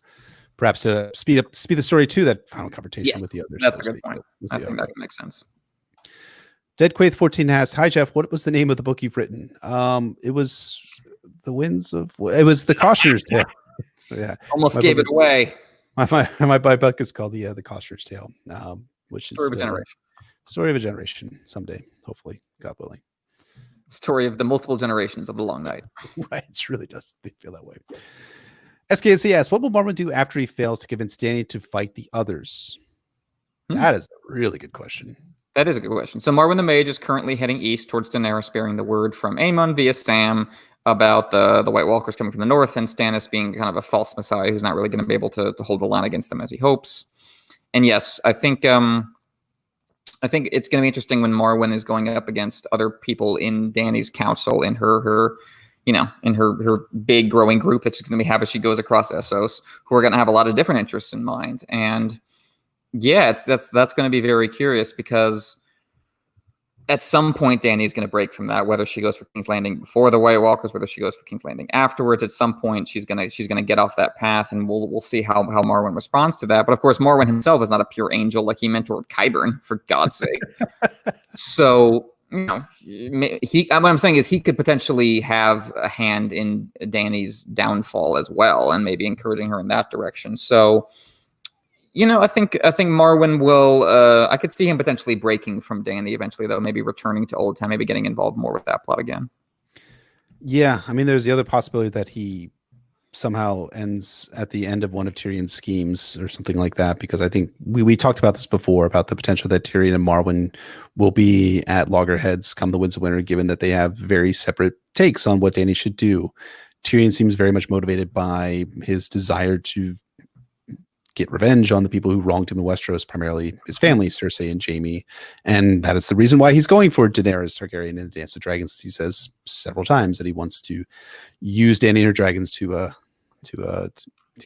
perhaps to speed the story to that final confrontation with the others. That's a good point. I think that can make sense. Dead Quaith 14 asks, "Hi Jeff, what was the name of the book you've written?" It was The Winds of. It was the Cautioner's Tale. Yeah, almost gave it away. My book is called the Cautioner's Tale, which is Story of a Generation. Story of a Generation. Someday, hopefully, God willing. Story of the multiple generations of the Long Night. Right, it really does feel that way. SKC asks, "What will Marwyn do after he fails to convince Dany to fight the others?" That is a really good question. That is a good question. So Marwyn the Mage is currently heading east towards Daenerys, bearing the word from Aemon via Sam about the White Walkers coming from the north, and Stannis being kind of a false messiah who's not really going to be able to hold the line against them as he hopes. And yes, I think it's going to be interesting when Marwyn is going up against other people in Dany's council, in her big growing group that she's going to have as she goes across Essos, who are going to have a lot of different interests in mind. And yeah, that's going to be very curious, because at some point Dany's going to break from that, whether she goes for King's Landing before the White Walkers, whether she goes for King's Landing afterwards. At some point she's going to get off that path, and we'll see how Marwyn responds to that. But of course, Marwyn himself is not a pure angel like he mentored Qyburn, for God's sake. So, what I'm saying is he could potentially have a hand in Dany's downfall as well, and maybe encouraging her in that direction. So, I think Marwyn will. I could see him potentially breaking from Dany eventually, though. Maybe returning to Old Town, maybe getting involved more with that plot again. Yeah, I mean, there's the other possibility that he somehow ends at the end of one of Tyrion's schemes or something like that, because I think we talked about this before, about the potential that Tyrion and Marwyn will be at loggerheads come the Winds of Winter, given that they have very separate takes on what Dany should do. Tyrion seems very much motivated by his desire to get revenge on the people who wronged him in Westeros, primarily his family, Cersei and Jaime, and that is the reason why he's going for Daenerys Targaryen in the Dance with Dragons. He says several times that he wants to use Dany and her dragons to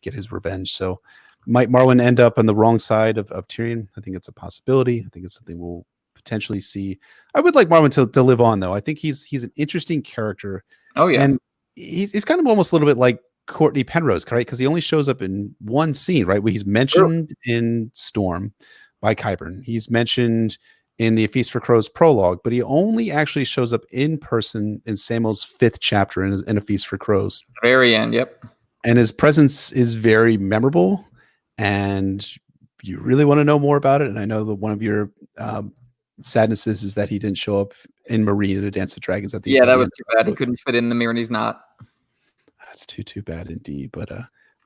get his revenge. So might Marwyn end up on the wrong side of Tyrion? I think it's a possibility. I think it's something we'll potentially see. I would like Marwyn to live on, though. I think he's an interesting character. Oh yeah, and he's kind of almost a little bit like Cortnay Penrose, right? Because he only shows up in one scene, right? Where he's mentioned in Storm by Qyburn. He's mentioned in the A Feast for Crows prologue, but he only actually shows up in person in Samwell's 5th chapter in A Feast for Crows. Very end, yep. And his presence is very memorable, and you really want to know more about it. And I know that one of your sadnesses is that he didn't show up in Marine at A Dance with Dragons at the end. Yeah, that was too bad. He couldn't fit in the Myrni's knot. That's too bad indeed, but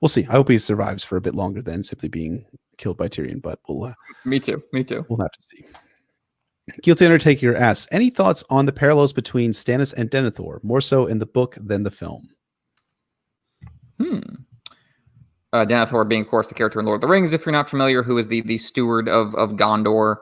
we'll see. I hope he survives for a bit longer than simply being killed by Tyrion, but we'll me too we'll have to see. Guilty Undertaker asks, any thoughts on the parallels between Stannis and Denethor, more so in the book than the film? Denethor being, of course, the character in Lord of the Rings, if you're not familiar, who is the steward of Gondor,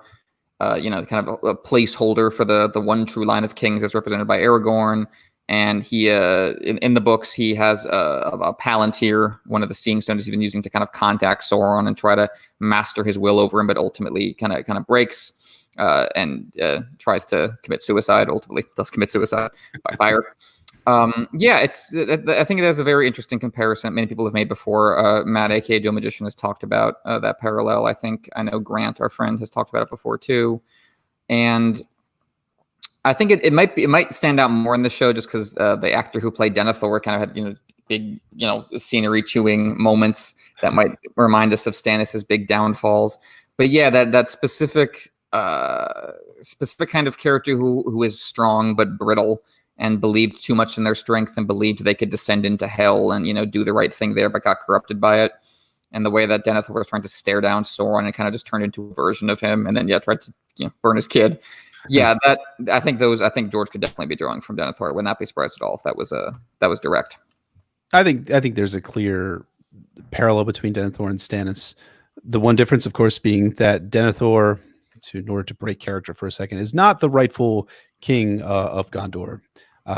kind of a placeholder for the one true line of kings as represented by Aragorn. And he, in the books, he has a Palantir, one of the Seeing Stones he's been using to kind of contact Sauron and try to master his will over him, but ultimately kind of breaks and tries to commit suicide. Ultimately, does commit suicide by fire. I think it has a very interesting comparison many people have made before. Matt, aka Joe Magician, has talked about that parallel. I know Grant, our friend, has talked about it before too, and I think it might stand out more in the show just because the actor who played Denethor kind of had big scenery chewing moments that might remind us of Stannis's big downfalls. But yeah, that specific kind of character who is strong but brittle and believed too much in their strength and believed they could descend into hell and do the right thing there, but got corrupted by it. And the way that Denethor was trying to stare down Sauron and kind of just turned into a version of him, and then tried to burn his kid. Yeah, I think George could definitely be drawing from Denethor. I would not be surprised at all if that was direct. I think there's a clear parallel between Denethor and Stannis. The one difference, of course, being that Denethor, in order to break character for a second, is not the rightful king of Gondor.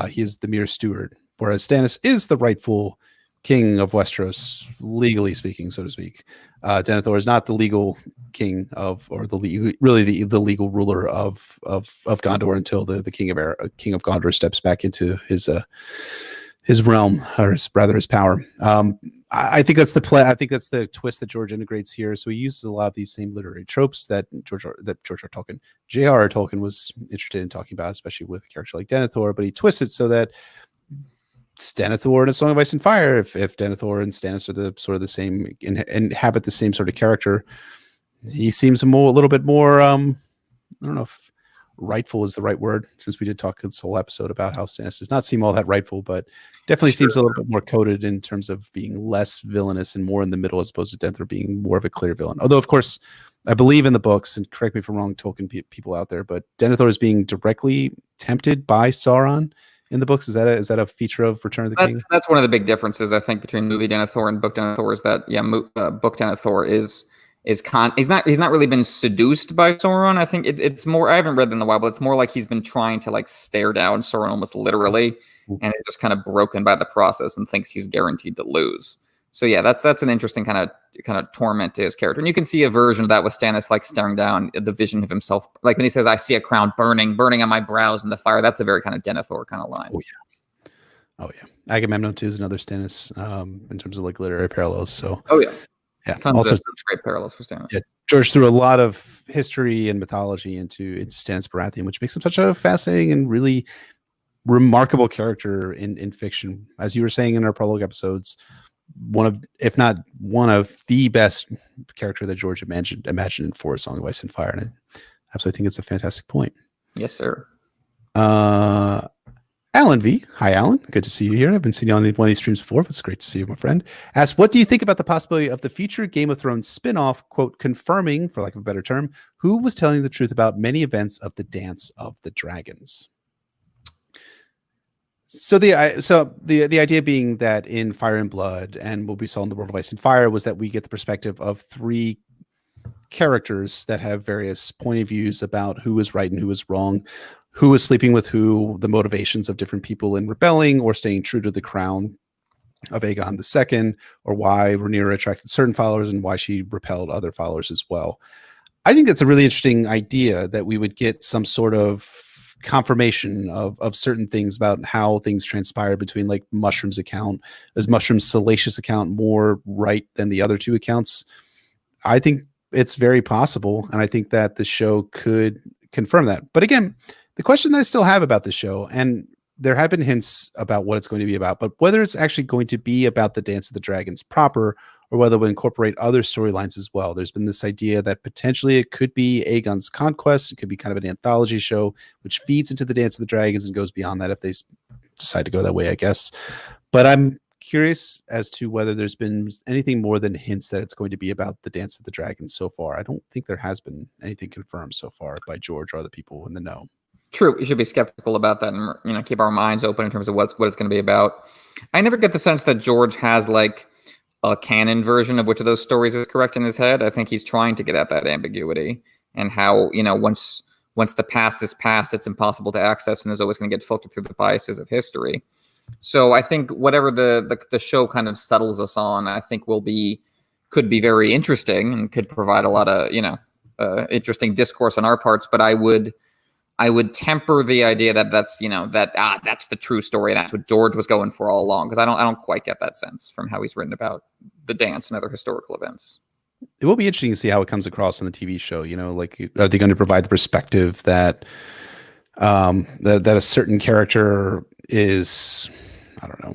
He is the mere steward. whereas Stannis is the rightful king of Westeros, legally speaking, so to speak. Denethor is not the legal king of, or the legal ruler of Gondor until the king of Gondor steps back into his realm, or his power. I think that's the play. I think that's the twist that George integrates here. So he uses a lot of these same literary tropes that J.R.R. Tolkien was interested in talking about, especially with a character like Denethor. But he twists it so that Denethor in A Song of Ice and Fire, if Denethor and Stannis are the sort of the same, inhabit the same sort of character, he seems a little bit more. I don't know if rightful is the right word, since we did talk this whole episode about how Stannis does not seem all that rightful, but definitely seems a little bit more coded in terms of being less villainous and more in the middle, as opposed to Denethor being more of a clear villain. Although, of course, I believe in the books, and correct me if I'm wrong, Tolkien people out there, but Denethor is being directly tempted by Sauron in the books. Is that a feature of Return of the King? That's one of the big differences, I think, between movie Denethor and book Denethor, is that book Denethor he's not really been seduced by Sauron. I think it's more, I haven't read them in a while, but it's more like he's been trying to like stare down Sauron almost literally, and is just kind of broken by the process and thinks he's guaranteed to lose. So yeah, that's an interesting kind of torment to his character. And you can see a version of that with Stannis, like staring down the vision of himself. Like when he says, "I see a crown burning on my brows in the fire." That's a very kind of Denethor kind of line. Oh yeah. Agamemnon too is another Stannis in terms of like literary parallels. So yeah, tons of great parallels for Stannis. Yeah, George threw a lot of history and mythology into Stannis Baratheon, which makes him such a fascinating and really remarkable character in fiction. As you were saying in our prologue episodes, one of, if not one of the best character that George imagined for A Song of Ice and Fire. And I absolutely think it's a fantastic point. Yes, sir. Alan V. Hi, Alan. Good to see you here. I've been seeing you on one of these streams before, but it's great to see you, my friend. Asks, what do you think about the possibility of the future Game of Thrones spinoff, quote, confirming, for lack of a better term, who was telling the truth about many events of the Dance of the Dragons? So the idea being that in Fire and Blood, and what we saw in the World of Ice and Fire, was that we get the perspective of three characters that have various point of views about who is right and who is wrong, who is sleeping with who, the motivations of different people in rebelling or staying true to the crown of Aegon II, or why Rhaenyra attracted certain followers and why she repelled other followers as well. I think that's a really interesting idea, that we would get some sort of confirmation of certain things about how things transpired between like Mushroom's account. Is Mushroom's salacious account more right than the other two accounts? I think it's very possible, and I think that the show could confirm that. But again, the question that I still have about the show, and there have been hints about what it's going to be about, but whether it's actually going to be about the Dance of the Dragons proper, or whether we'll incorporate other storylines as well. There's been this idea that potentially it could be Aegon's conquest. It could be kind of an anthology show, which feeds into the Dance of the Dragons and goes beyond that if they decide to go that way, I guess. But I'm curious as to whether there's been anything more than hints that it's going to be about the Dance of the Dragons so far. I don't think there has been anything confirmed so far by George or other people in the know. True, we should be skeptical about that, and keep our minds open in terms of what it's going to be about. I never get the sense that George has like a canon version of which of those stories is correct in his head. I think he's trying to get at that ambiguity, and how once the past is past, it's impossible to access and is always going to get filtered through the biases of history. So I think whatever the show kind of settles us on, I think could be very interesting and could provide a lot of interesting discourse on our parts. But I would temper the idea that that's the true story and that's what George was going for all along, because I don't quite get that sense from how he's written about the dance and other historical events. It will be interesting to see how it comes across on the TV show. Like, are they going to provide the perspective that that a certain character is, I don't know,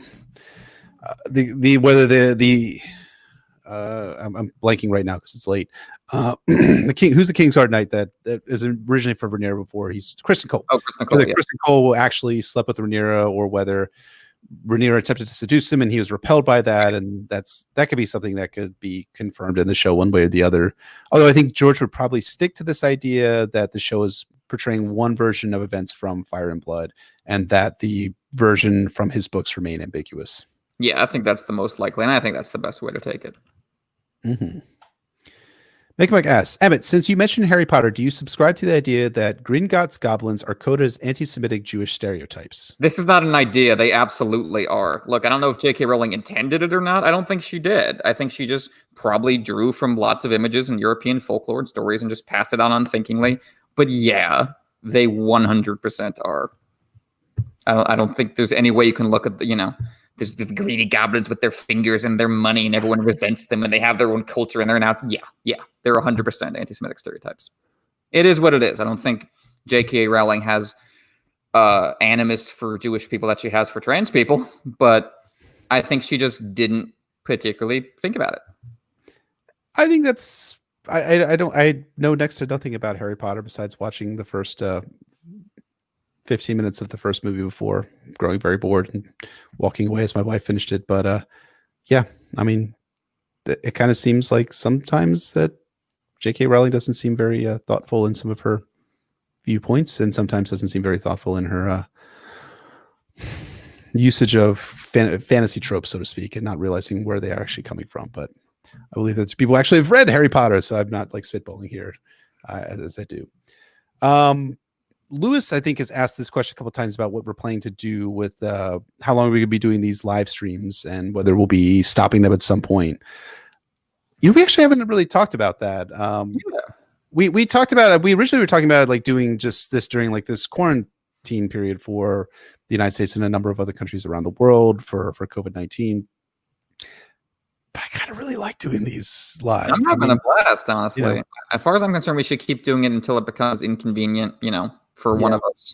I'm blanking right now because it's late. The king, who's the Kingsguard knight that is originally for Rhaenyra before? He's Kristen Cole. Oh, Kristen Cole. Whether Kristen Cole actually slept with Rhaenyra, or whether Rhaenyra attempted to seduce him and he was repelled by that, and that could be something that could be confirmed in the show one way or the other. Although I think George would probably stick to this idea that the show is portraying one version of events from Fire and Blood, and that the version from his books remain ambiguous. Yeah, I think that's the most likely, and I think that's the best way to take it. Mm-hmm. Make Mike asks, Emmett, since you mentioned Harry Potter, do you subscribe to the idea that Gringotts goblins are coded as anti-Semitic Jewish stereotypes? This is not an idea. They absolutely are. Look, I don't know if J.K. Rowling intended it or not. I don't think she did. I think she just probably drew from lots of images and European folklore and stories and just passed it on unthinkingly. But yeah, they 100% are. I don't think there's any way you can look at there's the greedy goblins with their fingers and their money, and everyone resents them, and they have their own culture, and they're announced. Yeah, they're 100% anti-Semitic stereotypes. It is what it is. I don't think J.K. Rowling has animus for Jewish people that she has for trans people, but I think she just didn't particularly think about it. I think that's I know next to nothing about Harry Potter besides watching the first 15 minutes of the first movie before growing very bored and walking away as my wife finished it. But yeah, I mean, it kind of seems like sometimes that J.K. Rowling doesn't seem very thoughtful in some of her viewpoints, and sometimes doesn't seem very thoughtful in her usage of fantasy tropes, so to speak, and not realizing where they are actually coming from. But I believe that people actually have read Harry Potter, so I'm not like spitballing here as I do. Lewis, I think, has asked this question a couple of times about what we're planning to do with how long we're going to be doing these live streams and whether we'll be stopping them at some point. We actually haven't really talked about that. We talked about it. We originally were talking about like doing just this during like this quarantine period for the United States and a number of other countries around the world for COVID-19. But I kind of really like doing these live. I'm having a blast, honestly. As far as I'm concerned, we should keep doing it until it becomes inconvenient, for one of us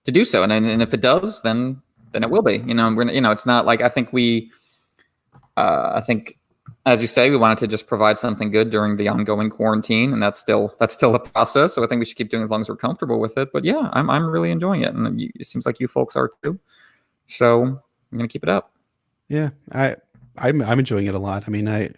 to do so. And if it does, then it will be. It's not like I think as you say, we wanted to just provide something good during the ongoing quarantine, and that's still a process. So I think we should keep doing it as long as we're comfortable with it. But yeah, I'm really enjoying it, and it seems like you folks are too. So I'm gonna keep it up. Yeah, I'm enjoying it a lot. I mean, I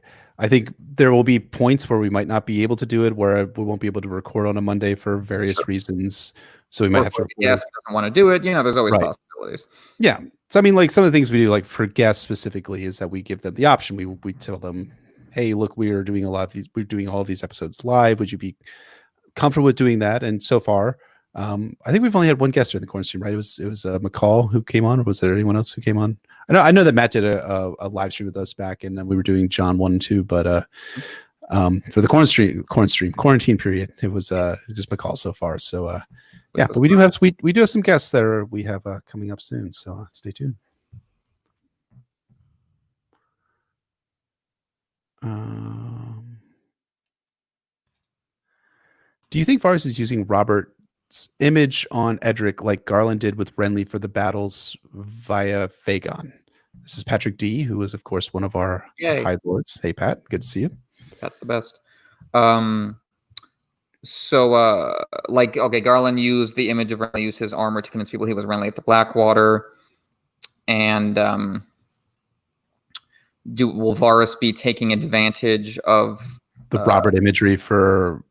think there will be points where we might not be able to do it, where we won't be able to record on a Monday for various reasons. So we might have to. Yes, doesn't want to do it. There's always possibilities. Yeah. So I mean, like some of the things we do, like for guests specifically, is that we give them the option. We tell them, "Hey, look, we are doing a lot of these. We're doing all of these episodes live. Would you be comfortable with doing that?" And so far, I think we've only had one guest during the corner stream, right? It was McCall who came on, or was there anyone else who came on? I know that Matt did a live stream with us back, and then we were doing John 1 and 2, but for the quarantine period, it was just McCall so far. So yeah, but we do have some guests that we have coming up soon. So stay tuned. Do you think Varys is using Robert's image on Edric like Garland did with Renly for the battles via Fagon? This is Patrick D, who is, of course, one of our High Lords. Hey, Pat. Good to see you. That's the best. Garland used the image of Renly, used his armor to convince people he was Renly at the Blackwater. And will Varys be taking advantage of the Robert imagery for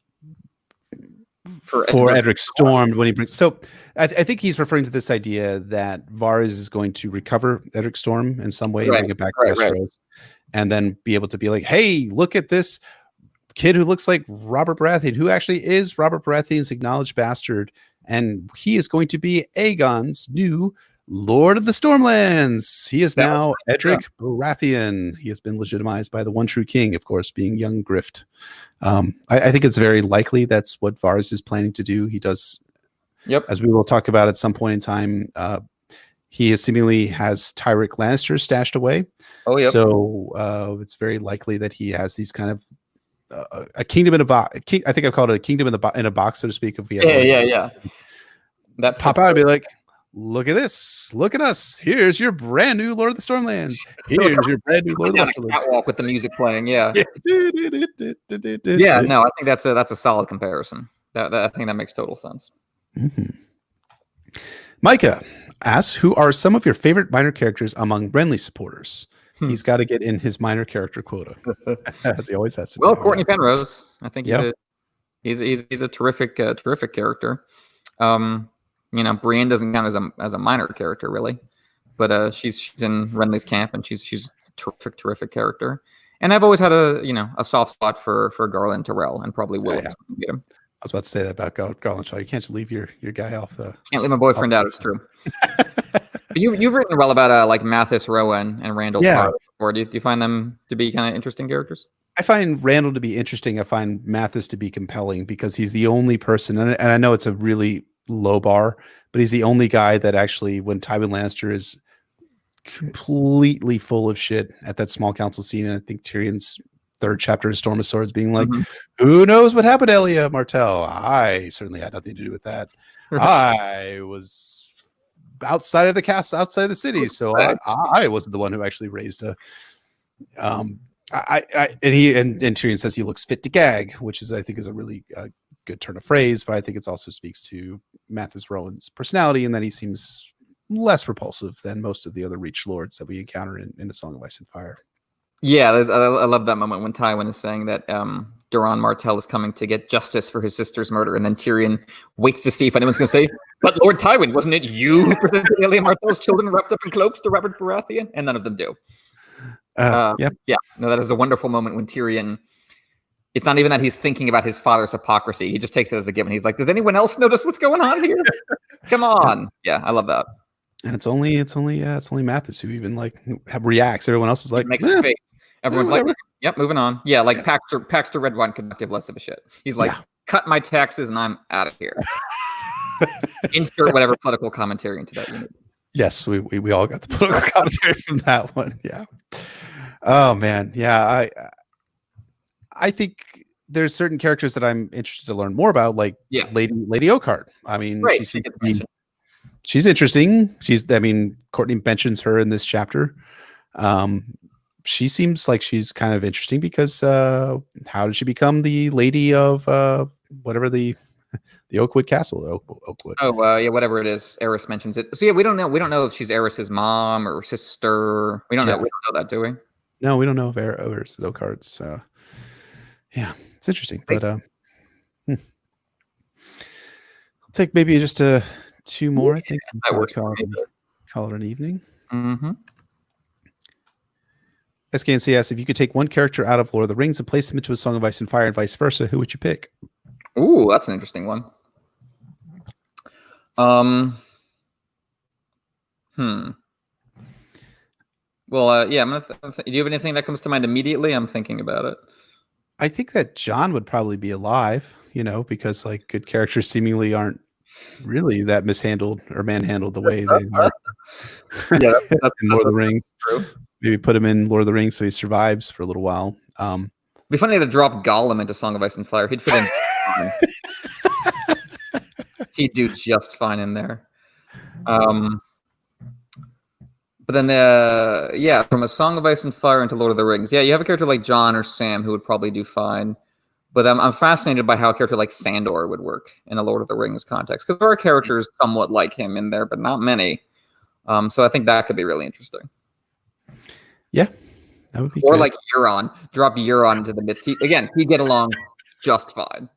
Edric Storm when he brings? So I think he's referring to this idea that Varys is going to recover Edric Storm in some way and bring it back to Westeros, and then be able to be like, hey, look at this kid who looks like Robert Baratheon, who actually is Robert Baratheon's acknowledged bastard, and he is going to be Aegon's new Lord of the Stormlands. He is now Edric Baratheon. He has been legitimized by the one true king, of course, being young Grift. I think it's very likely that's what Varys is planning to do. He does, as we will talk about at some point in time, he seemingly has Tyrek Lannister stashed away. So it's very likely that he has these kind of a kingdom in a box. I think I've called it a kingdom in a box, so to speak. If we have that pop out and be like, look at this, look at us. Here's your brand new Lord of the Stormlands. Here's your brand new Lord of the Stormlands. Catwalk with the music playing. No, I think that's a solid comparison. I think that makes total sense. Micah asks, who are some of your favorite minor characters among Renly supporters? He's got to get in his minor character quota, as he always has to. Well, Cortnay Penrose, I think he's a terrific character. Brienne doesn't count as a minor character really, but she's in Renly's camp, and she's a terrific character. And I've always had a soft spot for Garland Tyrell, and probably will. Yeah. Get him. I was about to say that about Garland Shaw. You can't just leave your guy off the. Can't leave my boyfriend out. It's true. But you've written well about like Mathis Rowan and Randall Parr before. Do you find them to be kind of interesting characters? I find Randall to be interesting. I find Mathis to be compelling because he's the only person, and I know it's a really low bar, but he's the only guy that actually, when Tywin Lannister is completely full of shit at that small council scene, and I think Tyrion's third chapter of Storm of Swords being like, who knows what happened to Elia Martell? I certainly had nothing to do with that. I was outside of the castle, outside of the city, so I wasn't the one who actually raised a and Tyrion says he looks fit to gag, which is, I think, is a really good turn of phrase, but I think it also speaks to Mathis Rowan's personality and that he seems less repulsive than most of the other Reach Lords that we encounter in A Song of Ice and Fire. Yeah, I love that moment when Tywin is saying that Duran Martell is coming to get justice for his sister's murder, and then Tyrion waits to see if anyone's going to say, but Lord Tywin, wasn't it you who presented Elia Martell's children wrapped up in cloaks to Robert Baratheon? And none of them do. Yeah, no, that is a wonderful moment when Tyrion, it's not even that he's thinking about his father's hypocrisy. He just takes it as a given. He's like, does anyone else notice what's going on here? Come on. Yeah, I love that. And it's only Mathis who even like reacts. Everyone else is like, makes a face. Everyone's like, yep, moving on. Yeah, like Paxter Redwine could not give less of a shit. He's like, cut my taxes and I'm out of here. Insert whatever political commentary into that unit. Yes, we all got the political commentary from that one. Yeah. Oh man, yeah. I think there's certain characters that I'm interested to learn more about, like Lady Oakheart. I mean, she's interesting. Cortnay mentions her in this chapter. She seems like she's kind of interesting because how did she become the lady of whatever the Oakwood Castle? Oakwood. Oh, yeah, whatever it is. Eris mentions it. So yeah, we don't know. We don't know if she's Eris's mom or sister. We don't know. We don't know that, do we? No, we don't know if Eris Oakheart's. Yeah, it's interesting, but I'll take maybe just two more. I think that works. Call it an evening. Mm-hmm. SKNC asks, if you could take one character out of Lord of the Rings and place them into A Song of Ice and Fire and vice versa, who would you pick? Ooh, that's an interesting one. Well, yeah. Do you have anything that comes to mind immediately? I'm thinking about it. I think that Jon would probably be alive, because like good characters seemingly aren't really that mishandled or manhandled the way they are. Yeah, that's in Lord of the Rings. True. Maybe put him in Lord of the Rings so he survives for a little while. It'd be funny to drop Gollum into Song of Ice and Fire. He'd fit in. He'd do just fine in there. But then, from A Song of Ice and Fire into Lord of the Rings, you have a character like Jon or Sam who would probably do fine. But I'm fascinated by how a character like Sandor would work in a Lord of the Rings context, because there are characters somewhat like him in there, but not many. So I think that could be really interesting. Yeah, that would be. Or good. like Euron, drop Euron into the midst. He'd get along just fine.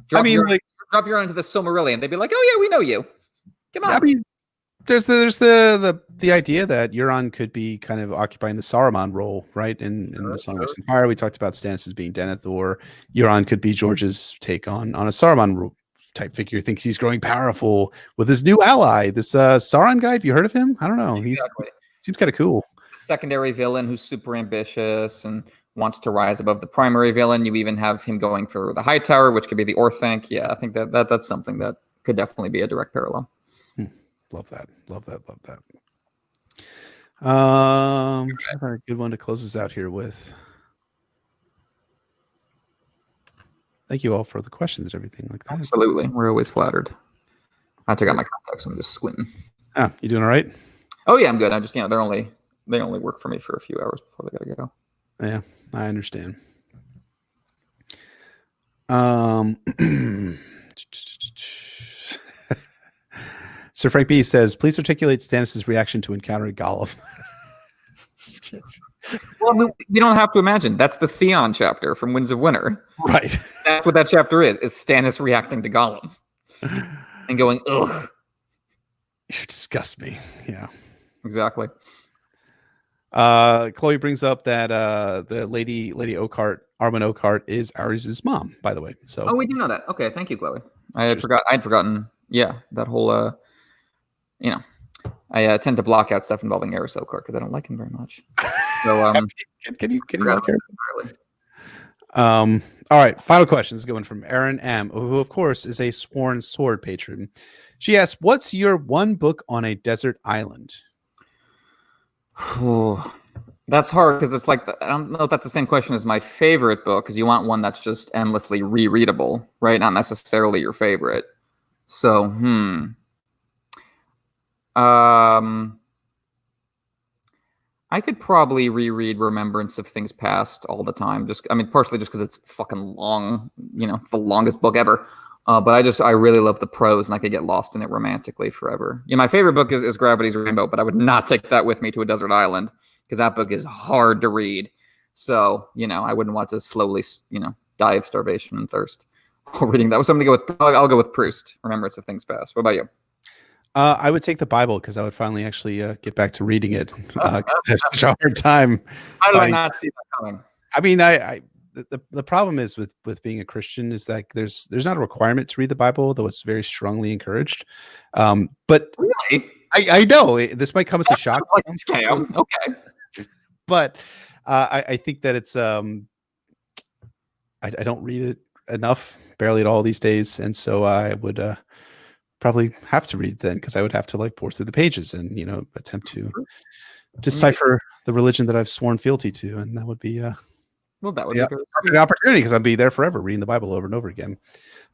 Drop Euron into the Silmarillion. They'd be like, "Oh yeah, we know you. Come on." I mean, there's the idea that Euron could be kind of occupying the Saruman role, right? In the Song of Ice and Fire, we talked about Stannis as being Denethor. Euron could be George's take on a Saruman type figure. Thinks he's growing powerful with his new ally, this Sauron guy. Have you heard of him? I don't know. Exactly. He seems kind of cool. Secondary villain who's super ambitious and wants to rise above the primary villain. You even have him going for the High Tower, which could be the Orthanc. Yeah, I think that's something that could definitely be a direct parallel. Love that. Trying to find a good one to close us out here with. Thank you all for the questions and everything like that. Absolutely. We're always flattered. I took out my contacts. I'm just squinting. You doing all right? Oh yeah, I'm good. I just, they only work for me for a few hours before they gotta go. Yeah, I understand. Sir Frank B says, please articulate Stannis' reaction to encountering Gollum. Well, we don't have to imagine. That's the Theon chapter from Winds of Winter. Right. That's what that chapter is Stannis reacting to Gollum. And going, ugh. You disgust me. Yeah. Exactly. Chloe brings up that the lady Oakhart, Armin Oakhart, is Ares' mom, by the way. So Oh, we do know that. Okay, thank you, Chloe. I'd forgotten. Yeah, that whole you know, I tend to block out stuff involving Ares Oakhart because I don't like him very much. So can you like her? All right, final questions going from Erin M, who of course is a sworn sword patron. She asks, "What's your one book on a desert island?" That's hard because it's like I don't know if that's the same question as my favorite book, because you want one that's just endlessly rereadable, right? Not necessarily your favorite. So, I could probably reread Remembrance of Things Past all the time. Partially just because it's fucking long. It's the longest book ever. But I really love the prose, and I could get lost in it romantically forever. My favorite book is Gravity's Rainbow, but I would not take that with me to a desert island because that book is hard to read. So, I wouldn't want to slowly, die of starvation and thirst while reading that. So I'll go with Proust, Remembrance of Things Past. What about you? I would take the Bible because I would finally actually get back to reading it. I have such a hard time. How did I not see that coming? I mean, the problem is with being a Christian is that there's not a requirement to read the Bible, though it's very strongly encouraged. But really, I know this might come as a shock. Like a scam. Okay, but I think that it's I don't read it enough, barely at all these days, and so I would probably have to read then because I would have to pour through the pages and attempt to decipher the religion that I've sworn fealty to, and that would be that would be an opportunity because I'd be there forever reading the Bible over and over again.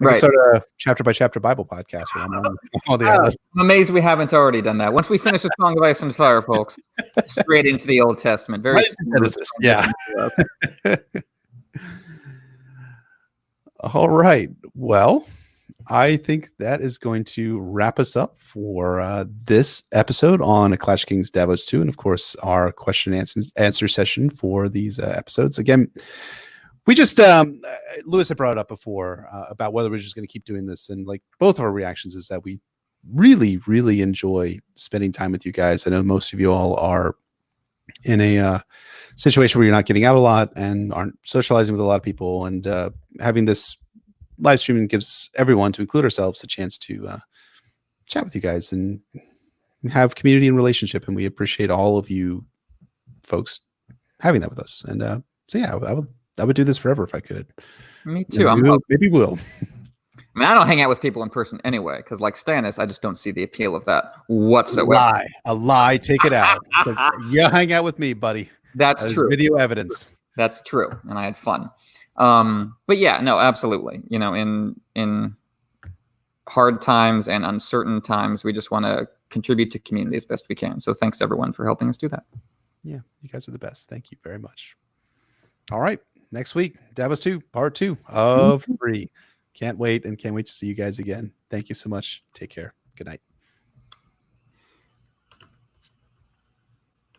I can start a chapter by chapter Bible podcast where I'm on all the I'm amazed we haven't already done that. Once we finish the Song of Ice and Fire, folks, straight into the Old Testament. Very Genesis. Yeah. All right. Well, I think that is going to wrap us up for this episode on A Clash of Kings Davos 2, and of course our question and answer session for these episodes. Again, we just Lewis had brought it up before about whether we're just going to keep doing this, and both of our reactions is that we really, really enjoy spending time with you guys. I know most of you all are in a situation where you're not getting out a lot and aren't socializing with a lot of people, and having this live streaming gives everyone, to include ourselves, a chance to chat with you guys and have community and relationship. And we appreciate all of you folks having that with us. And so yeah, I would do this forever if I could. Me too. Maybe we'll. I don't hang out with people in person anyway, because like Stannis, I just don't see the appeal of that whatsoever. A lie. Take it out. You hang out with me, buddy. That's true. Video evidence. That's true, and I had fun. But yeah, no, absolutely. In hard times and uncertain times, we just want to contribute to community as best we can. So thanks everyone for helping us do that. Yeah, you guys are the best. Thank you very much. All right, next week, Davos 2, part 2 of 3. Can't wait to see you guys again. Thank you so much. Take care. Good night.